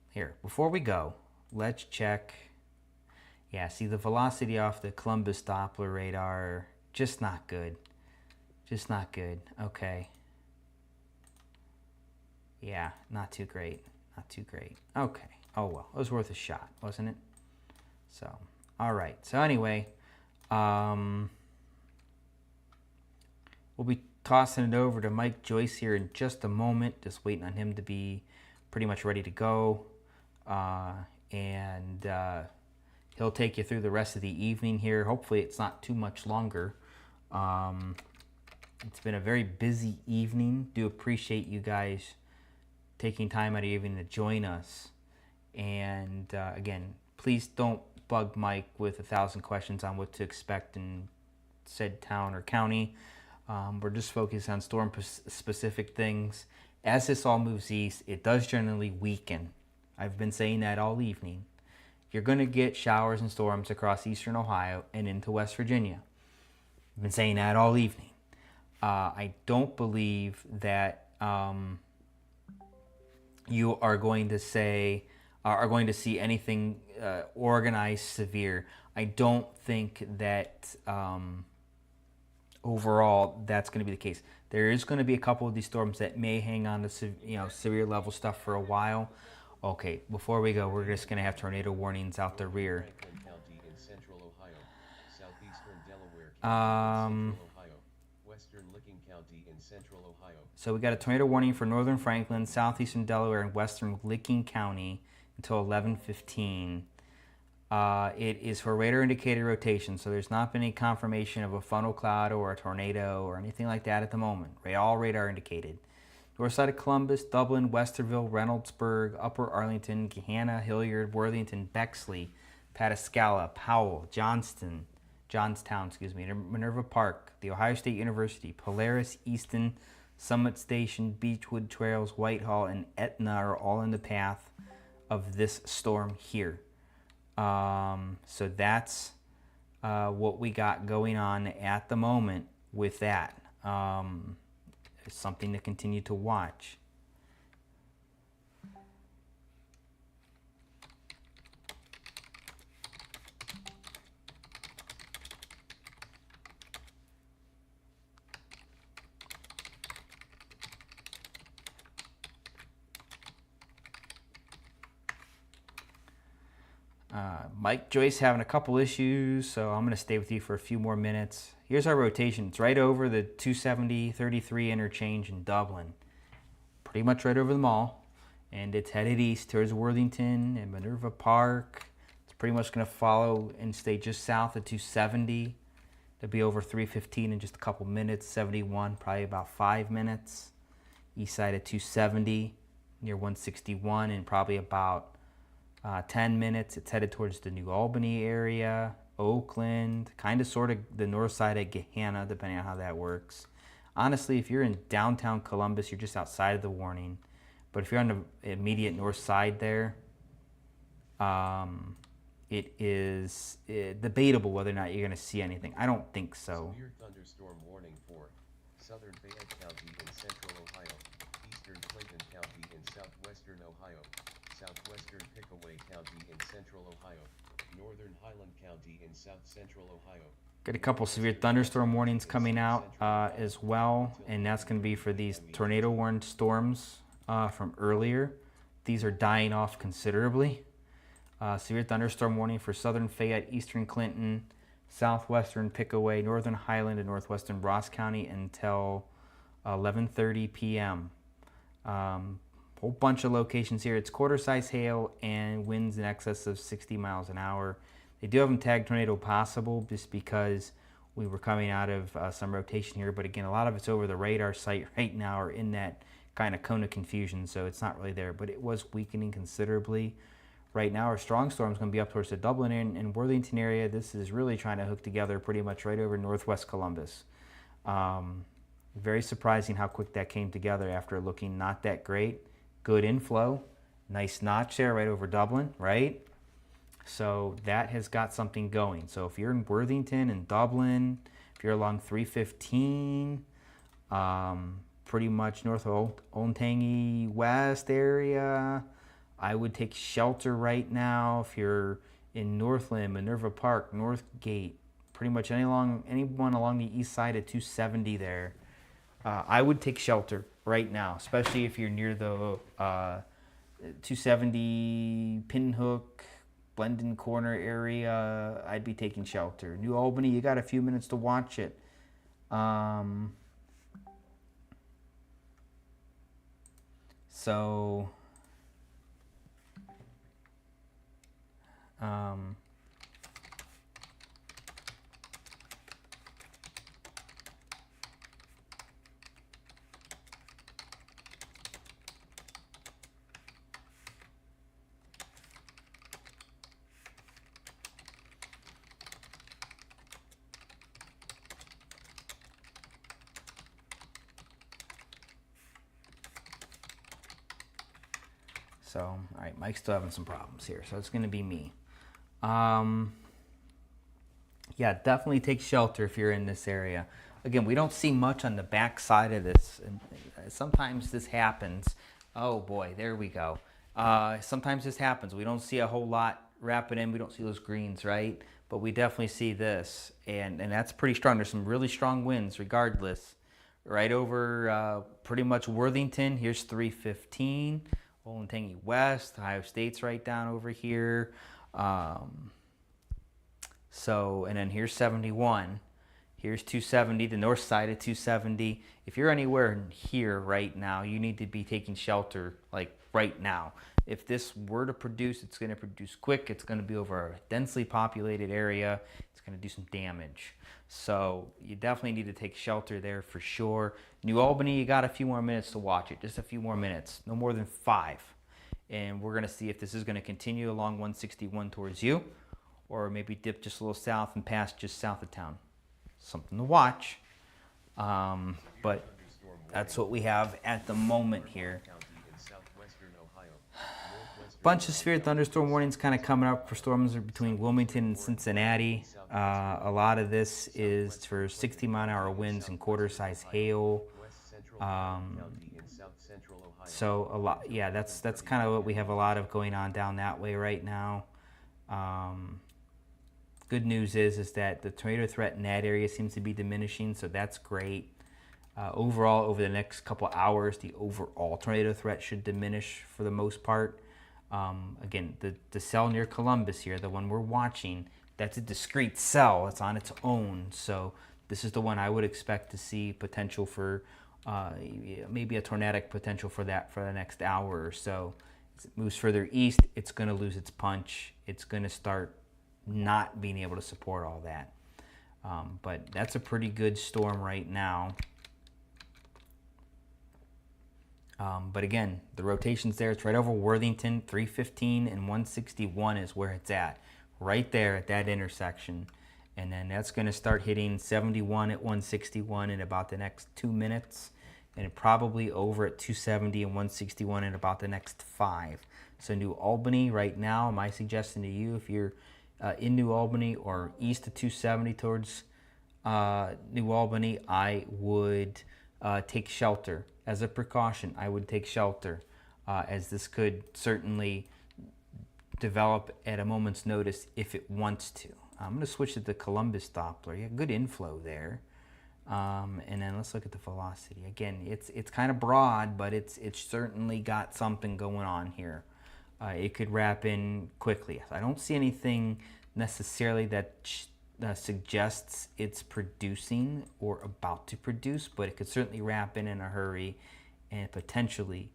Here, before we go, let's check. Yeah, see the velocity off the Columbus Doppler radar, just not good. Just not good. Okay. Yeah, not too great. Not too great. Okay. Oh, well, it was worth a shot, wasn't it? So, all right. So anyway, we'll be tossing it over to Mike Joyce here in just a moment, just waiting on him to be pretty much ready to go. And he'll take you through the rest of the evening here. Hopefully it's not too much longer. It's been a very busy evening. Do appreciate you guys taking time out of your evening to join us. And again, please don't bug Mike with 1,000 questions on what to expect in said town or county. We're just focused on storm-specific things. As this all moves east, it does generally weaken. I've been saying that all evening. You're going to get showers and storms across eastern Ohio and into West Virginia. I've been saying that all evening. I don't believe that you are going to see anything organized severe. I don't think that overall that's going to be the case. There is going to be a couple of these storms that may hang on to severe level stuff for a while. Okay, before we go, we're just going to have tornado warnings out the rear. Franklin County in central Ohio, southeastern Delaware County in central Ohio, southwestern Licking County in central Ohio. So we got a tornado warning for northern Franklin, southeastern Delaware, and western Licking County until 11:15. It is for radar indicated rotation, so there's not been any confirmation of a funnel cloud or a tornado or anything like that at the moment. All radar indicated. North side of Columbus, Dublin, Westerville, Reynoldsburg, Upper Arlington, Gahanna, Hilliard, Worthington, Bexley, Pataskala, Powell, Johnstown, Minerva Park, The Ohio State University, Polaris, Easton, Summit Station, Beechwood Trails, Whitehall, and Etna are all in the path of this storm here. So that's what we got going on at the moment with that. It's something to continue to watch. Mike Joyce having a couple issues, so I'm going to stay with you for a few more minutes. Here's our rotation. It's right over the 270-33 interchange in Dublin. Pretty much right over the mall. And it's headed east towards Worthington and Minerva Park. It's pretty much going to follow and stay just south of 270. It'll be over 315 in just a couple minutes. 71, probably about 5 minutes. East side of 270 near 161 and probably about 10 minutes. It's headed towards the New Albany area, Oakland, kind of sort of the north side of Gahanna, depending on how that works. Honestly, if you're in downtown Columbus, you're just outside of the warning. But if you're on the immediate north side there, it is debatable whether or not you're going to see anything. I don't think so. Severe thunderstorm warning for southern Fayette County in central Ohio, eastern Clinton County in southwestern Ohio, southwestern Pickaway County in central Ohio, northern Highland County in south central Ohio. Got a couple severe thunderstorm warnings coming out as well, and that's going to be for these tornado warned storms from earlier. These are dying off considerably. Severe thunderstorm warning for southern Fayette, eastern Clinton, southwestern Pickaway, northern Highland, and northwestern Ross County until 11:30 p.m. Whole bunch of locations here. It's quarter-size hail and winds in excess of 60 miles an hour. They do have them tagged tornado possible just because we were coming out of some rotation here. But again, a lot of it's over the radar site right now or in that kind of cone of confusion, so it's not really there. But it was weakening considerably. Right now, our strong storm is going to be up towards the Dublin and Worthington area. This is really trying to hook together pretty much right over northwest Columbus. Very surprising how quick that came together after looking not that great. Good inflow, nice notch there right over Dublin, right? So that has got something going. So if you're in Worthington and Dublin, if you're along 315, pretty much north of Olentangy West area, I would take shelter right now. If you're in Northland, Minerva Park, Northgate, pretty much anyone along the east side of 270 there, I would take shelter right now, especially if you're near the 270 Pinhook, Blendon Corner area. I'd be taking shelter. New Albany, you got a few minutes to watch it. All right, Mike's still having some problems here, so it's going to be me. Yeah, definitely take shelter if you're in this area. Again, we don't see much on the back side of this, and sometimes this happens. Oh boy, there we go. Sometimes this happens. We don't see a whole lot wrapping in. We don't see those greens, right? But we definitely see this, and that's pretty strong. There's some really strong winds regardless. Right over pretty much Worthington. Here's 315. Olentangy West, Ohio State's right down over here. And then here's 71. Here's 270, the north side of 270. If you're anywhere here right now, you need to be taking shelter like right now. If this were to produce, it's going to produce quick. It's going to be over a densely populated area. It's going to do some damage. So you definitely need to take shelter there for sure. New Albany, you got a few more minutes to watch it. Just a few more minutes, no more than 5. And we're going to see if this is going to continue along 161 towards you, or maybe dip just a little south and pass just south of town. Something to watch. But that's what we have at the moment here. Bunch of severe thunderstorm warnings kind of coming up for storms between Wilmington and Cincinnati. A lot of this is for 60-mile-an-hour winds and quarter-size hail. So a lot, yeah, that's kind of what we have a lot of going on down that way right now. Good news is that the tornado threat in that area seems to be diminishing, so that's great. Overall, over the next couple hours, the overall tornado threat should diminish for the most part. Again, the cell near Columbus here, the one we're watching, that's a discrete cell. It's on its own. So this is the one I would expect to see potential for maybe a tornadic potential for that for the next hour or so. As it moves further east, it's going to lose its punch. It's going to start not being able to support all that. But that's a pretty good storm right now. But again, the rotation's there. It's right over Worthington. 315 and 161 is where it's at. Right there at that intersection. And then that's going to start hitting 71 at 161 in about the next 2 minutes. And probably over at 270 and 161 in about the next 5. So New Albany right now, my suggestion to you, if you're in New Albany or east of 270 towards New Albany, I would take shelter. As a precaution, I would take shelter, as this could certainly develop at a moment's notice if it wants to. I'm going to switch to the Columbus Doppler. Yeah, good inflow there. And then let's look at the velocity. Again, it's kind of broad, but it's certainly got something going on here. It could wrap in quickly. I don't see anything necessarily that suggests it's producing or about to produce, but it could certainly wrap in a hurry and potentially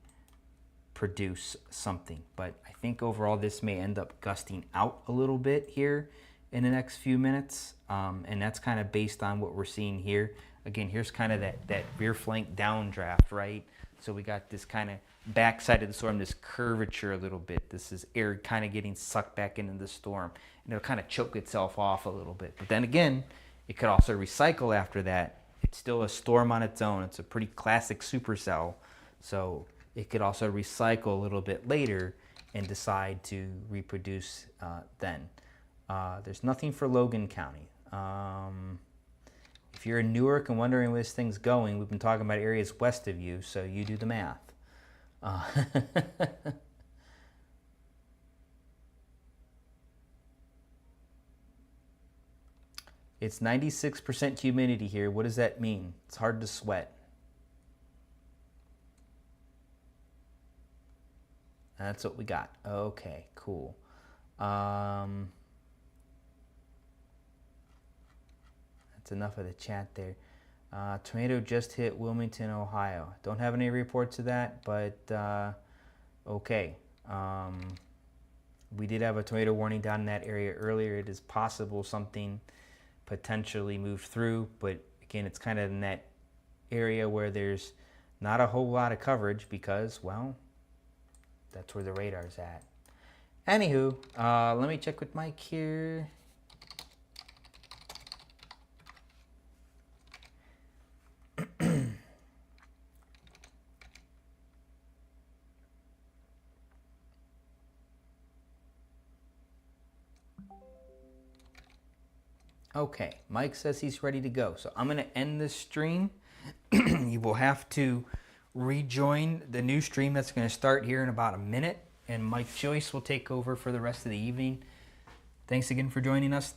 produce something. But I think overall this may end up gusting out a little bit here in the next few minutes, and that's kind of based on what we're seeing here. Again, here's kind of that rear flank downdraft, right? So we got this kind of backside of the storm, this curvature a little bit. This is air kind of getting sucked back into the storm, and it'll kind of choke itself off a little bit. But then again, it could also recycle after that. It's still a storm on its own. It's a pretty classic supercell. So it could also recycle a little bit later and decide to reproduce then. There's nothing for Logan County. If you're in Newark and wondering where this thing's going, we've been talking about areas west of you, so you do the math. It's 96% humidity here. What does that mean? It's hard to sweat. That's what we got. Okay, cool. That's enough of the chat there. Tornado just hit Wilmington, Ohio. Don't have any reports of that, but okay. We did have a tornado warning down in that area earlier. It is possible something potentially moved through, but again, it's kind of in that area where there's not a whole lot of coverage because, well, that's where the radar's at. Anywho, let me check with Mike here. Okay, Mike says he's ready to go. So I'm going to end this stream. You will have to rejoin the new stream that's going to start here in about a minute. And Mike Joyce will take over for the rest of the evening. Thanks again for joining us.